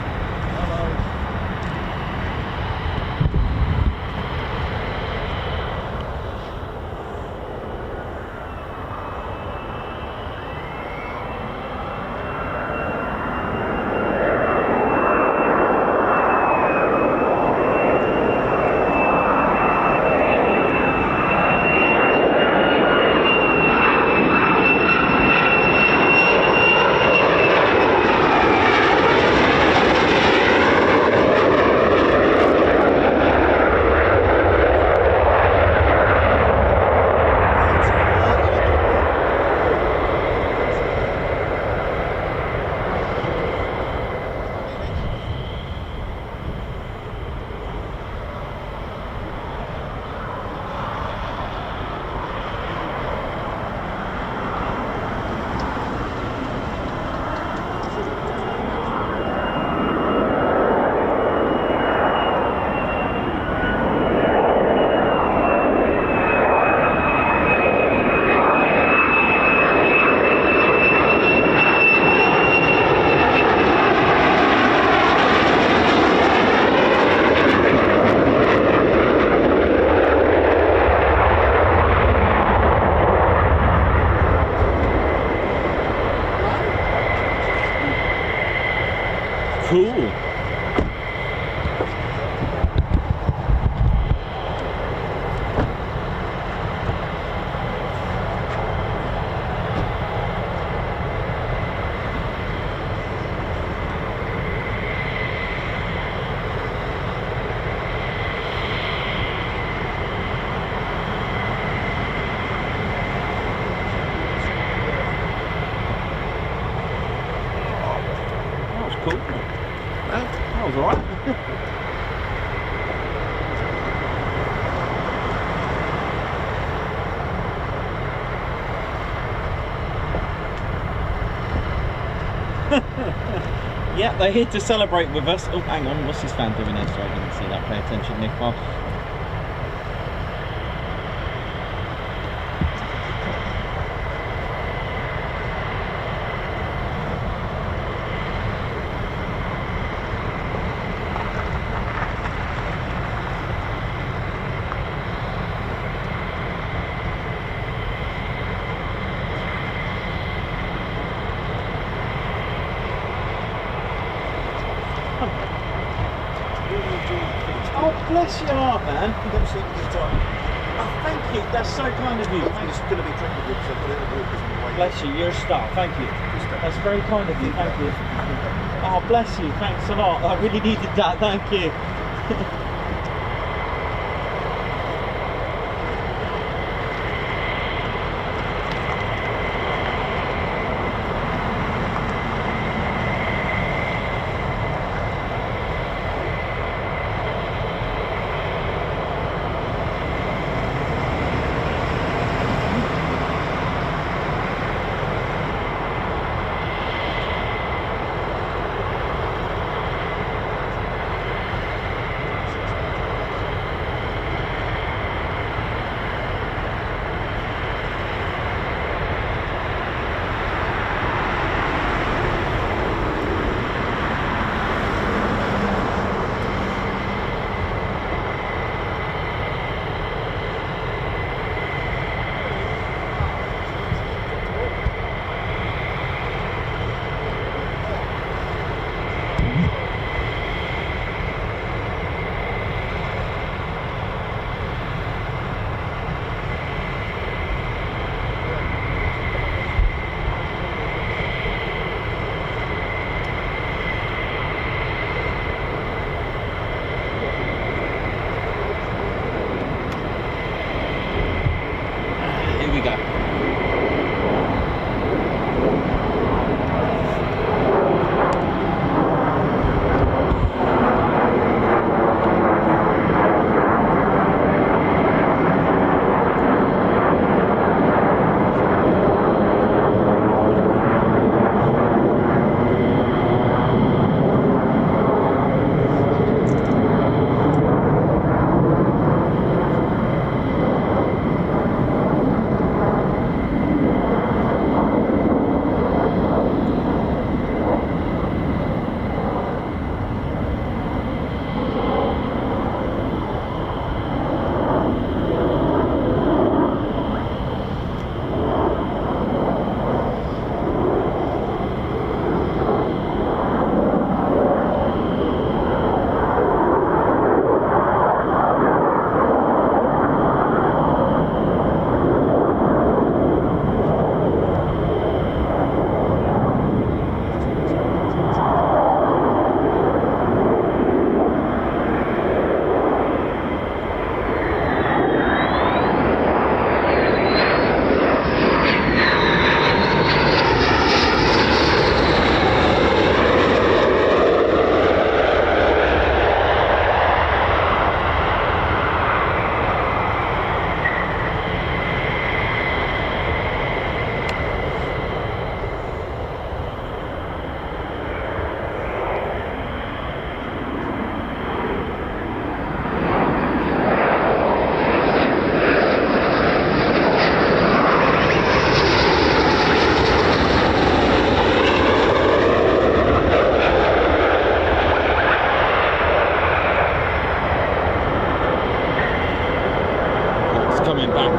Cool. That was cool. That was alright. Yeah, they're here to celebrate with us. Oh, hang on, what's this fan doing there? Sorry, I didn't see that. Pay attention, Nick. Well, oh, bless your heart, man.
You've got to see the time.
Oh, thank you. That's so kind of you.
It's going to be drinkable because I've got it at walk in the way.
Bless you. You're a star. Thank you. That's very kind of you. Thank you. Oh, bless you. Thanks a lot. I really needed that. Thank you.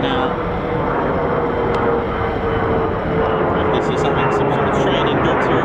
Now, if this is something, some sort of training done to it.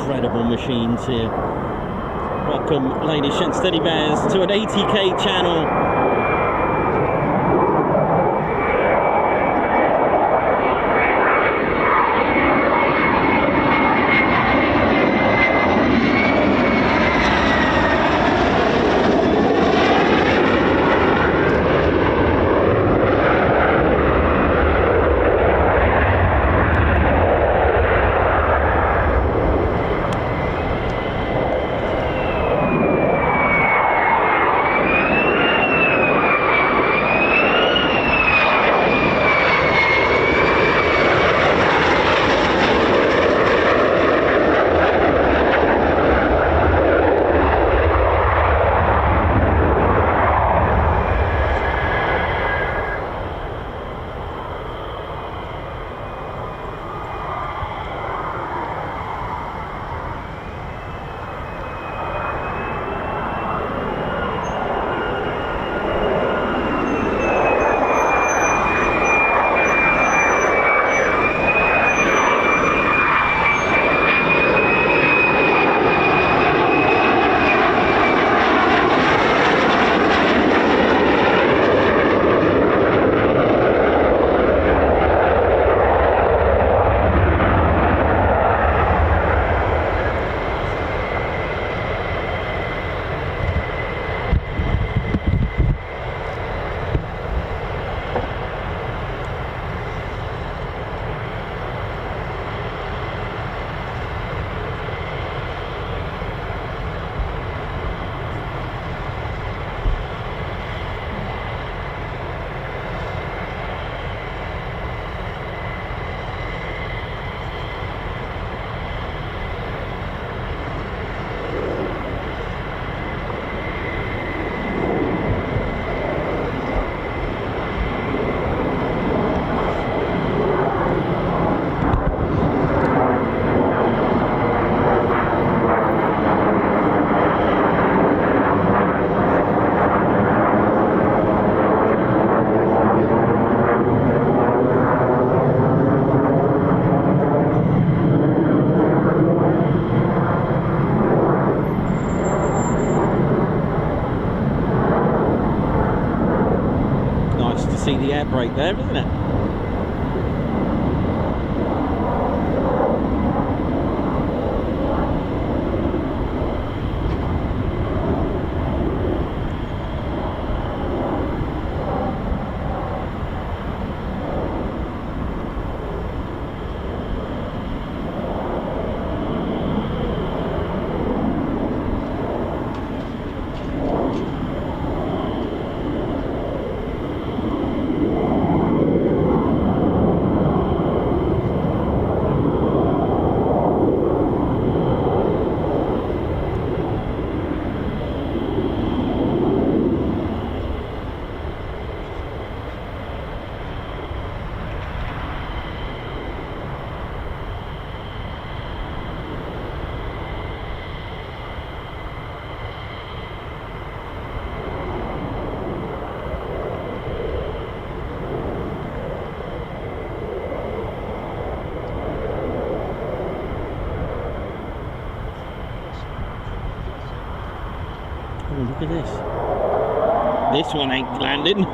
Incredible machines here. Welcome, ladies, gents, teddy bears, to an 80k channel. See the air brake there, isn't it? Oh, look at this. This one ain't landing.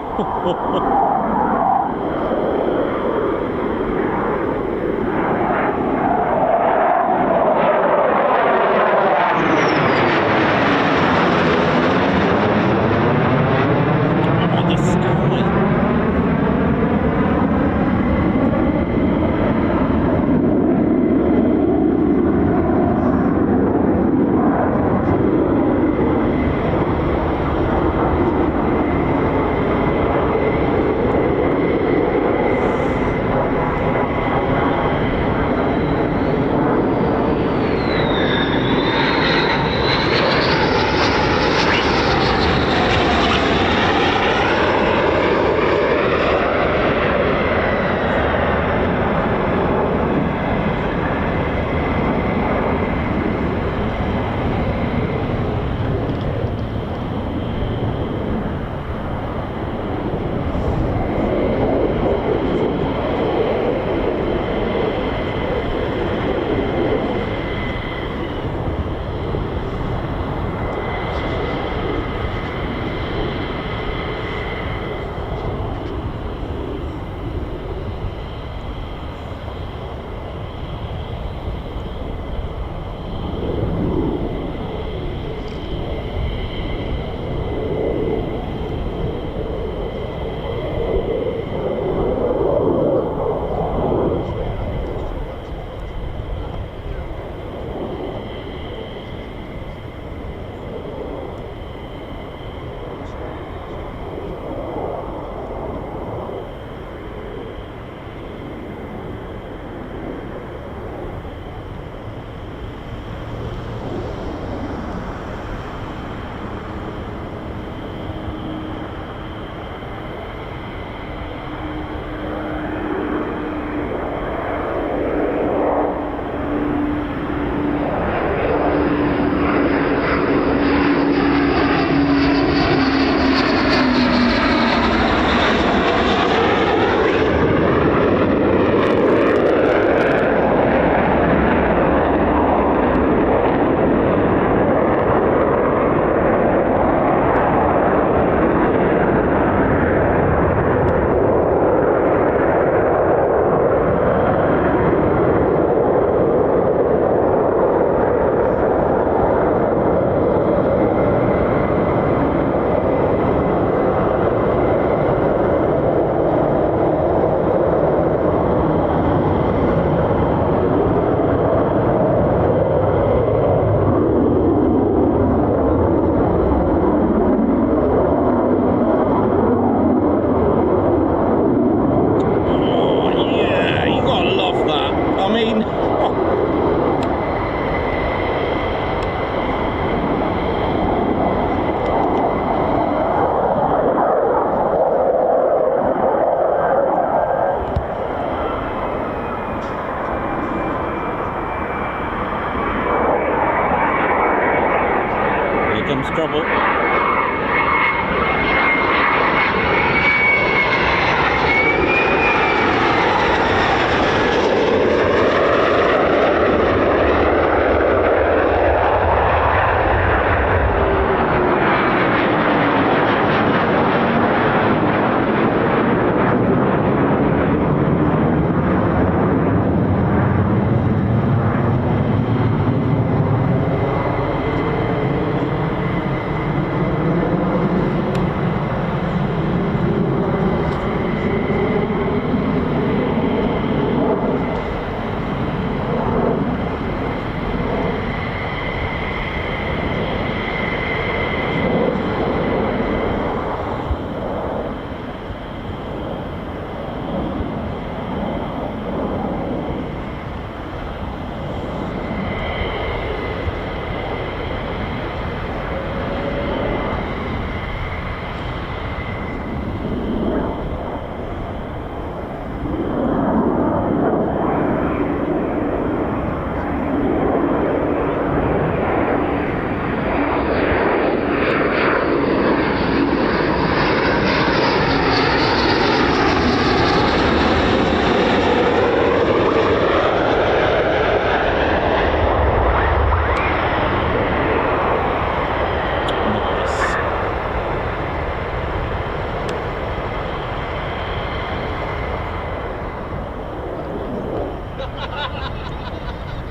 trouble.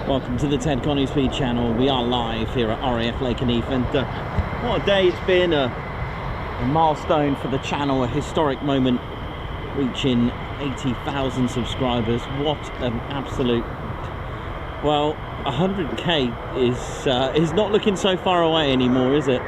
Welcome to the Ted Coningsby channel. We are live here at RAF Lakenheath, and what a day it's been, a milestone for the channel, a historic moment, reaching 80,000 subscribers. What an absolute, well, 100k is not looking so far away anymore, is it?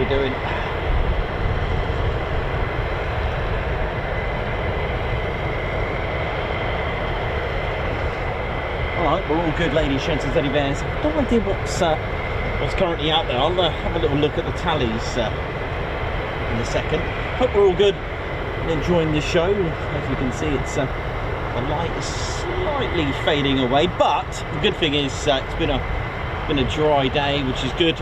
we doing? Alright, we're all good, ladies, gents and teddy bears. I have no idea what's currently out there. I'll have a little look at the tallies in a second. Hope we're all good and enjoying the show. As you can see, it's the light is slightly fading away, but the good thing is it's been a dry day, which is good.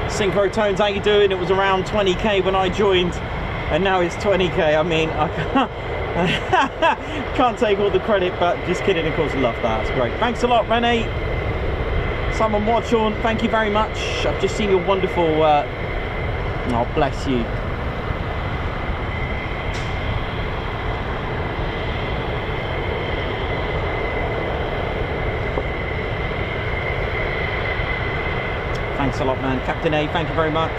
Synchro Tones, how you doing? It was around 20k when I joined, and now it's 20k. I mean, I can't take all the credit, but just kidding, of course. I love that. That's great. Thanks a lot, Renee. Simon Watchorn, thank you very much. I've just seen your wonderful oh, bless you. Thanks a lot, man. Captain A, thank you very much.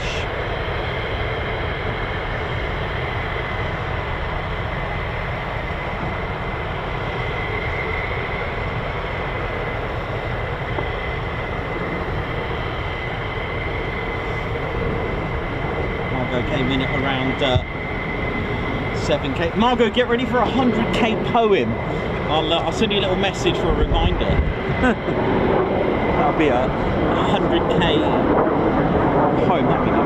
Margot came in at around 7k. Margot, get ready for a 100k poem. I'll send you a little message for a reminder. That'll be a 100k poem. That'd be good.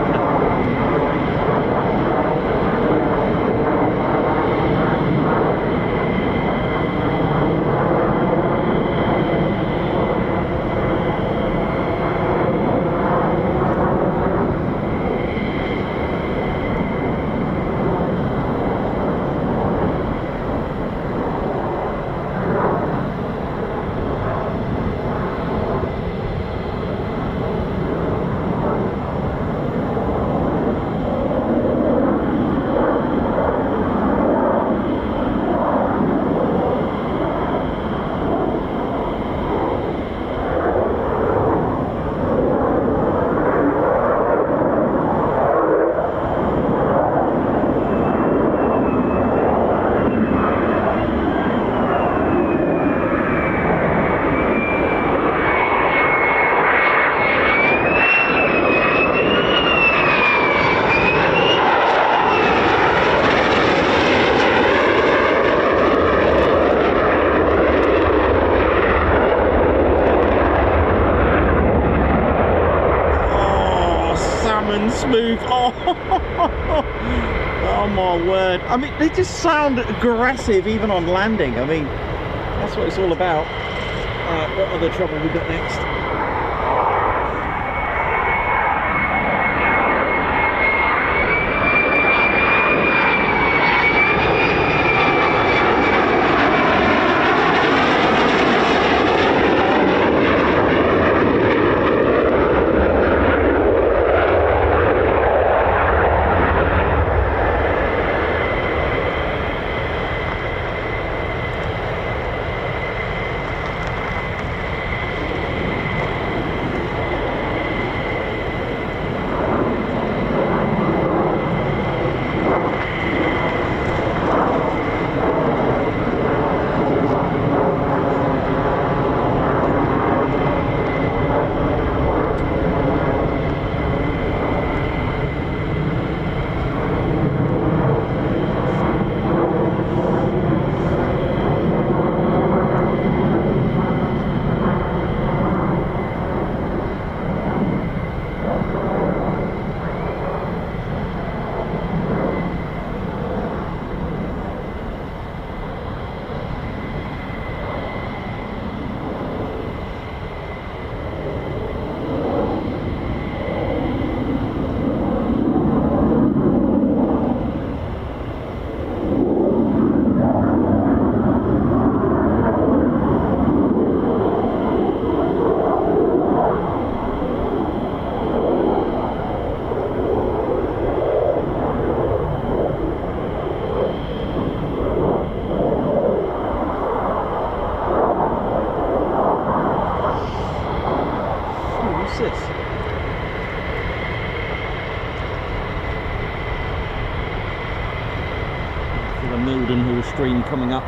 Smooth. Oh, oh my word. I mean, they just sound aggressive even on landing. I mean, that's what it's all about. What other trouble we got next? stream coming up.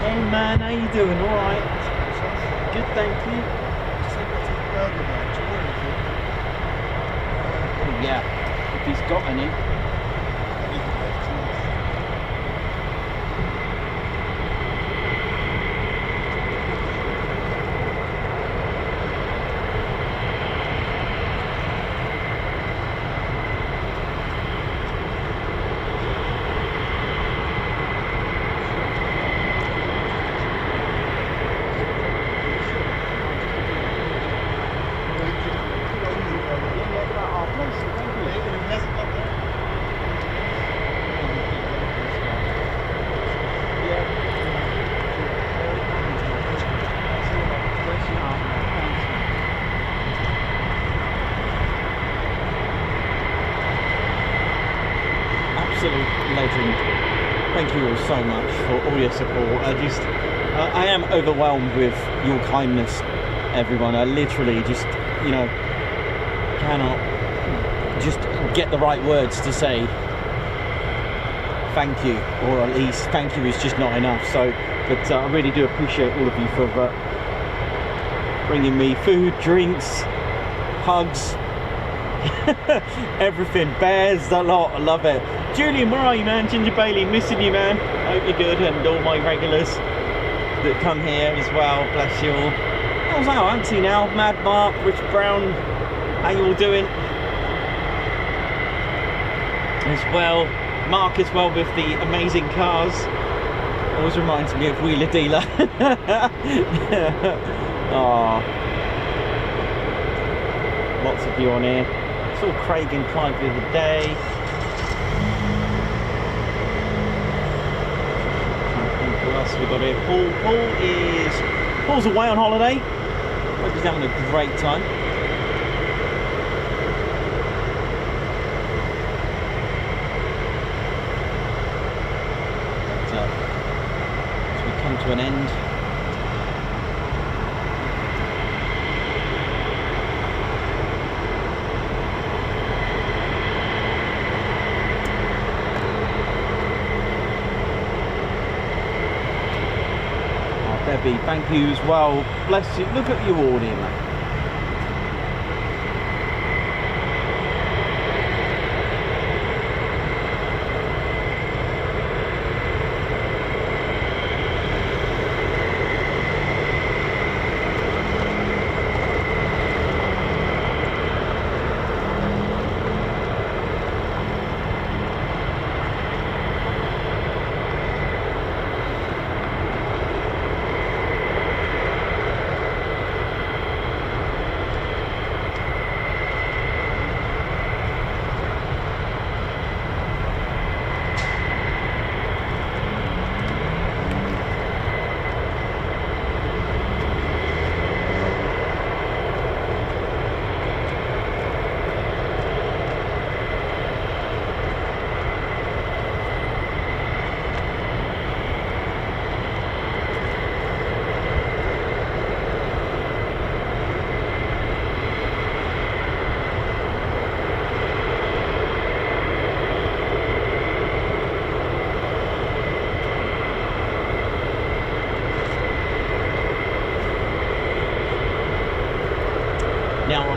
Hey man, how you doing? All right? Good, thank you. Oh, yeah, if he's got any. Legend. Thank you all so much for all your support. I am overwhelmed with your kindness, everyone. I literally just, you know, cannot just get the right words to say thank you, or at least thank you is just not enough. So, but I really do appreciate all of you for bringing me food, drinks, hugs, everything. Bears a lot. I love it. Julian, where are you, man? Ginger Bailey, missing you, man. Hope you're good, and all my regulars that come here as well. Bless you all. How's that? Auntie now, Mad Mark, Rich Brown. How you all doing? As well, Mark as well with the amazing cars. Always reminds me of Wheeler Dealer. Oh, lots of you on here. Saw Craig and Clive the other day. We got here. Paul's away on holiday. Hope he's having a great time. But, as we come to an end, Debbie, thank you as well. Bless you. Look at you all here, mate.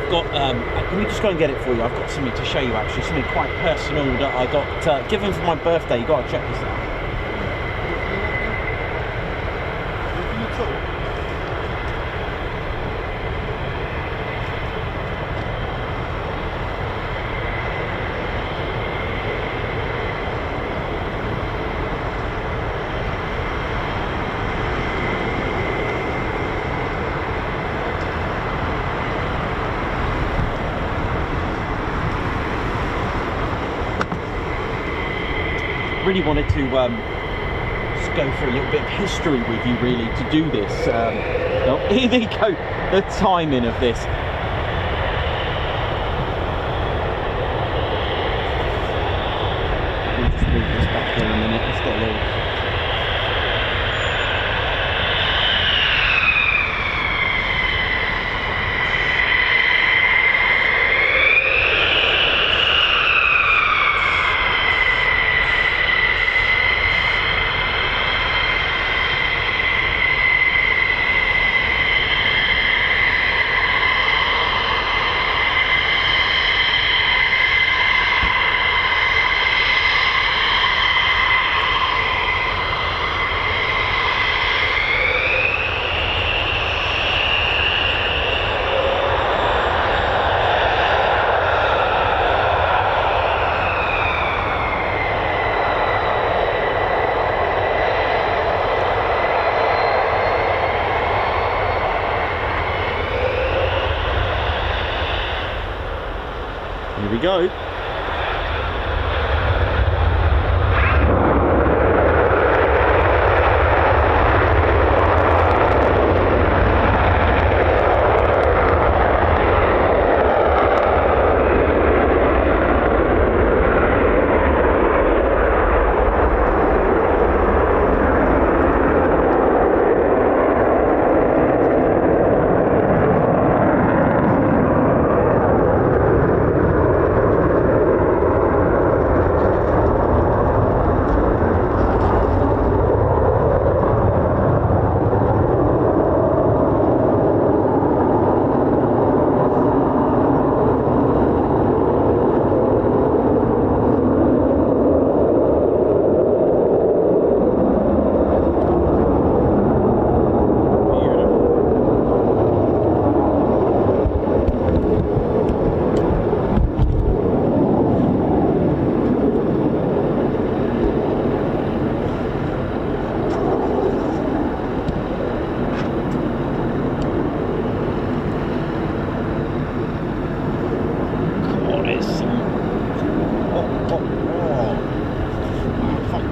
I've got, let me just go and get it for you. I've got something to show you actually, something quite personal that I got given for my birthday. You've got to check this out. Really wanted to just go for a little bit of history with you, really, to do this. Oh, here they go, the timing of this. We'll just move this back here in a minute. Let's get a little. Here we go.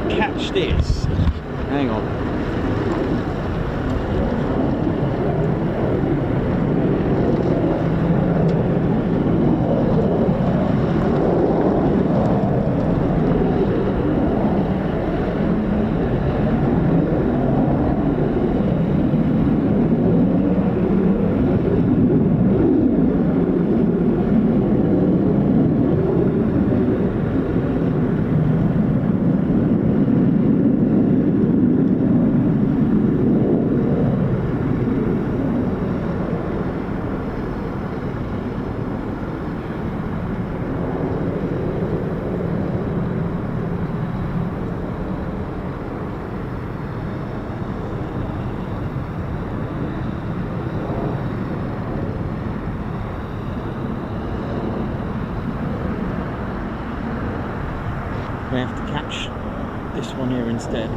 Catch this. Hang on. We have to catch this one here instead.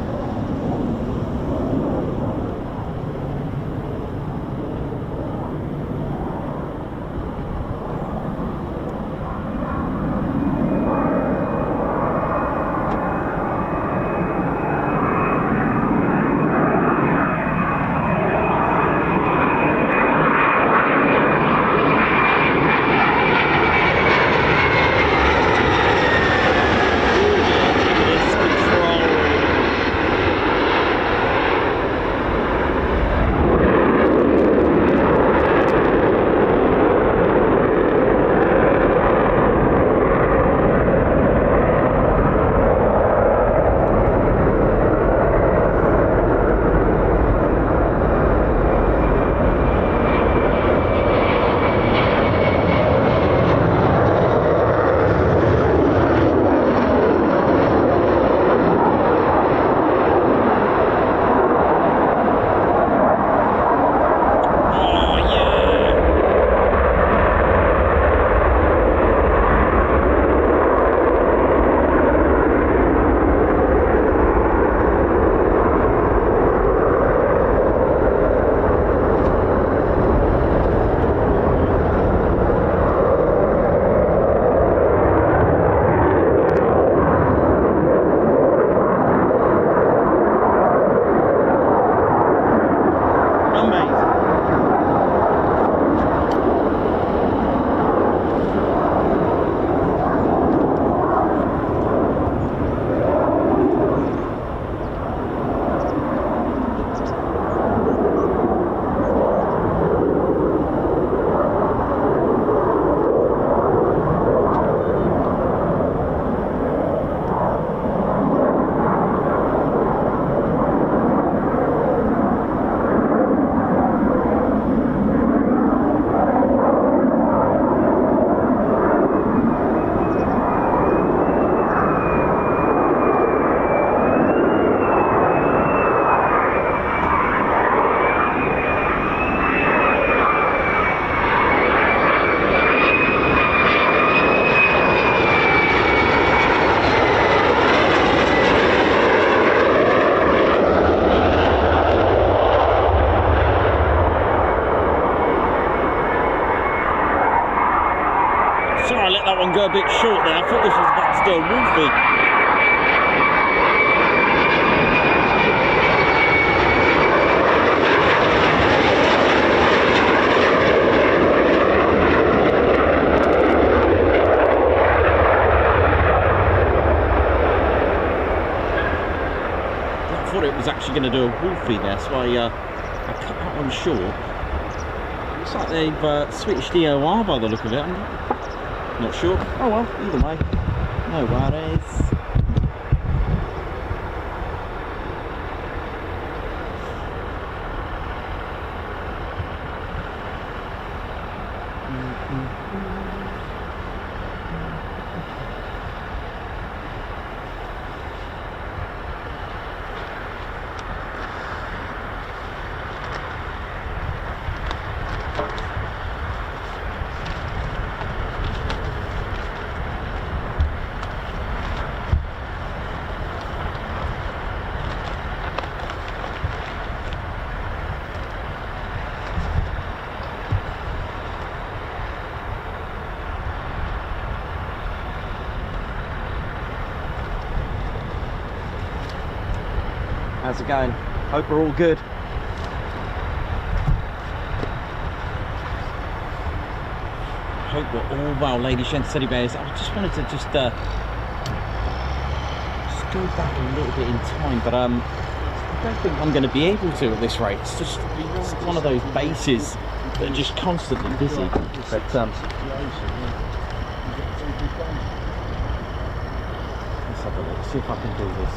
a bit short there. I thought this was about to do a Wolfie. I thought it was actually going to do a Wolfie there, so I cut that one short. Looks like they've switched the OR by the look of it. I'm not sure. Oh well, either way. No worries. How's it going? Hope we're all good. Hope we're all well, ladies, gents, teddy bears. I just wanted to just go back a little bit in time, but I don't think I'm going to be able to at this rate. It's just one of those bases that are just constantly busy. But let's have a look, see if I can do this.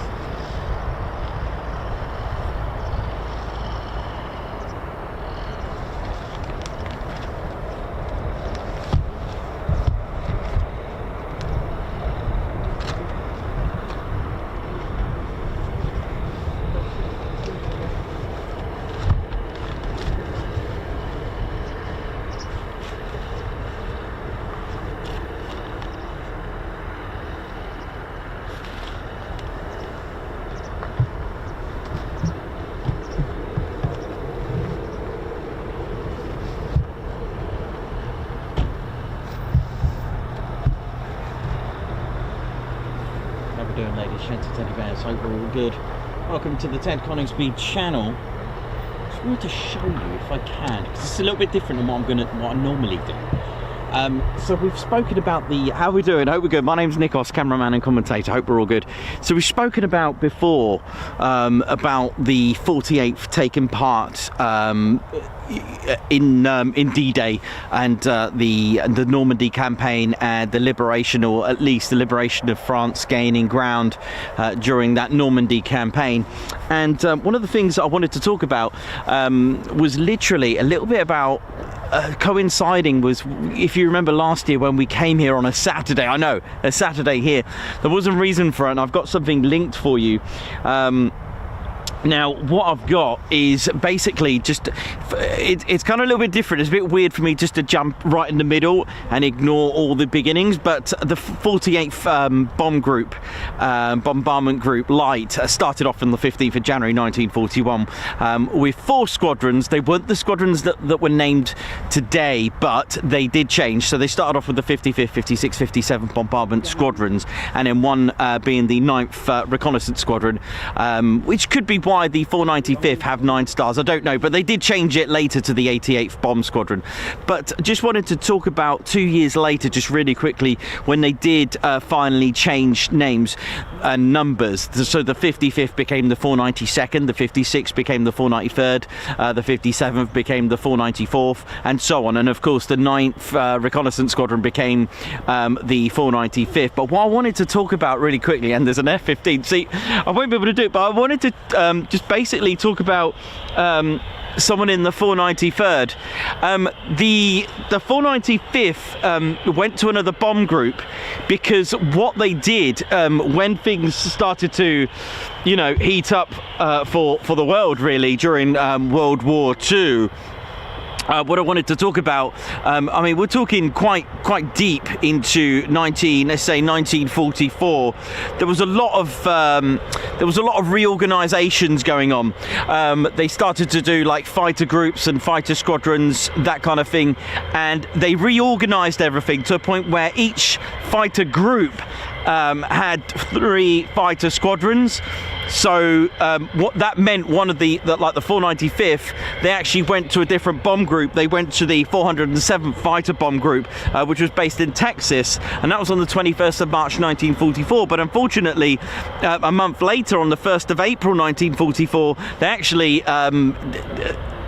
Doing, ladies, gents, teddy bears, hope we're all good. Welcome to the Ted Coningsby channel. Just wanted to show you, if I can, because it's a little bit different than what I normally do. So we've spoken about how we're doing. Hope we're good. My name's Nikos, cameraman and commentator. Hope we're all good. So we've spoken about before about the 48th taking part in D-Day and the Normandy campaign and the liberation, or at least the liberation of France gaining ground during that Normandy campaign. And one of the things I wanted to talk about was literally a little bit about coinciding was, if you remember last year when we came here on a Saturday, I know, a Saturday here, there was a reason for it, and I've got something linked for you. Now, what I've got is basically just, it's kind of a little bit different. It's a bit weird for me just to jump right in the middle and ignore all the beginnings, but the 48th bomb group, bombardment group Light, started off on the 15th of January 1941 with 4 squadrons. They weren't the squadrons that were named today, but they did change. So they started off with the 55th, 56th, 57th bombardment squadrons, and then one being the 9th reconnaissance squadron, which could be why the 495th have 9 stars, I don't know, but they did change it later to the 88th bomb squadron. But just wanted to talk about 2 years later, just really quickly, when they did finally change names and numbers. So the 55th became the 492nd, the 56th became the 493rd, the 57th became the 494th, and so on. And of course the 9th reconnaissance squadron became the 495th. But what I wanted to talk about really quickly, and there's an F-15, see, I won't be able to do it, but I wanted to just basically talk about someone in the 493rd. The 495th went to another bomb group because what they did when things started to, you know, heat up for the world really during World War II, what I wanted to talk about, I mean, we're talking quite deep into 1944. There was a lot of reorganizations going on. They started to do like fighter groups and fighter squadrons, that kind of thing, and they reorganized everything to a point where each fighter group had 3 fighter squadrons. So what that meant, one of the 495th, they actually went to a different bomb group. They went to the 407th Fighter Bomb Group, which was based in Texas, and that was on the 21st of March 1944. But unfortunately, a month later, on the 1st of April 1944, they actually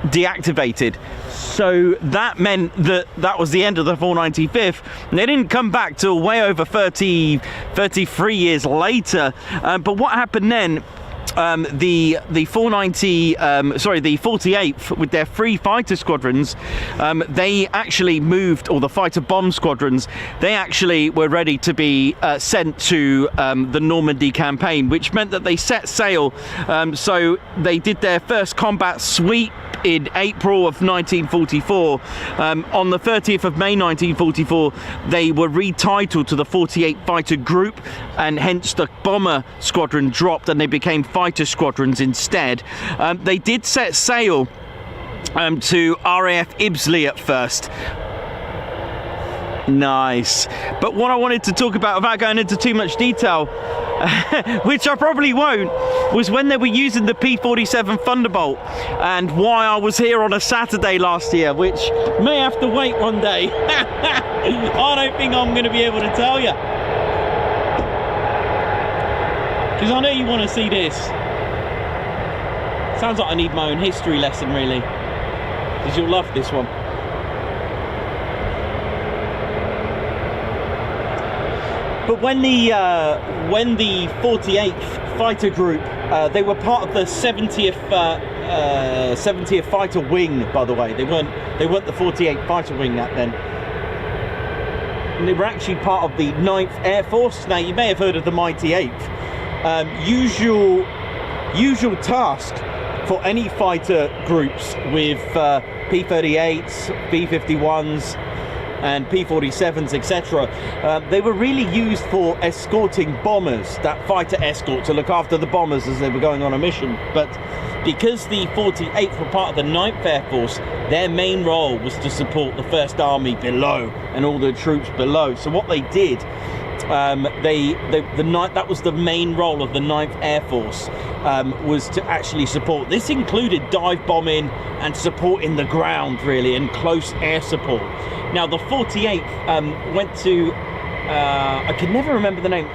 deactivated. So that meant that was the end of the 495th, and they didn't come back till way over 33 years later. But what happened then, the 48th, with their 3 fighter squadrons, they actually moved, or the fighter bomb squadrons, they actually were ready to be sent to the Normandy campaign, which meant that they set sail. So they did their first combat sweep in April of 1944. On the 30th of May 1944, they were retitled to the 48th Fighter Group, and hence the bomber squadron dropped and they became fighter squadrons instead. They did set sail to RAF Ibsley at first. Nice. But what I wanted to talk about, without going into too much detail, which I probably won't, was when they were using the P-47 Thunderbolt, and why I was here on a Saturday last year, which may have to wait one day. I don't think I'm going to be able to tell you, because I know you want to see this. Sounds like I need my own history lesson, really, because you'll love this one. But when the 48th Fighter Group, they were part of the 70th Fighter Wing, by the way. They weren't the 48th Fighter Wing then. And they were actually part of the 9th Air Force. Now, you may have heard of the Mighty 8th. Usual task for any fighter groups with P-38s, B-51s, and P-47s, etc. They were really used for escorting bombers, that fighter escort, to look after the bombers as they were going on a mission. But because the 48th were part of the 9th Air Force, their main role was to support the 1st Army below and all the troops below. So what they did, that was the main role of the 9th Air Force, was to actually support. This included dive bombing and support in the ground, really, and close air support. Now, the 48th went to, I can never remember the name,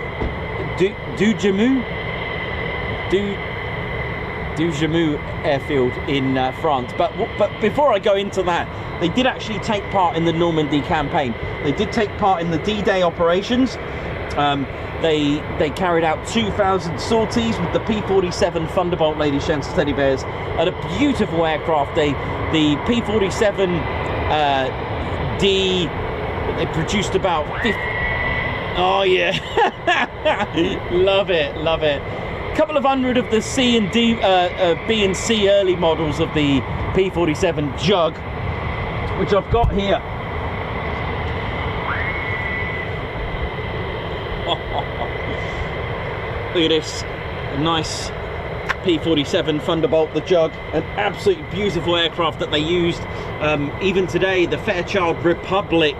Dujamou Airfield in France. But before I go into that, they did actually take part in the Normandy campaign. They did take part in the D-Day operations. They carried out 2,000 sorties with the P-47 Thunderbolt, ladies, gents, teddy bears, and a beautiful aircraft. The P-47 they produced about 50. Oh yeah, love it. A couple of hundred of the C and D, B and C early models of the P-47 Jug, which I've got here. Look at this, a nice P-47 Thunderbolt, the Jug, an absolutely beautiful aircraft that they used. Even today, the Fairchild Republic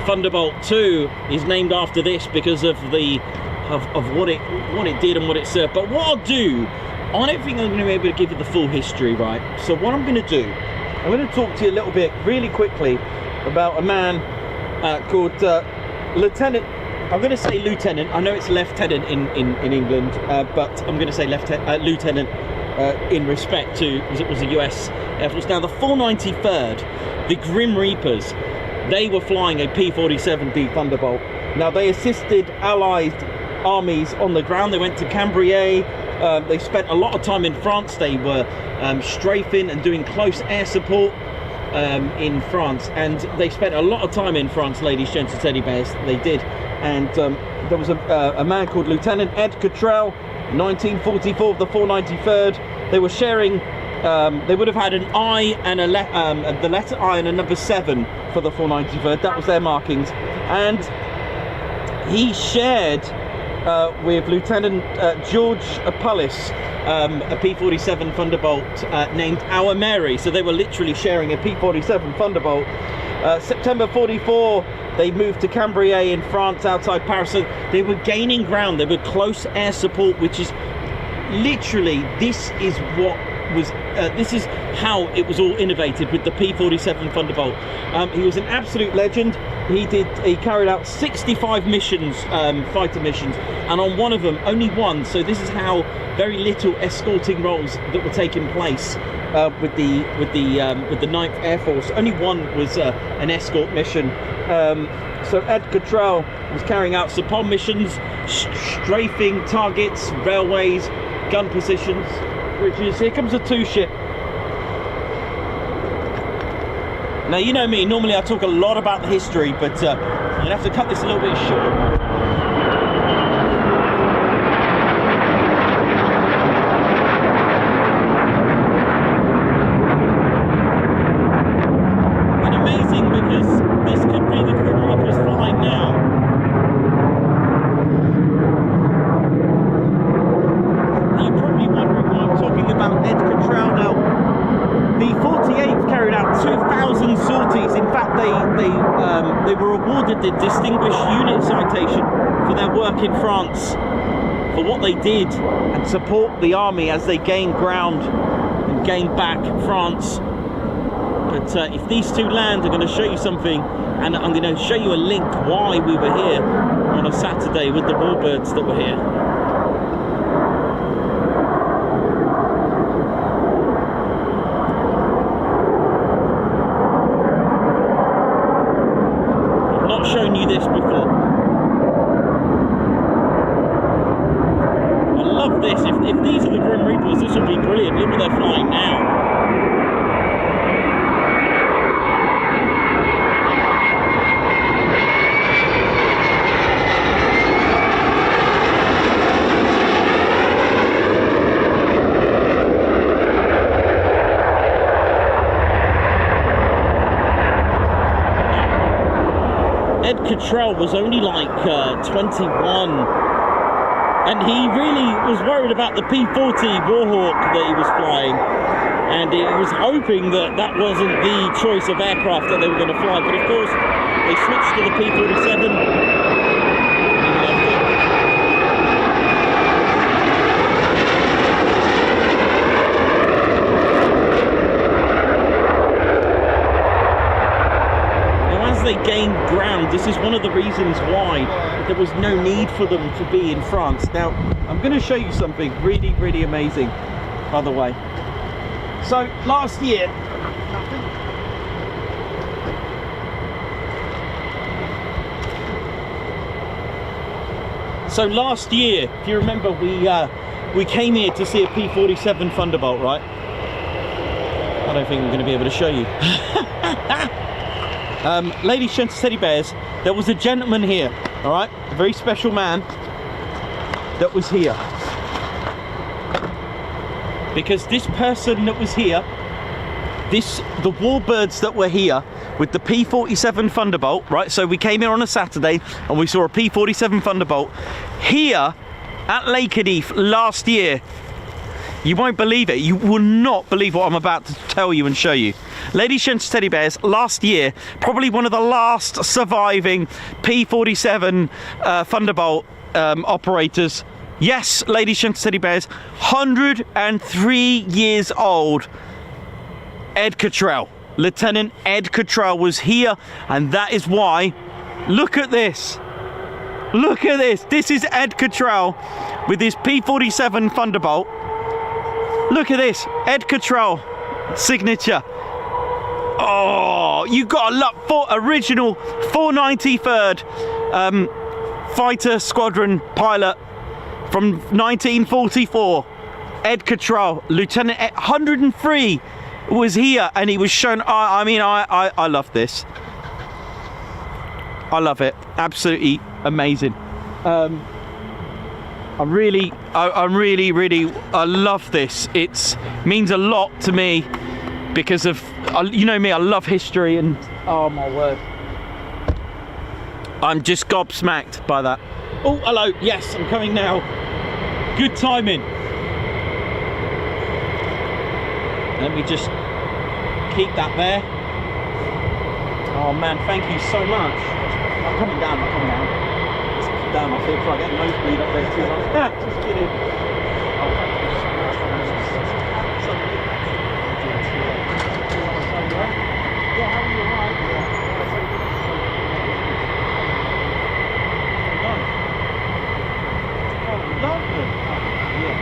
Thunderbolt 2 is named after this because of what it did and what it served. But what I'll do, I don't think I'm going to be able to give you the full history, right? So what I'm going to do, I'm going to talk to you a little bit, really quickly, about a man called Lieutenant. I'm going to say lieutenant. I know it's lieutenant in England, but I'm going to say lieutenant in respect to, because it was a US Air Force. Now, the 493rd, the Grim Reapers, they were flying a P-47D Thunderbolt. Now, they assisted Allied armies on the ground. They went to Cambrai. They spent a lot of time in France. They were strafing and doing close air support in France. And they spent a lot of time in France, ladies, gents, and teddy bears. They did. And there was a man called Lieutenant Ed Cottrell, 1944 of the 493rd. They were sharing They would have had an I and the letter I and a number 7 for the 493rd. That was their markings. And he shared with Lieutenant George Pullis a P-47 Thunderbolt named Our Mary. So they were literally sharing a P-47 Thunderbolt. September 44, they moved to Cambrai in France outside Paris. So they were gaining ground. They were close air support, which is literally, this is how it was all innovated with the P-47 Thunderbolt. He was an absolute legend. He carried out 65 missions, fighter missions, and on one of them, only one. So this is how very little escorting roles that were taking place with the 9th Air Force. Only one was an escort mission. So Ed Cottrell was carrying out support missions, strafing targets, railways, gun positions, bridges. Here comes a 2-ship. Now, you know me, normally I talk a lot about the history, but I'm going to have to cut this a little bit short. They were awarded the Distinguished Unit Citation for their work in France, for what they did and support the army as they gained ground and gained back France. But if these two land, I'm going to show you something, and I'm going to show you a link why we were here on a Saturday with the warbirds that were here. Shown you this before. I love this. If these are the Grim Reapers, this would be brilliant. Look what they're flying now. Ed Cottrell was only like 21, and he really was worried about the P-40 Warhawk that he was flying, and he was hoping that that wasn't the choice of aircraft that they were going to fly. But of course, they switched to the P-47. They gained ground. This is one of the reasons why there was no need for them to be in France. Now, I'm going to show you something really, really amazing, by the way. So, last year, if you remember, we came here to see a P-47 Thunderbolt, right? I don't think I'm going to be able to show you. Ladies, gents, teddy bears, there was a gentleman here, all right, a very special man that was here, because this person that was here, the warbirds that were here with the P-47 Thunderbolt, right, so we came here on a Saturday and we saw a P-47 Thunderbolt here at Lakenheath last year. You won't believe it. You will not believe what I'm about to tell you and show you. Ladies, gents, teddy bears, last year, probably one of the last surviving P-47 Thunderbolt operators. Yes, ladies, gents, teddy bears, 103 years old, Ed Cottrell. Lieutenant Ed Cottrell was here, and that is why, look at this. Look at this. This is Ed Cottrell with his P-47 Thunderbolt. Look at this, Ed Cottrell signature. Oh, you got a lot for original 493rd fighter squadron pilot from 1944. Ed Cottrell, Lieutenant 103, was here, and he was shown. I love this. I love it. Absolutely amazing. I'm really, I love this. It means a lot to me because of, you know me, I love history and, oh my word. I'm just gobsmacked by that. Oh, hello, yes, I'm coming now. Good timing. Let me just keep that there. Oh man, thank you so much. I'm coming down, I'm coming down. Let's keep down my feet before I get a nosebleed up there too much. Just kidding. Oh, thank you so much for that. Yeah, how are you? Alright? Oh, lovely. Yeah.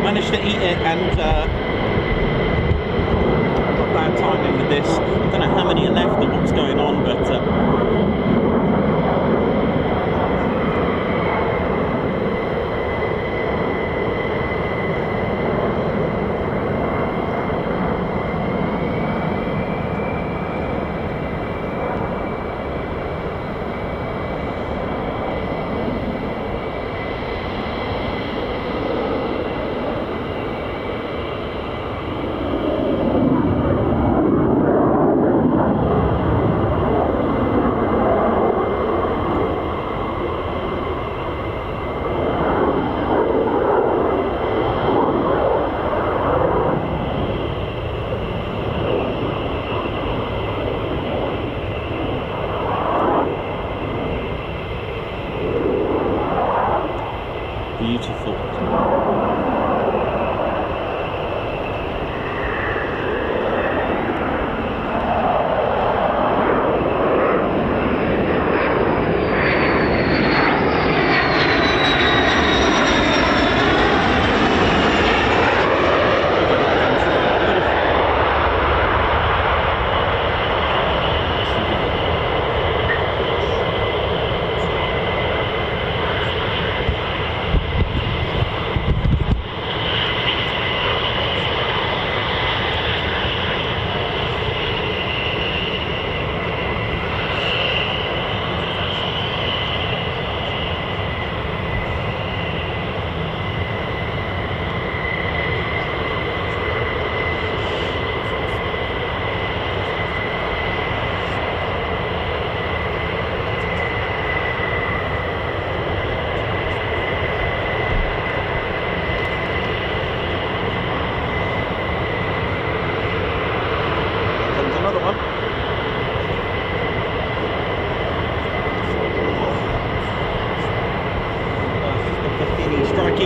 Managed to eat it and got bad timing with this. I don't know how many are left or what's going on, but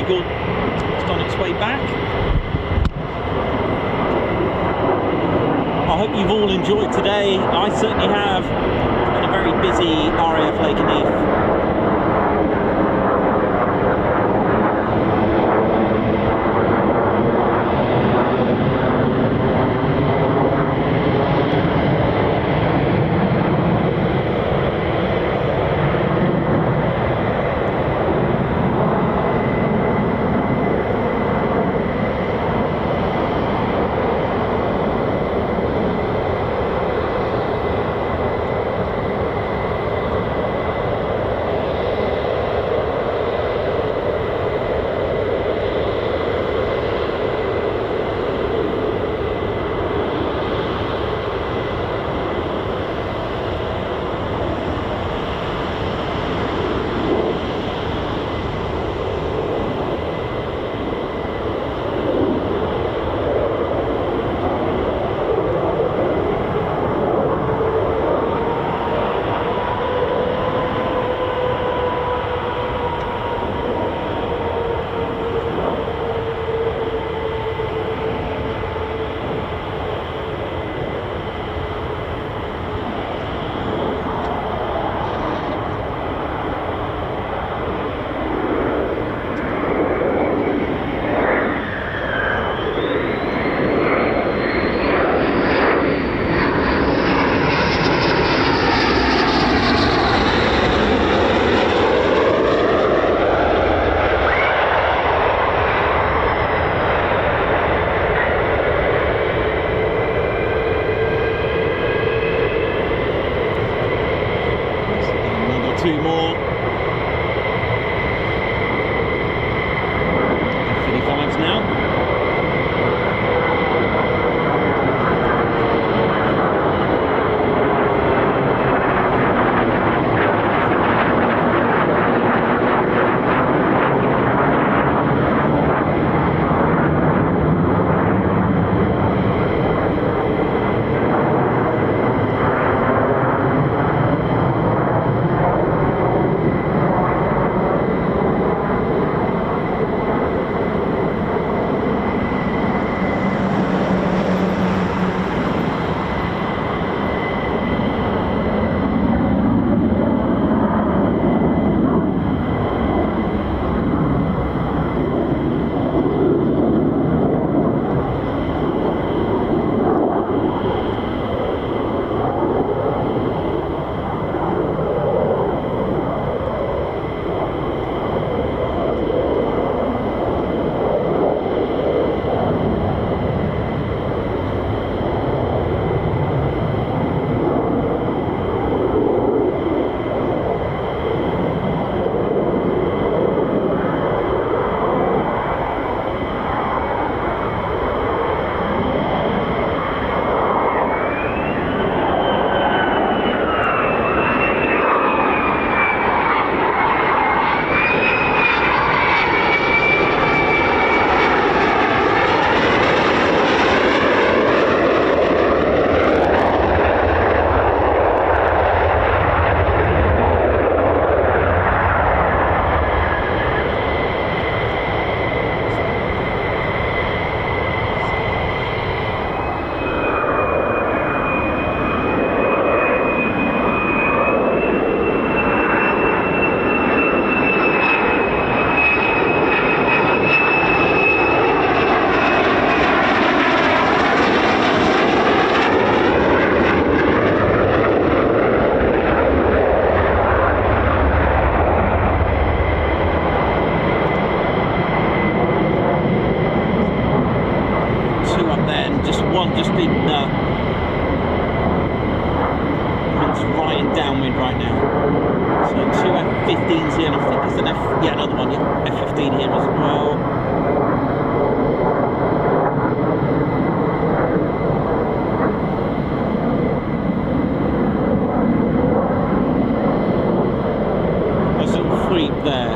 vehicle just on its way back. I hope you've all enjoyed today. I certainly have. It's been a very busy RAF Lakenheath. Two more F-35s now. F-15s here, and I think there's an another one, yeah, F-15 here as well. There's a little fweep there.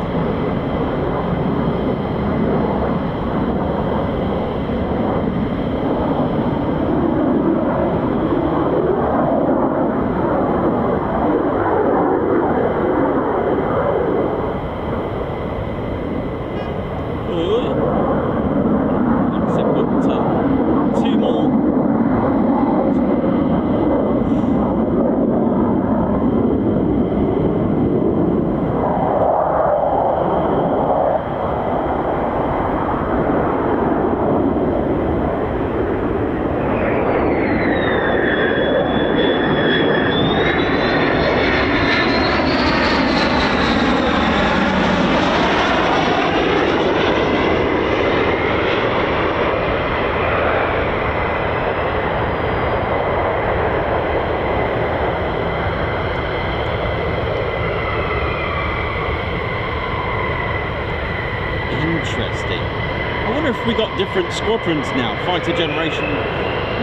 Interesting. I wonder if we got different squadrons now, fighter generation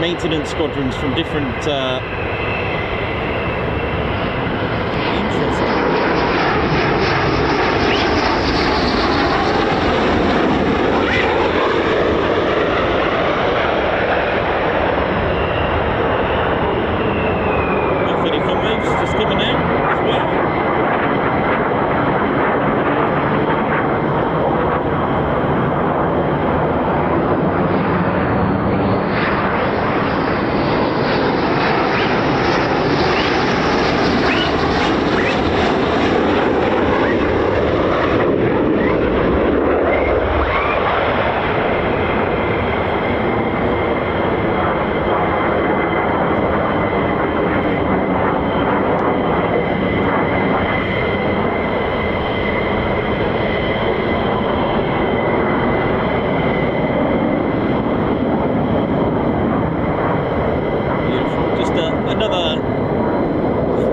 maintenance squadrons from different interesting. F-35s just coming out as well.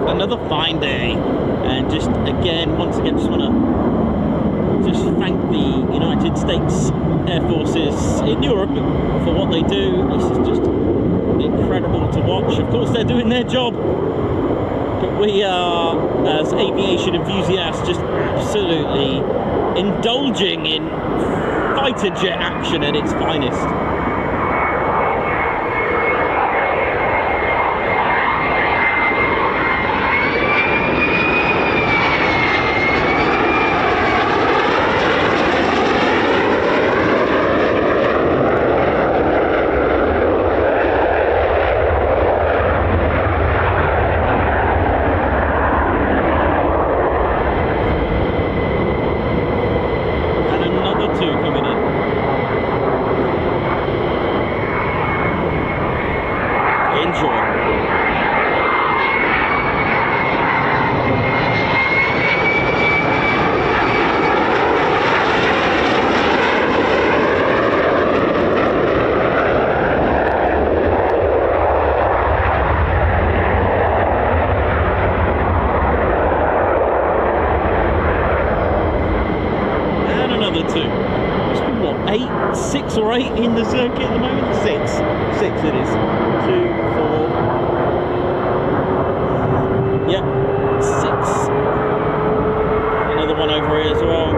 Another fine day, and just again, once again, just want to just thank the United States Air Forces in Europe for what they do. This is just incredible to watch. Of course, they're doing their job, but we are, as aviation enthusiasts, just absolutely indulging in fighter jet action at its finest. Six or eight in the circuit at the moment? Six it is. 2, 4. Yep, 6. Another one over here as well.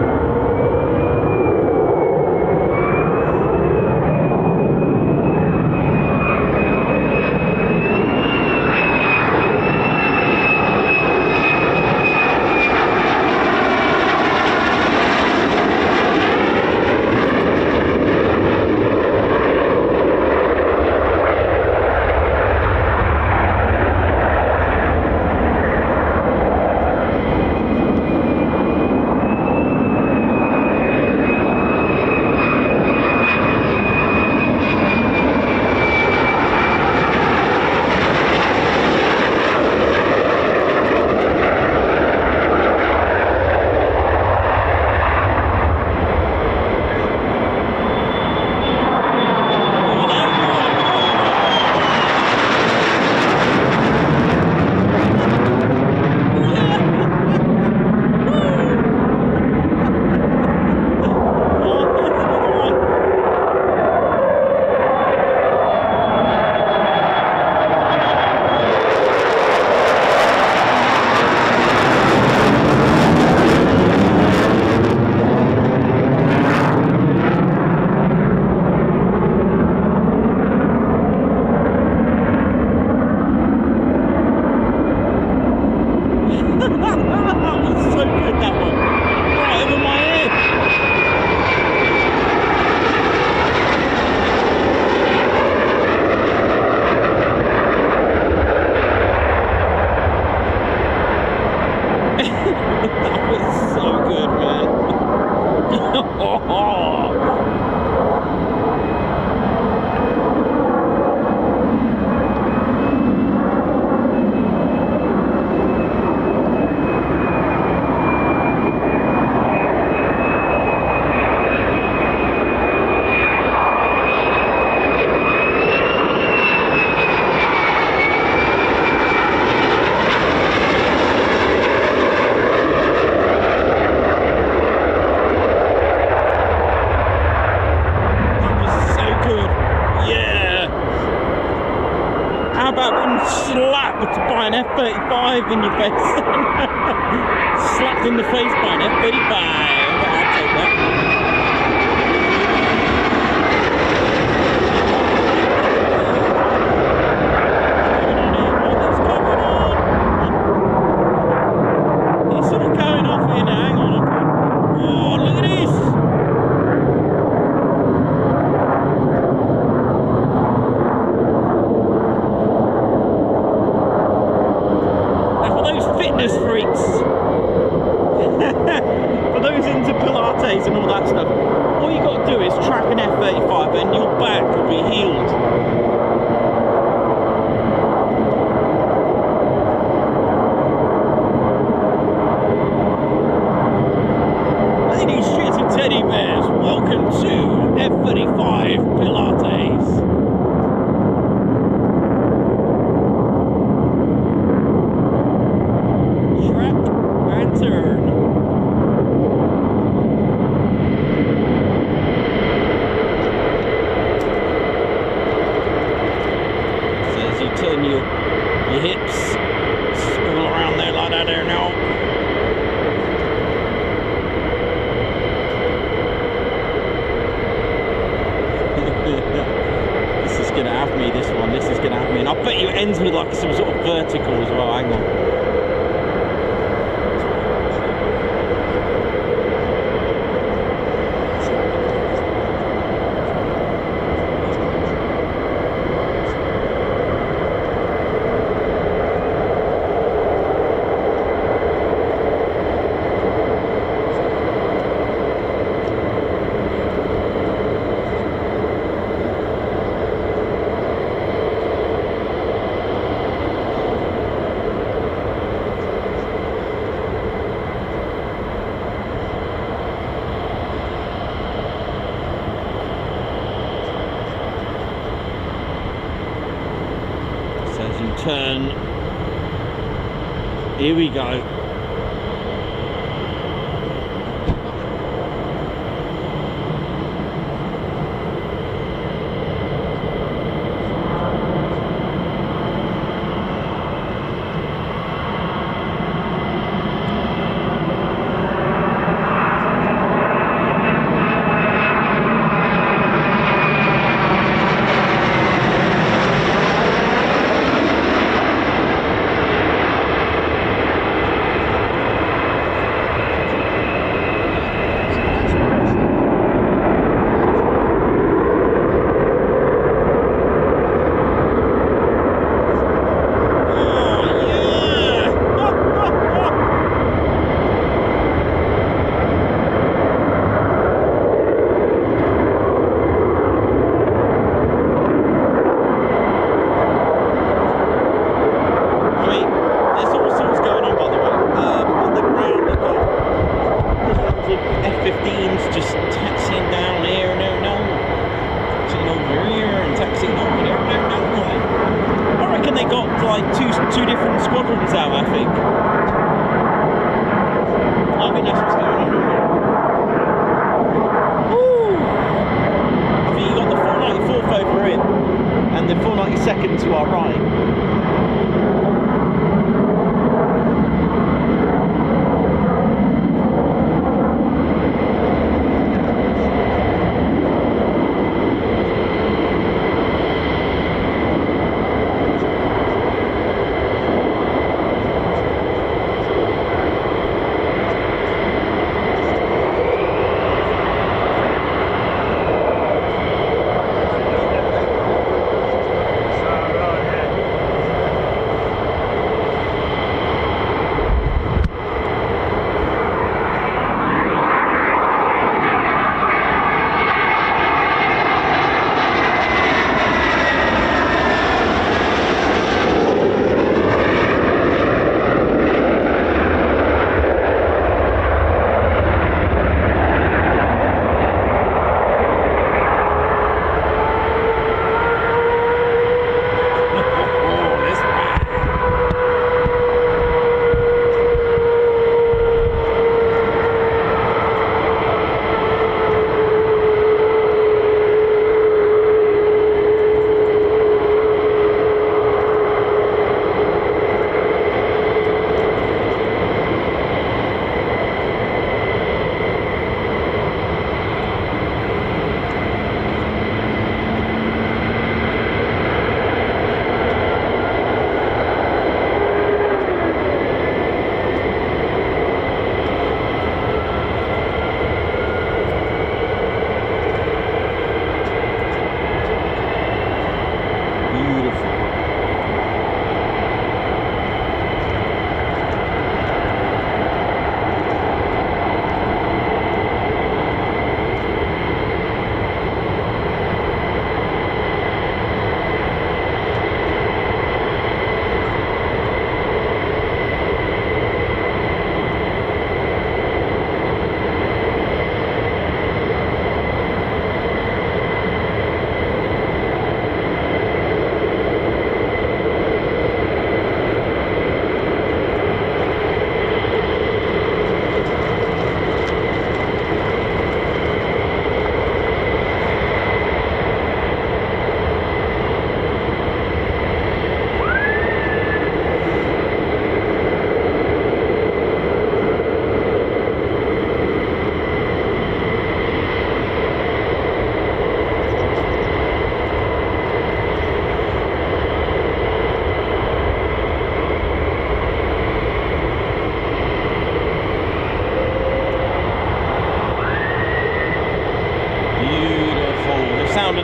Slapped in the face by an F-35. I'll take that. And all that stuff, all you got to do is track an F-35 and your back will be healed. Ladies, shits and teddy bears, welcome to F-35 Pilates. Track and turn. Turn your hips, swivel around there like that there now. This is gonna have me, this one. This is gonna have me. And I bet you it ends with like some sort of vertical as well. Hang on. Turn. Here we go.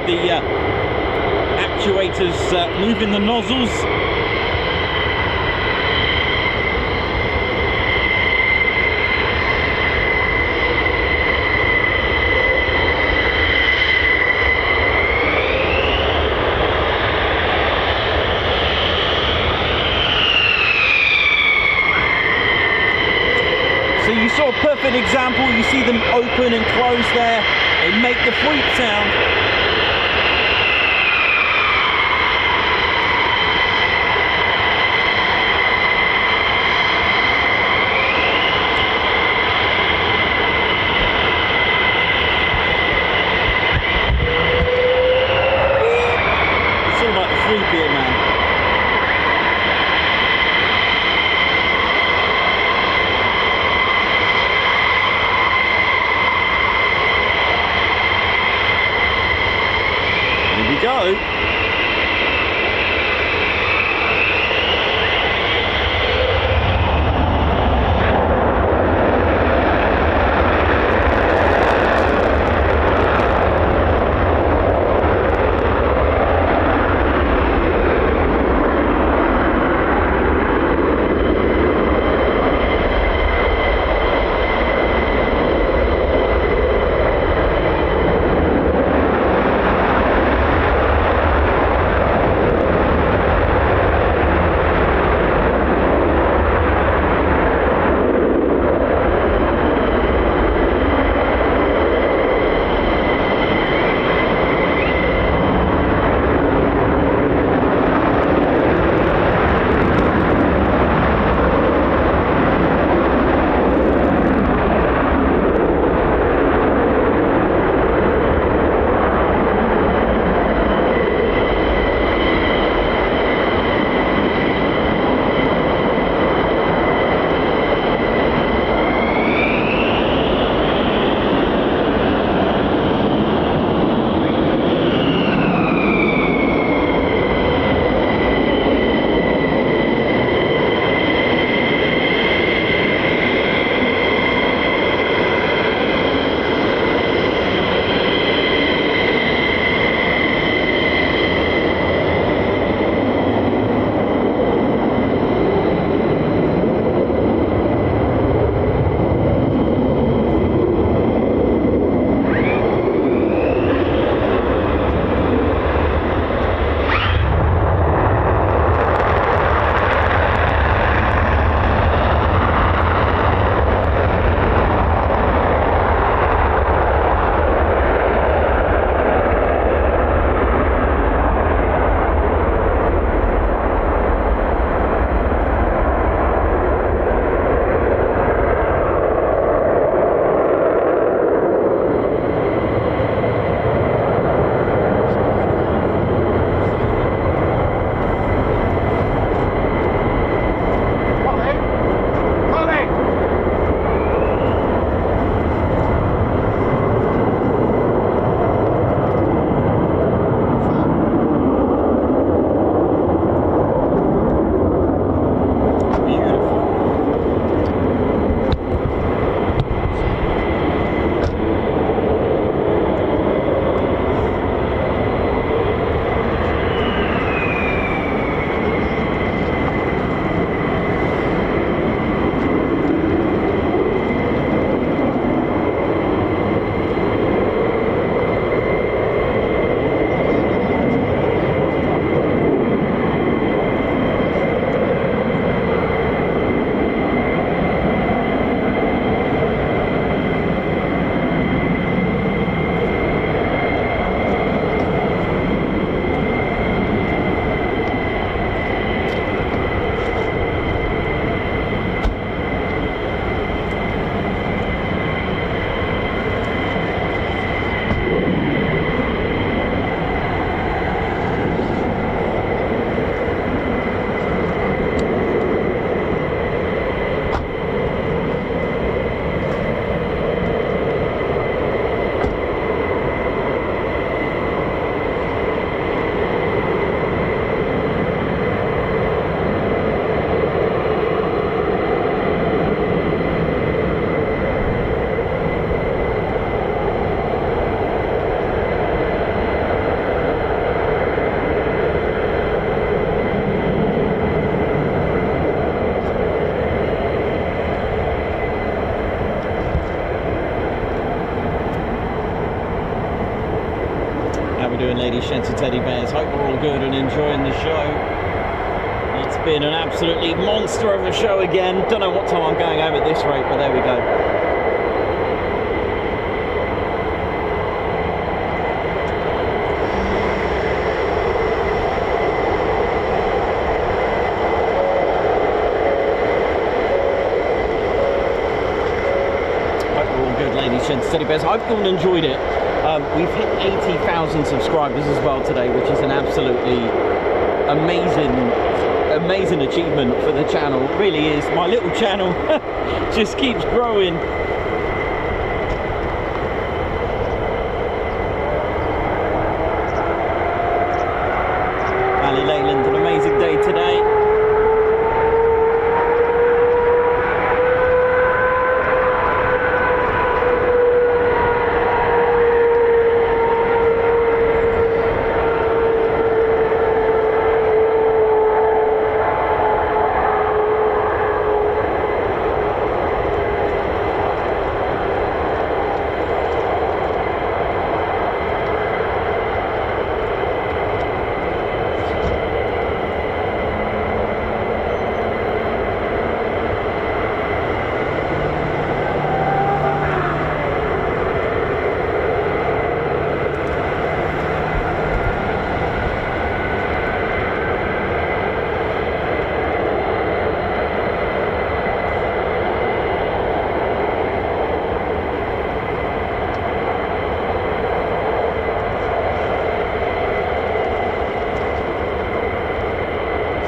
the actuators moving the nozzles. So you saw a perfect example. You see them open and close there. They make the fweep sound. It's all about the fweep here, man. Here we go. we doing, ladies, gents and teddy bears? Hope we're all good and enjoying the show. It's been an absolutely monster of a show again. Don't know what time I'm going home at this rate, but there we go. Teddy bears, I hope you all enjoyed it. We've hit 80,000 subscribers as well today, which is an absolutely amazing achievement for the channel. It really is. My little channel just keeps growing. Valley Leyland, an amazing day today.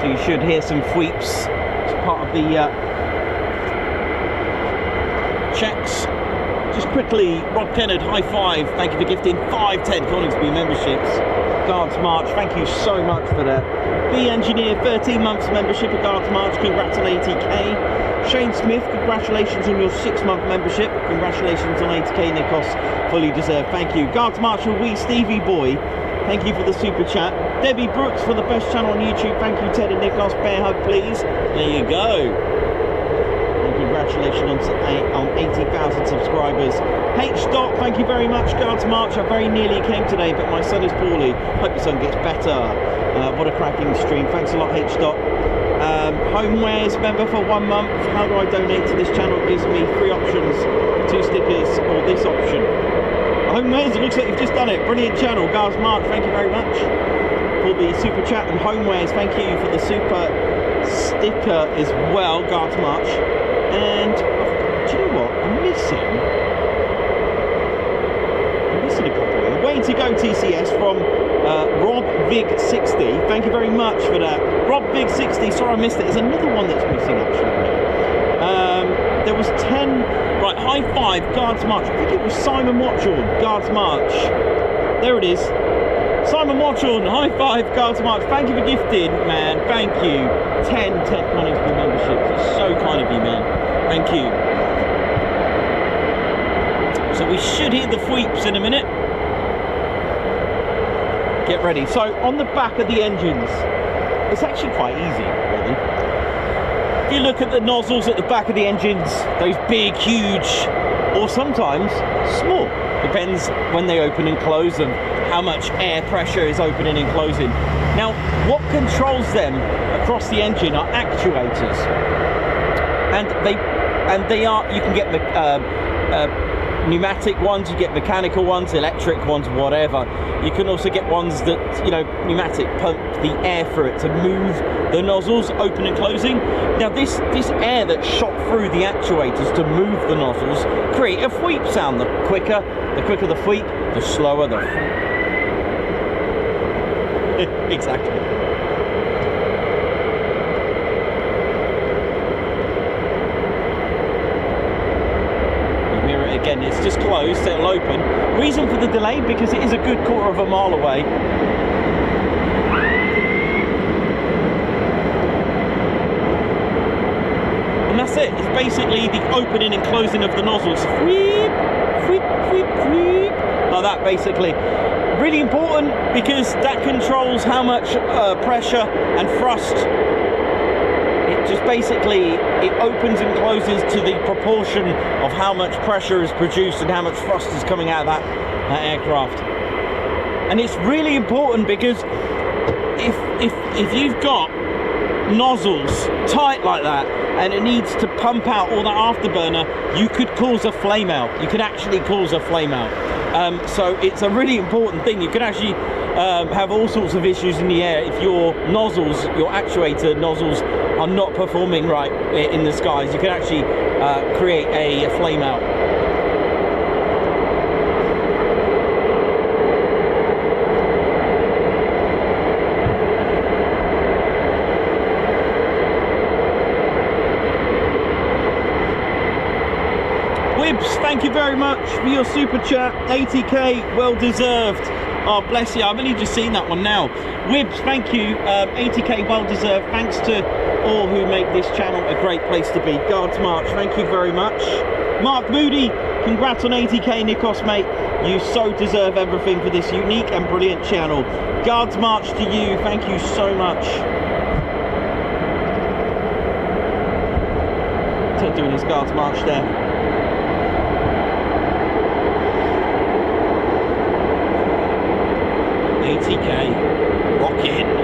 You should hear some fweeps as part of the checks. Just quickly, Rob Kennard, high five. Thank you for gifting 5 Ted Coningsby memberships. Guards March, thank you so much for that. B Engineer, 13 months membership at Guards March, congrats on 80k. Shane Smith, congratulations on your 6-month membership. Congratulations on 80k, Nikos, fully deserved. Thank you. Guards Marshal, wee Stevie Boy, thank you for the super chat. Debbie Brooks for the best channel on YouTube. Thank you, Ted and Nikos. Bear hug, please. There you go. And congratulations on 80,000 subscribers. H. Dot, thank you very much. Guards March, I very nearly came today, but my son is poorly. Hope your son gets better. What a cracking stream. Thanks a lot, H. Dot. Homewares member for 1 month. How do I donate to this channel? It gives me 3 options: 2 stickers or this option. Homewares, it looks like you've just done it. Brilliant channel. Guards March, thank you very much for the super chat. And Homewares, thank you for the super sticker as well, Guards March. And do you know what? I'm missing a couple here. Way to go, TCS, from Rob Vig 60. Thank you very much for that. Rob Vig 60, sorry I missed it. There's another one that's missing actually. There was 10. Right, high five, Guards March. I think it was Simon Watchorn, Guards March. There it is. Simon Watchorn, high five, Guards March. Thank you for gifting, man. Thank you. 10 Ted Coningsby memberships. It's so kind of you, man. Thank you. So we should hear the fweeps in a minute. Get ready. So on the back of the engines, it's actually quite easy, really. If you look at the nozzles at the back of the engines, those big, huge, or sometimes small, depends when they open and close and how much air pressure is opening and closing. Now, what controls them across the engine are actuators, and they are, you can get pneumatic ones, you get mechanical ones, electric ones, whatever. You can also get ones that, you know, pneumatic, pump the air through it to move the nozzles, open and closing. Now this air that's shot through the actuators to move the nozzles create a fweep sound. The quicker the fweep, the slower the exactly. Again, it's just closed, so it'll open. Reason for the delay, because it is a good 1/4 mile away. And that's it. It's basically the opening and closing of the nozzles. Fweep, fweep, fweep, fweep. Like that, basically. Really important, because that controls how much pressure and thrust. It just basically, it opens and closes to the proportion of how much pressure is produced and how much thrust is coming out of that aircraft. And it's really important because if you've got nozzles tight like that and it needs to pump out all that afterburner, you could cause a flame out. You could actually cause a flame out. So it's a really important thing. You could actually have all sorts of issues in the air if your nozzles, your actuator nozzles, are not performing right in the skies. You could actually create a flame out. Thank you very much for your super chat. 80k, well deserved. Oh, bless you. I've only just seen that one now. Wibbs, thank you. 80k, well deserved. Thanks to all who make this channel a great place to be. Guards March, thank you very much. Mark Moody, congrats on 80k, Nikos, mate. You so deserve everything for this unique and brilliant channel. Guards March to you. Thank you so much. Ted doing his Guards March there. 80k, rocking.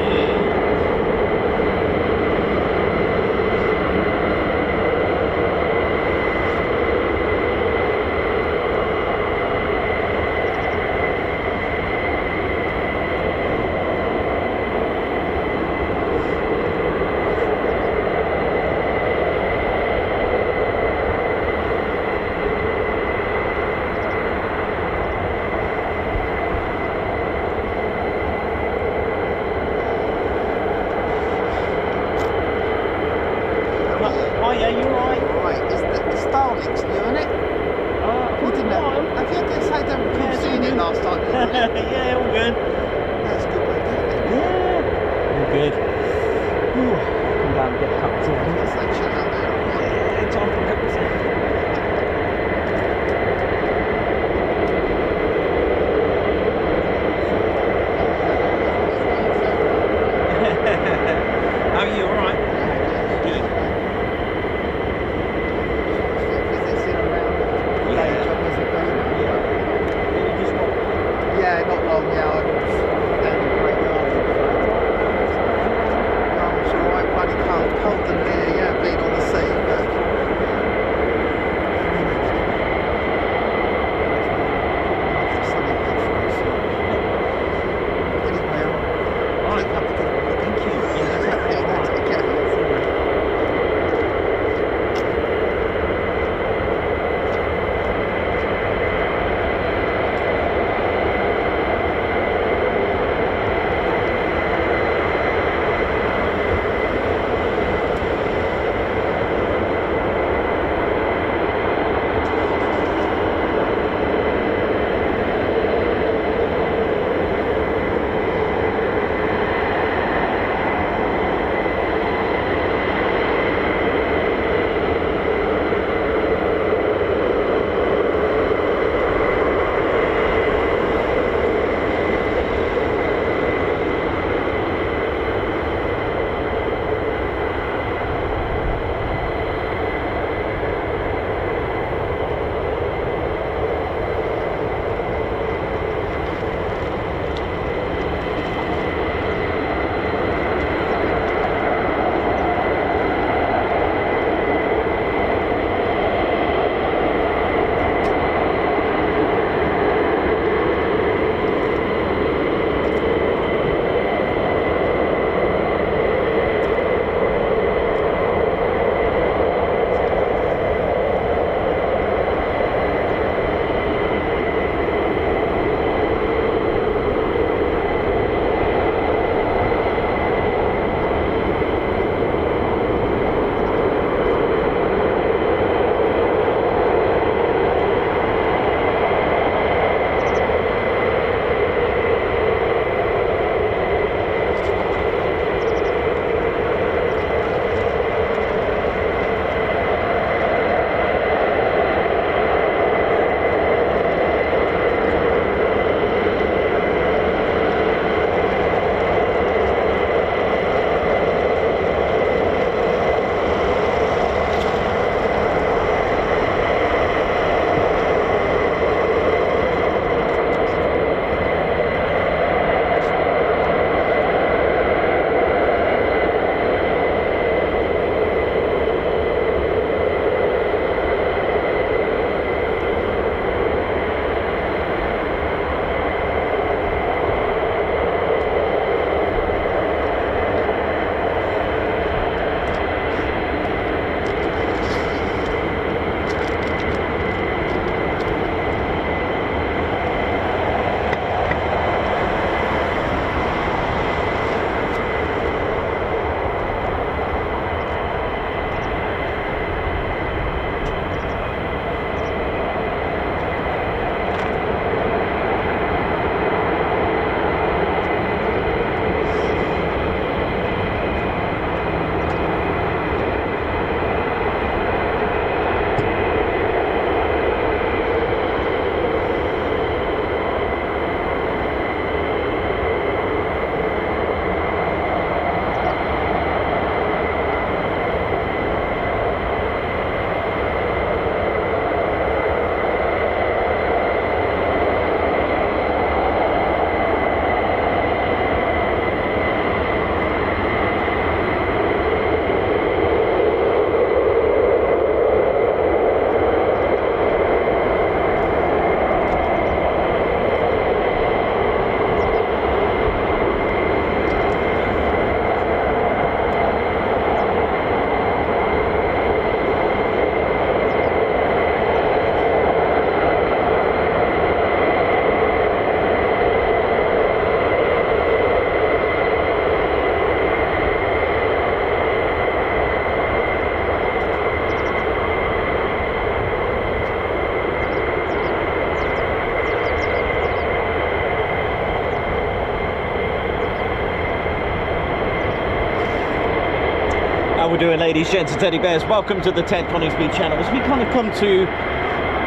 we're doing, ladies, gents and teddy bears? Welcome to the Ted Coningsby channel. As we kind of come to,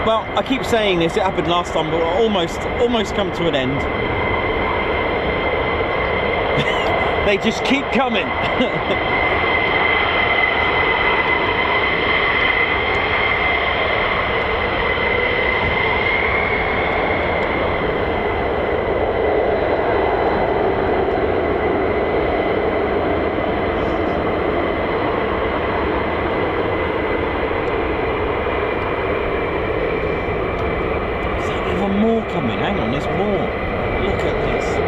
well, I keep saying this, it happened last time, but we're almost come to an end. They just keep coming. More coming, hang on, there's more. Look at this.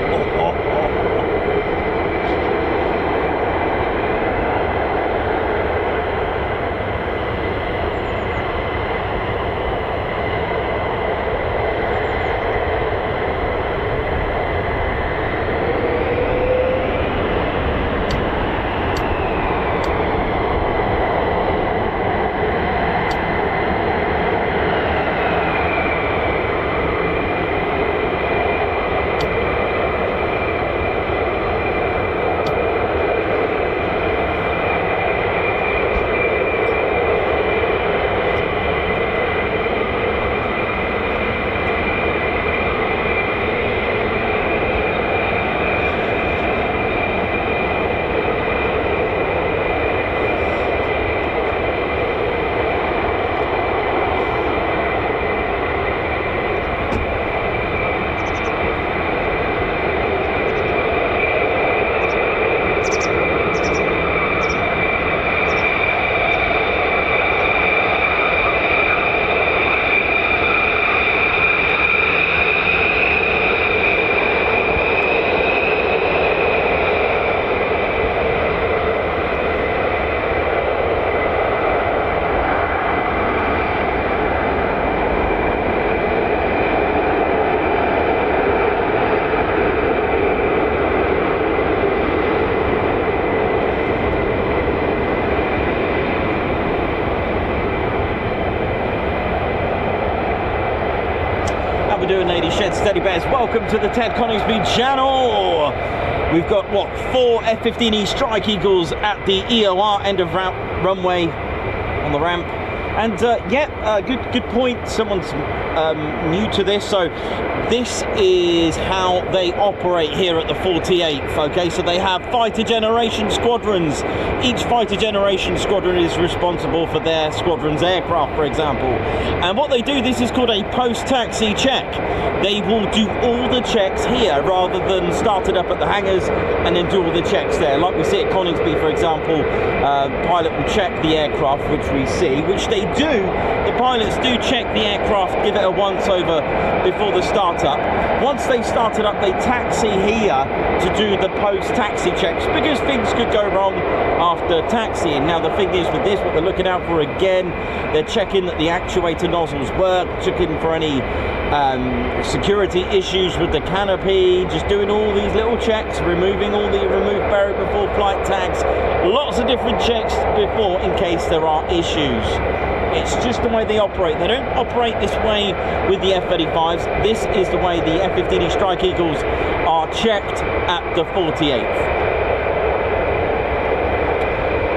Doing, ladies, gents, teddy bears? Welcome to the Ted Coningsby channel. We've got what, 4 F-15E Strike Eagles at the EOR end of runway on the ramp, and good point. Someone's new to this, so this is how they operate here at the 48th. Okay, so they have fighter generation squadrons. Each fighter generation squadron is responsible for their squadron's aircraft, for example. And what they do, this is called a post-taxi check. They will do all the checks here rather than start it up at the hangars and then do all the checks there. Like we see at Coningsby, for example, pilot will check the aircraft, which we see, which they do. The pilots do check the aircraft, give it a once-over before the start-up. Once they start it up, they taxi here to do the post-taxi checks, because things could go wrong after taxiing. Now, the thing is with this, what they're looking out for, again, they're checking that the actuator nozzles work, checking for any security issues with the canopy, just doing all these little checks, removing all the remove bury before flight tags, lots of different checks before in case there are issues. It's just the way they operate. They don't operate this way with the F-35s. This is the way the F-15E Strike Eagles are checked at the 48th.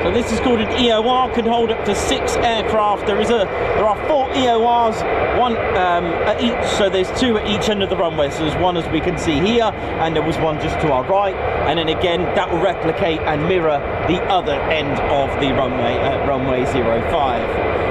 So this is called an EOR, can hold up to 6 aircraft. There are 4 EORs, one at each, so there's 2 at each end of the runway. So there's one, as we can see here, and there was one just to our right, and then again that will replicate and mirror the other end of the runway at runway 05.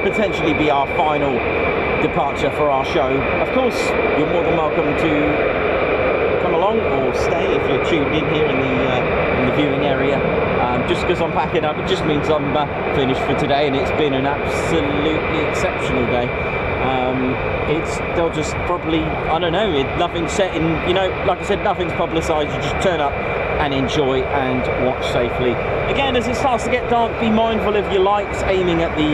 potentially be our final departure for our show. Of course, you're more than welcome to come along or stay if you're tuned in here in the viewing area. Just because I'm packing up, it just means I'm finished for today, and it's been an absolutely exceptional day. They'll just probably, I don't know, nothing's set in, you know, like I said, nothing's publicised. You just turn up and enjoy and watch safely. Again, as it starts to get dark, be mindful of your lights, aiming at the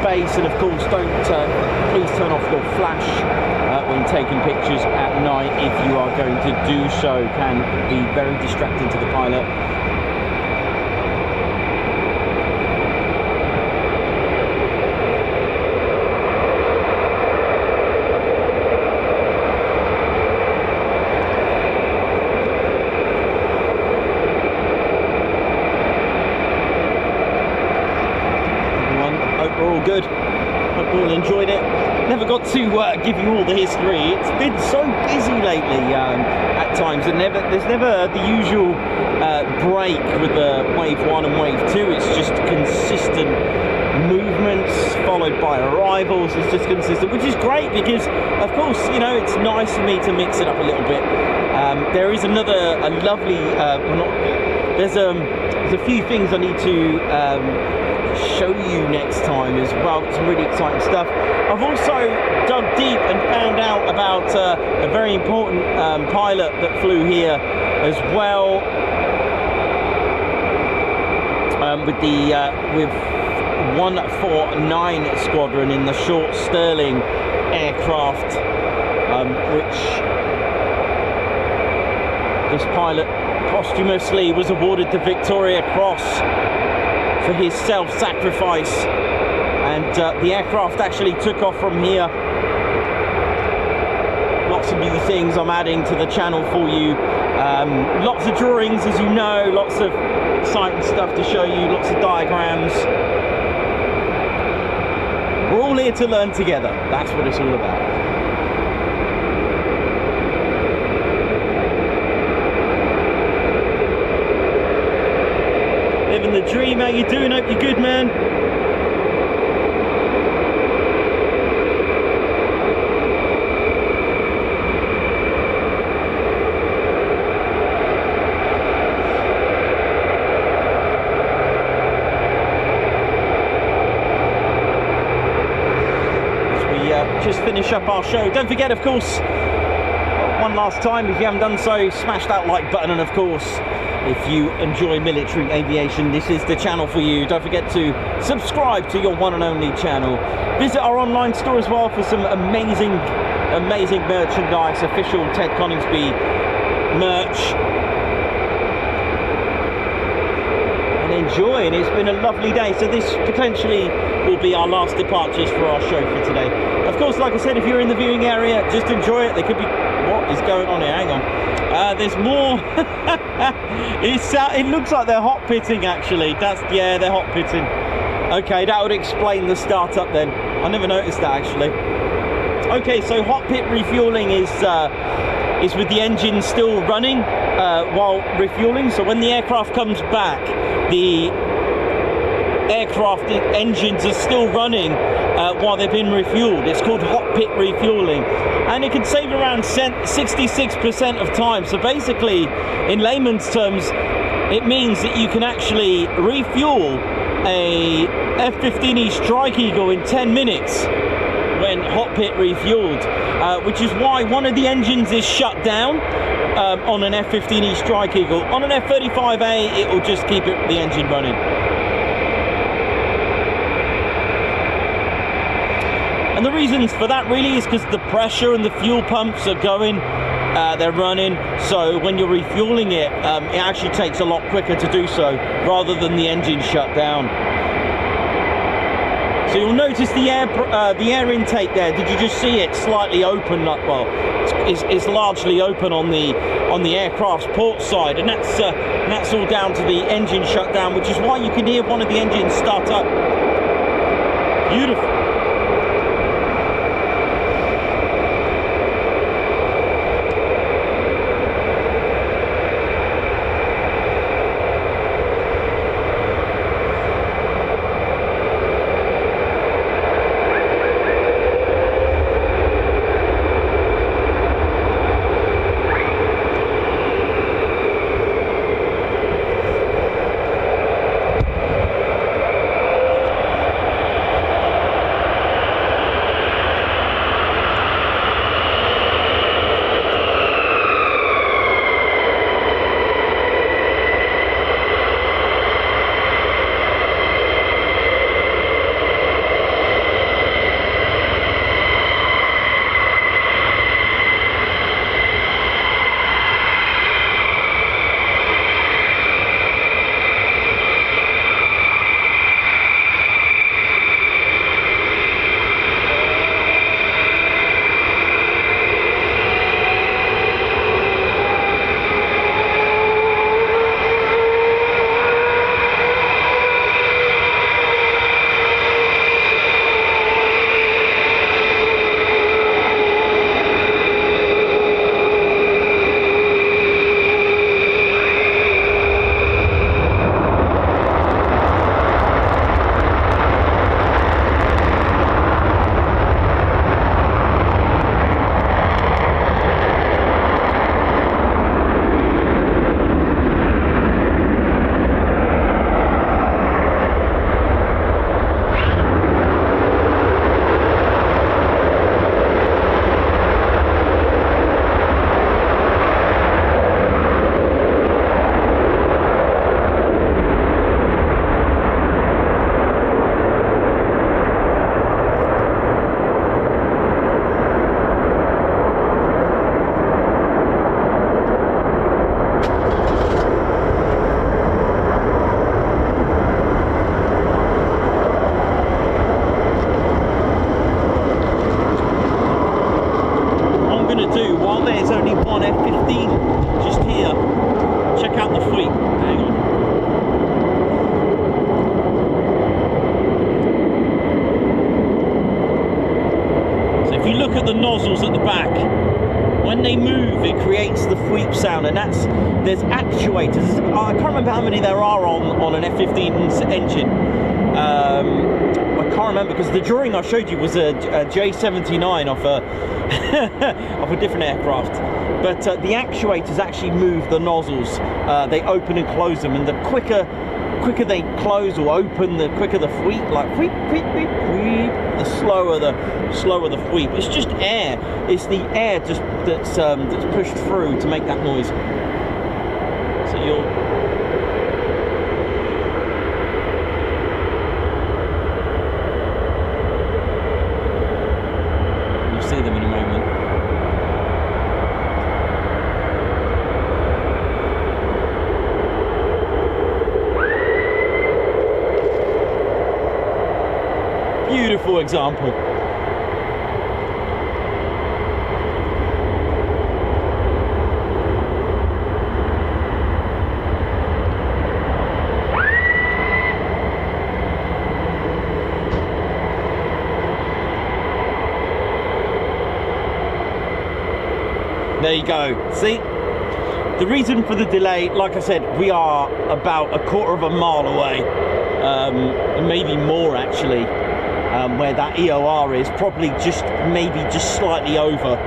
base, and of course, please turn off your flash when taking pictures at night. If you are going to do so, can be very distracting to the pilot. Good. Hope you all enjoyed it. Never got to give you all the history. It's been so busy lately at times, and there's never the usual break with the wave 1 and wave 2. It's just consistent movements followed by arrivals. It's just consistent, which is great because, of course, you know, it's nice for me to mix it up a little bit. There is a lovely. There's a few things I need to show you next time as well. Some really exciting stuff. I've also dug deep and found out about a very important pilot that flew here as well, with 149 Squadron in the short Sterling aircraft, which this pilot posthumously was awarded the Victoria Cross for his self-sacrifice, and the aircraft actually took off from here. Lots of new things I'm adding to the channel for you. Lots of drawings, as you know, lots of exciting stuff to show you, lots of diagrams. We're all here to learn together. That's what it's all about. Living the dream. How you doing? Hope you're good, man. As we just finish up our show, don't forget, of course, one last time, if you haven't done so, smash that like button, and of course, if you enjoy military aviation, this is the channel for you. Don't forget to subscribe to your one and only channel. Visit our online store as well for some amazing merchandise, official Ted Coningsby merch. And enjoy, and it's been a lovely day. So this potentially will be our last departures for our show for today. Of course, like I said, if you're in the viewing area, just enjoy it. There could be... What is going on here? Hang on. There's more. It looks like they're hot pitting, actually. Yeah, they're hot pitting. Okay, that would explain the startup then. I never noticed that, actually. Okay, so hot pit refueling is with the engine still running while refueling. So when the aircraft comes back, the aircraft engines are still running while they've been refueled. It's called hot pit refueling, and it can save around 66% of time. So basically, in layman's terms, it means that you can actually refuel a F-15 Strike Eagle in 10 minutes when hot pit refueled, which is why one of the engines is shut down on an F-15 Strike Eagle. On an F-35A, it will just keep the engine running. And the reasons for that really is because the pressure and the fuel pumps are going, they're running. So when you're refueling it, it actually takes a lot quicker to do so rather than the engine shut down. So you'll notice the air intake there. Did you just see it slightly open? Well, it's largely open on the aircraft's port side, and that's all down to the engine shutdown, which is why you can hear one of the engines start up. Beautiful. while there's only one F-15 just here, check out the fleet. Hang on. So if you look at the nozzles at the back, when they move, it creates the fweep sound, and there's actuators. I can't remember how many there are on an F-15's engine. I can't remember, because the drawing I showed you was a J79 off a of a different aircraft. But the actuators actually move the nozzles. They open and close them, and the quicker they close or open, the quicker the fweep, like fweep, fweep, fweep, fweep, the slower the fweep. It's just air. It's the air just that's pushed through to make that noise. So you'll see them in a moment. Beautiful example. There you go. See? The reason for the delay, like I said, we are about a quarter of a mile away, maybe more actually, where that EOR is, probably maybe just slightly over.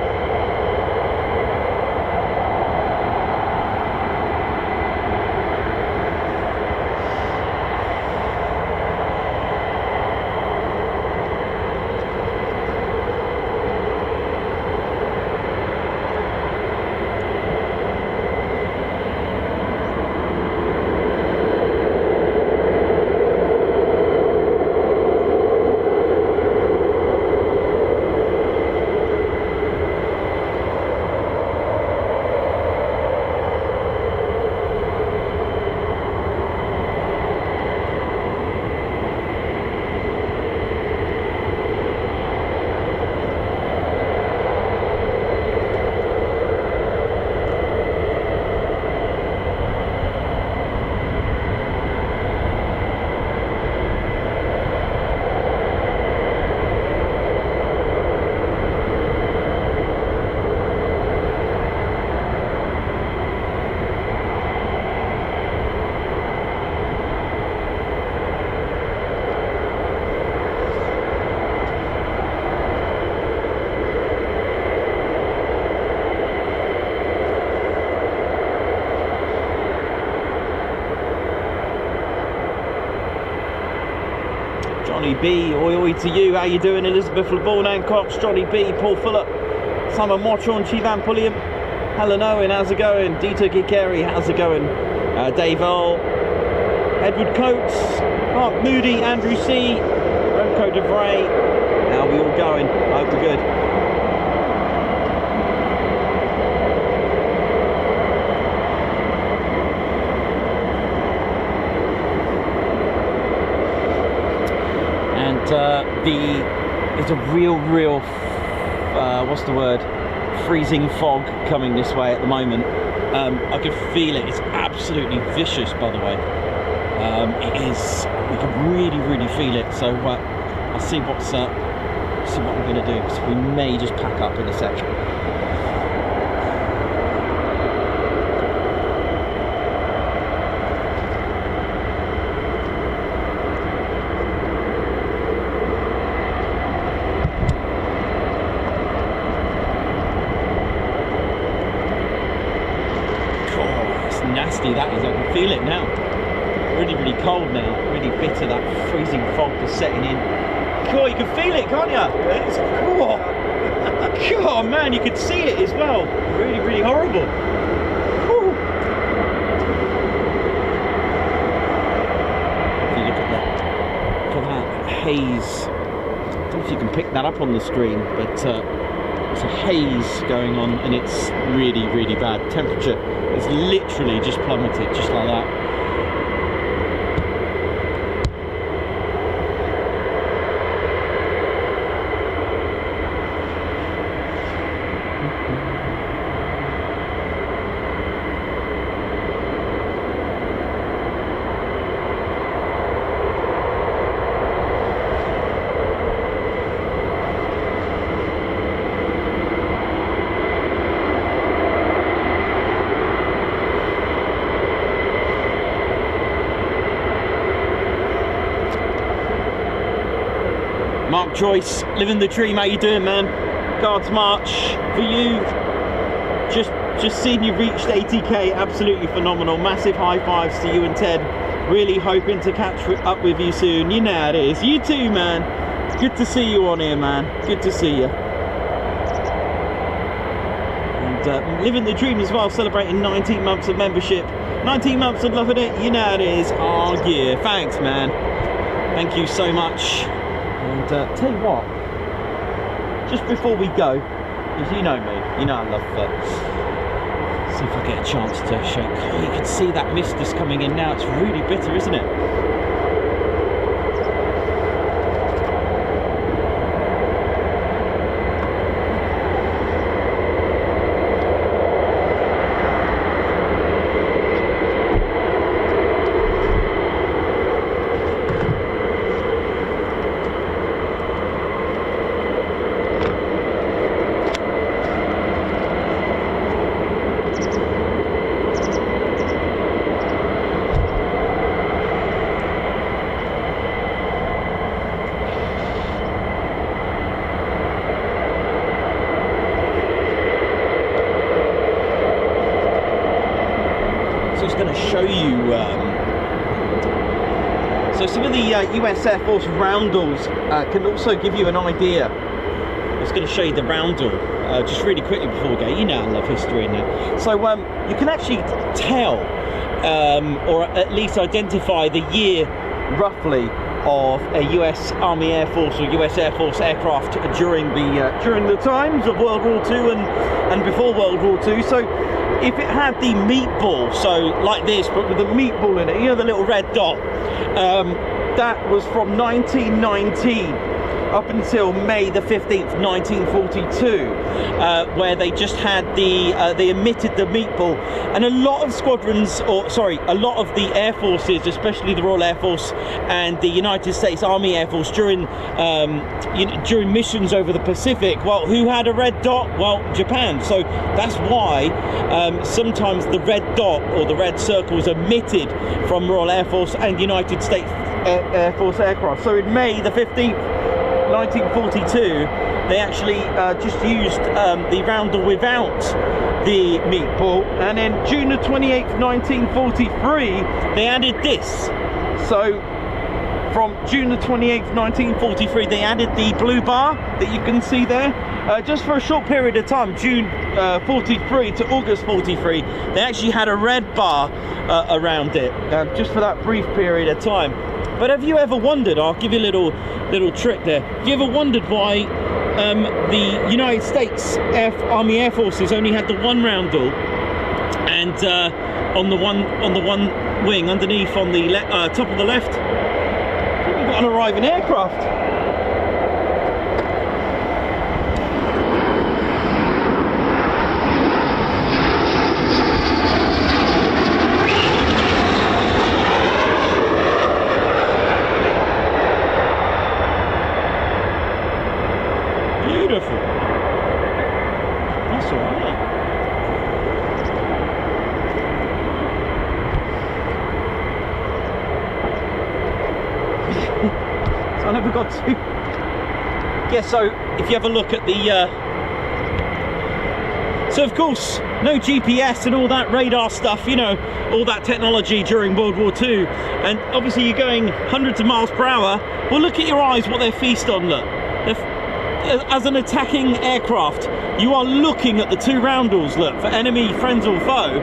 Johnny B, oi to you, how you doing? Elizabeth LeBourne and Cox, Johnny B, Paul Fuller, Simon Watchorn, Chivan Pulliam, Helen Owen, how's it going? Dieter Gikeri, how's it going? Dave Earl, Edward Coates, Mark Moody, Andrew C, Remco DeVray, how are we all going? I hope we're good. There's a real what's the word, freezing fog coming this way at the moment. I can feel it. It's absolutely vicious, by the way. It is. We can really feel it. So I'll see what I'm going to do. So we may just pack up in a sec. Nasty that is. I can feel it now. Really cold now. Really bitter. That freezing fog is setting in. Cool, you can feel it, can't you? It's cool. Oh man, you can see it as well. Really horrible. Whew. If you look at that haze. I don't know if you can pick that up on the screen, but it's a haze going on, and it's really bad. Temperature is literally just plummeted, just like that. Mark Joyce, living the dream. How you doing, man? Guards March for you. Just seeing you reached 80k, absolutely phenomenal. Massive high fives to you and Ted. Really hoping to catch up with you soon. You know how it is. You too, man. Good to see you on here, man. Good to see you. And living the dream as well, celebrating 19 months of membership. 19 months of loving it. You know how it is. Oh, yeah. Thanks, man. Thank you so much. And tell you what, just before we go, because you know me, you know I love see if I get a chance to show. Oh, you can see that mist is coming in now. It's really bitter, isn't it? Show you so some of the US Air Force roundels can also give you an idea. I was going to show you the roundel just really quickly before we go. You know I love history and that. So you can actually tell or at least identify the year roughly of a US Army Air Force or US Air Force aircraft during the times of World War II and before World War II. So if it had the meatball, so like this, but with the meatball in it, you know, the little red dot, that was from 1919 up until May the 15th, 1942, where they just had they emitted the meatball, and a lot of squadrons, or sorry, a lot of the air forces, especially the Royal Air Force and the United States Army Air Force during during missions over the Pacific, well, who had a red dot? Well, Japan. So that's why sometimes the red dot or the red circle is emitted from Royal Air Force and United States Air Force aircraft. So in May the 15th, 1942, they actually just used the roundel without the meatball, and then June the 28th, 1943, they added this. So from June the 28th, 1943, they added the blue bar that you can see there. Just for a short period of time, June 43 to August 43, they actually had a red bar around it, just for that brief period of time. But have you ever wondered, I'll give you a little trick there, have you ever wondered why the United States Army Air Forces only had the one roundel, and on the one wing underneath on the top of the left, we've got an arriving aircraft. I never got to. Yeah, so if you have a look at the so of course no GPS and all that radar stuff, you know, all that technology during World War II, and obviously you're going hundreds of miles per hour. Well, look at your eyes, what they feast on. Look, as an attacking aircraft, you are looking at the two roundels, look, for enemy, friends or foe,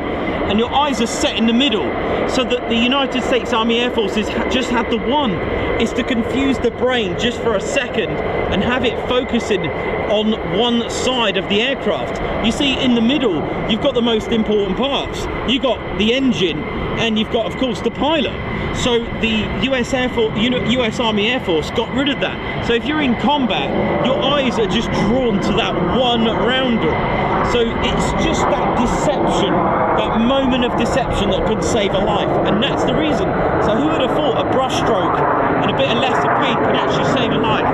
and your eyes are set in the middle, so that the United States Army Air Forces just had the one. Is to confuse the brain just for a second and have it focusing on one side of the aircraft. You see, in the middle, you've got the most important parts. You've got the engine, and you've got, of course, the pilot. So the US Air Force, US Army Air Force got rid of that. So if you're in combat, your eyes are just drawn to that one roundel. So it's just that deception, that moment of deception that could save a life, and that's the reason. So who would have thought a brush stroke and a bit of lesser paint could actually save a life?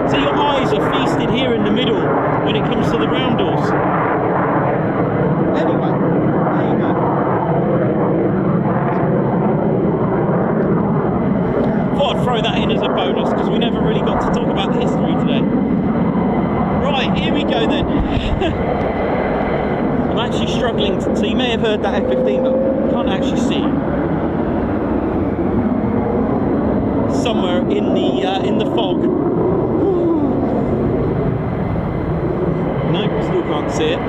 So your eyes are feasted here in the middle when it comes to the roundels. Anyway, there you go. Thought I'd throw that in as a bonus, because we never really got to talk about the history go then. I'm actually struggling to, so you may have heard that F-15, but I can't actually see it. Somewhere in the fog. Nope, still can't see it.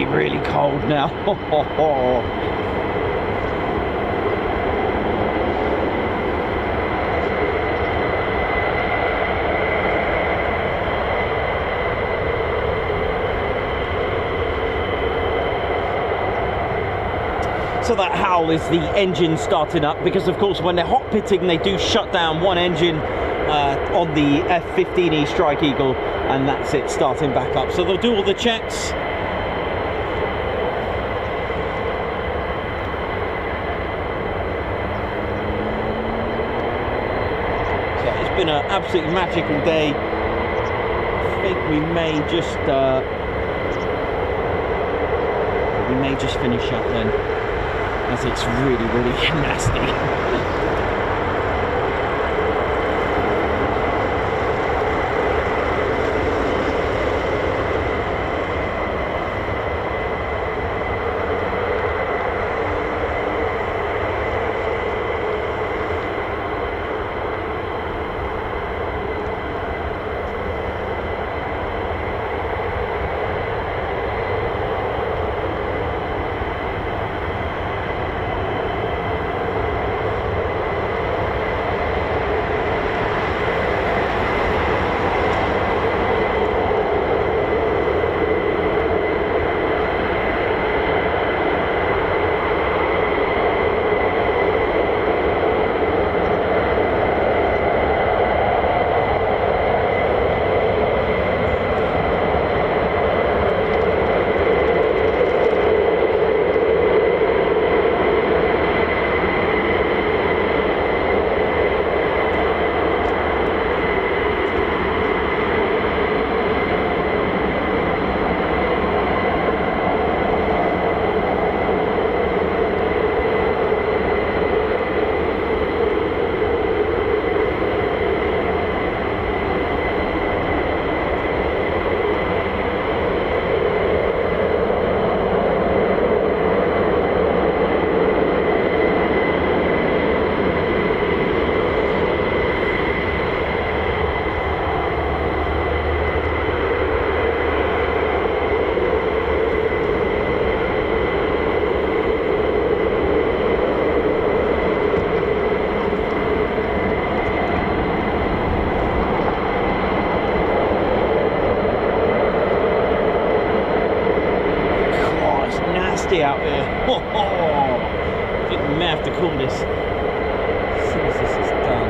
Really cold now. So that howl is the engine starting up, because of course when they're hot pitting they do shut down one engine on the F-15E Strike Eagle, and that's it starting back up. So they'll do all the checks. It's been an absolutely magical day. I think we may just finish up then, as it's really nasty. Out here. I think we may have to call this as soon as this is done.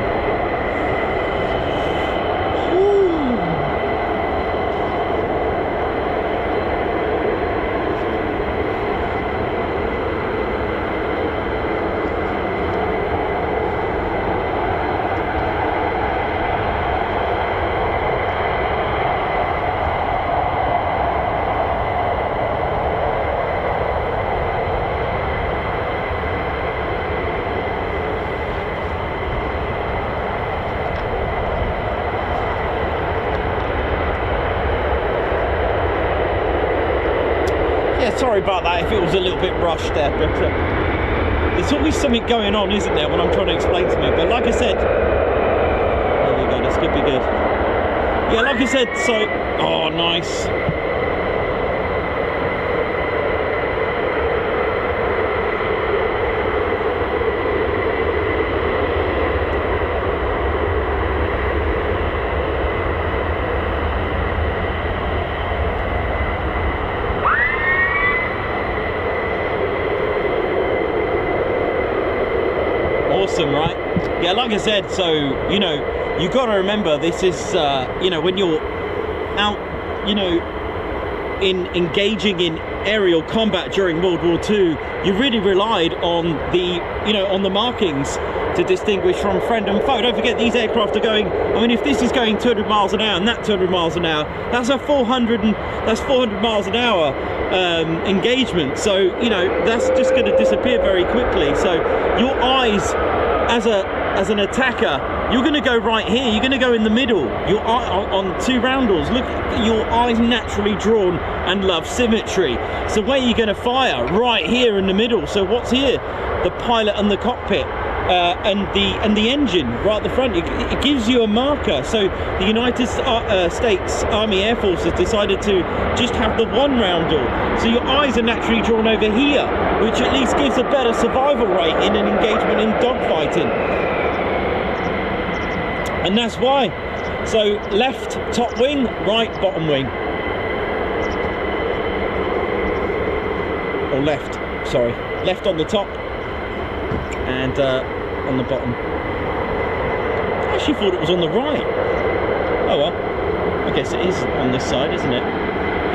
Yeah, sorry about that if it was a little bit rushed there, but there's always something going on, isn't there, when I'm trying to explain to me. But like I said, there we go, this could be good. Yeah, like I said, so, oh, nice. Awesome, right? Yeah, like I said, so, you know, you got to remember this is, you know, when you're out, you know, in engaging in aerial combat during World War II, you really relied on the, you know, on the markings to distinguish from friend and foe. Don't forget, these aircraft are going, I mean, if this is going 200 miles an hour and that 200 miles an hour, that's a 400 miles an hour engagement. So, you know, that's just going to disappear very quickly. So your eyes as an attacker, you're going to go right here, you're going to go in the middle, your eye on two roundels. Look, your eyes naturally drawn and love symmetry, so where you're going to fire? Right here in the middle. So what's here? The pilot and the cockpit, and the engine right at the front. It gives you a marker. So the United States Army Air Force has decided to just have the one roundel, so your eyes are naturally drawn over here, which at least gives a better survival rate in an engagement in dogfighting. And that's why. So left top wing, right bottom wing, or left, sorry, left on the top and on the bottom. I actually thought it was on the right. Oh well, I guess it is on this side, isn't it?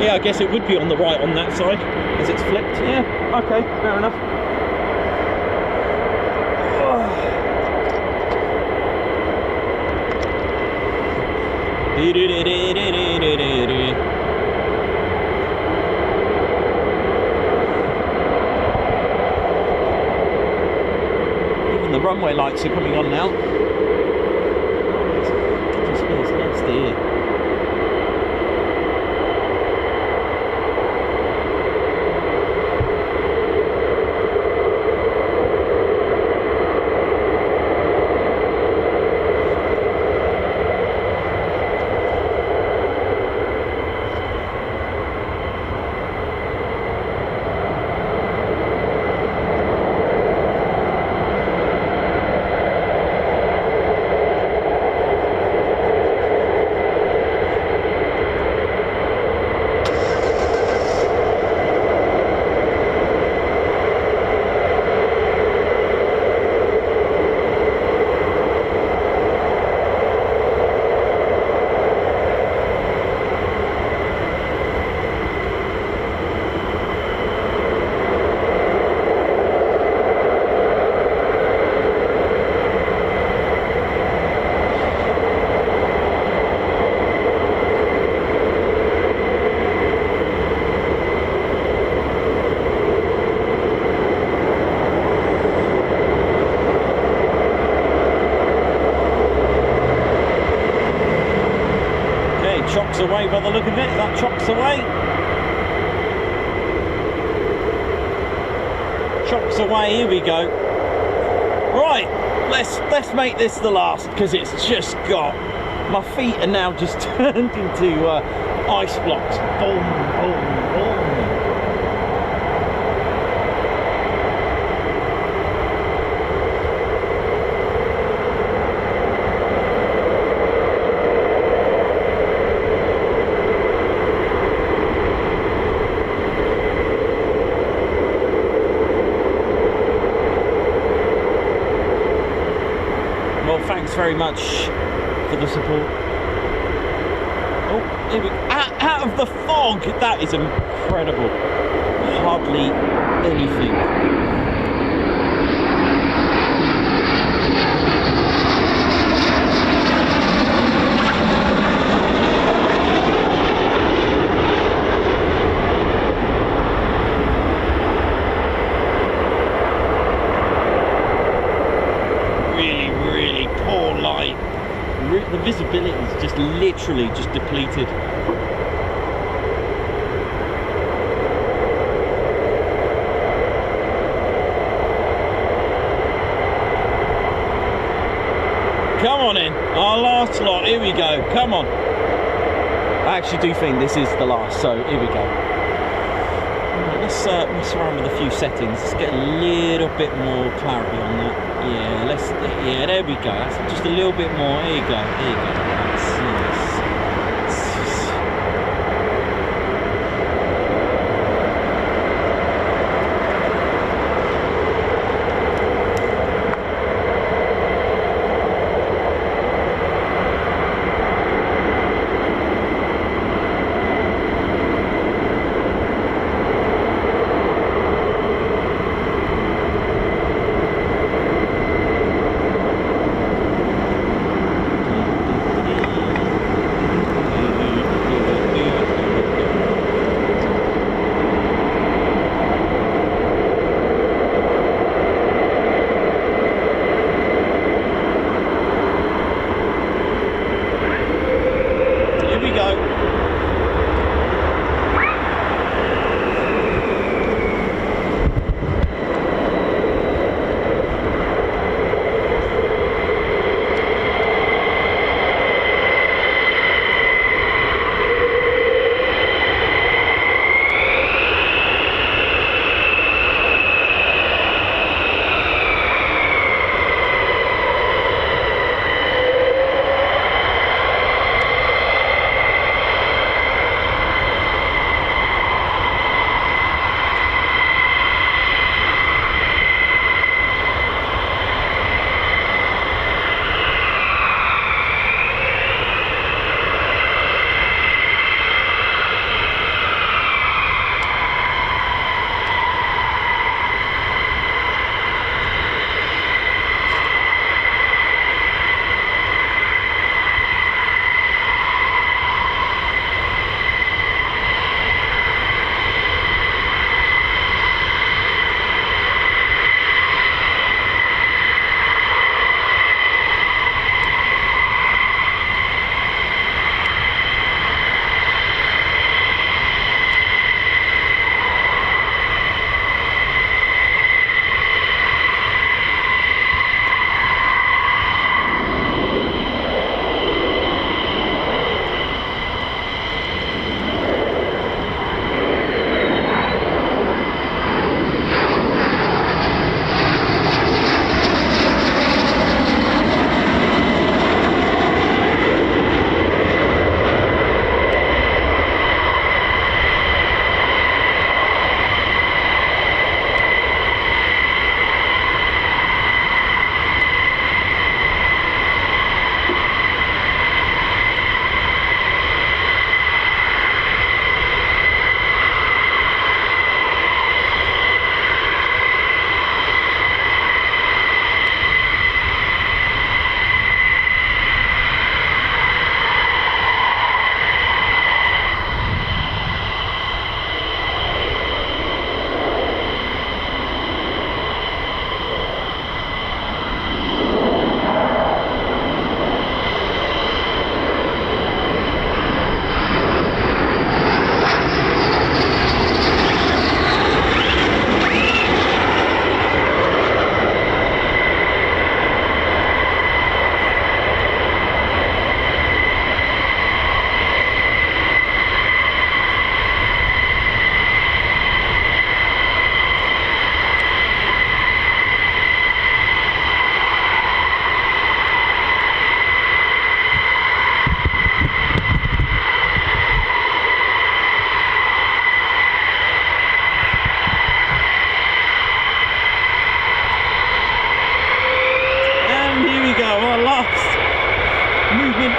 Yeah, I guess it would be on the right on that side as it's flipped. Yeah, okay, fair enough. Even the runway lights are coming on now. It's nasty here. Chocks away by the look of it. That chocks away. Chocks away. Here we go. Right, let's make this the last, because it's just got, my feet are now just turned into ice blocks. Boom, boom, boom. Thanks very much for the support. Oh, here we go. Out of the fog! That is incredible. Hardly anything. The visibility is just literally just depleted. Come on in. Our last lot. Here we go. Come on. I actually do think this is the last, so here we go. Right, let's mess around with a few settings. Let's get a little bit more clarity on that. Yeah, there we go. That's just a little bit more. There you go. There you go. That's,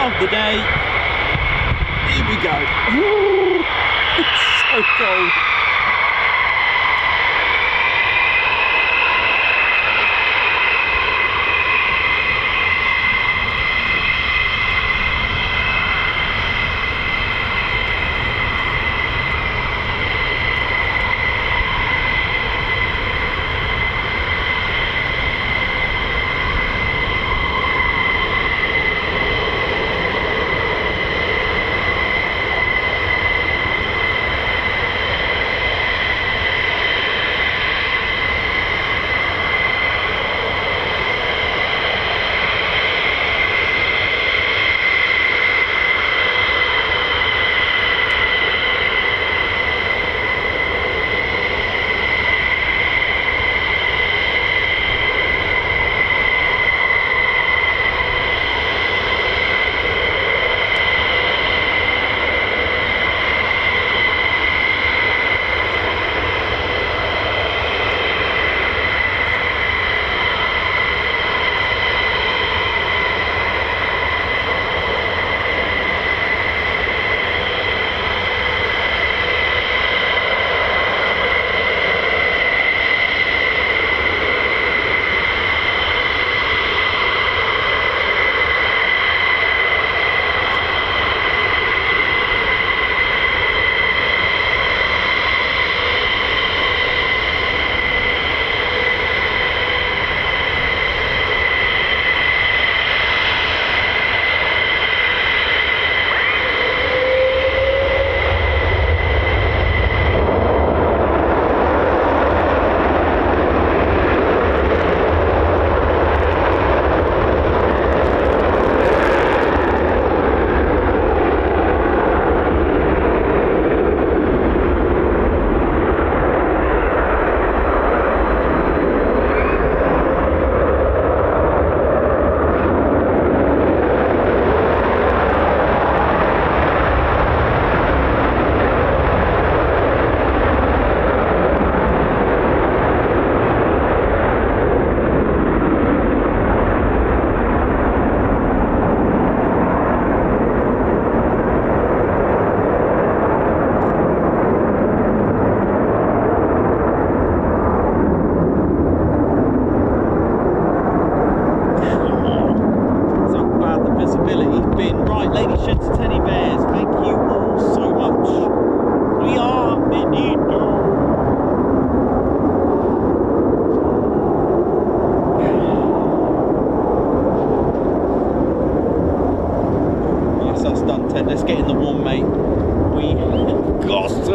of the day. Here we go. Ooh, it's so cold.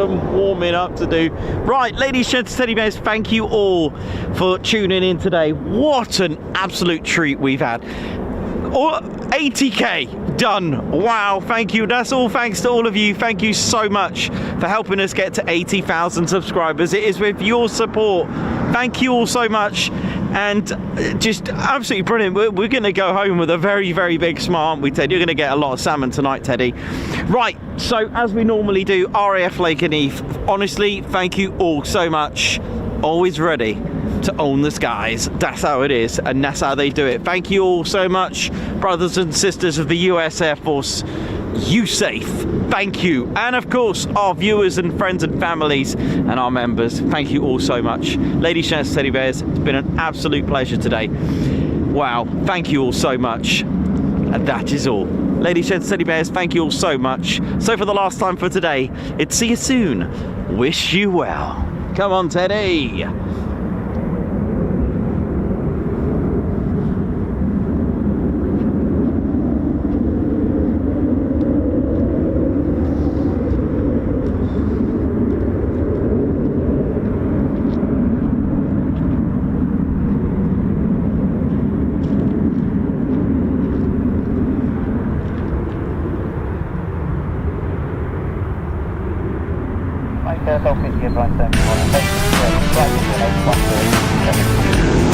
some warming up to do. Right, ladies, gents, teddy bears, thank you all for tuning in today. What an absolute treat we've had. 80k done. Wow, thank you. That's all thanks to all of you. Thank you so much for helping us get to 80,000 subscribers. It is with your support. Thank you all so much. And just absolutely brilliant. We're going to go home with a very, very big smile, aren't we, Ted? You're going to get a lot of salmon tonight, Teddy. Right, so as we normally do, RAF Lakenheath, honestly, thank you all so much. Always ready to own the skies. That's how it is, and that's how they do it. Thank you all so much, brothers and sisters of the US Air Force, USAFE. Thank you. And of course, our viewers and friends and families and our members, thank you all so much. Ladies, gents, teddy bears, it's been an absolute pleasure today. Wow, thank you all so much. And that is all. Ladies, gents, teddy bears, thank you all so much. So for the last time for today, it's see you soon. Wish you well. Come on, Teddy.
Right, Delta, 50 advice, 71,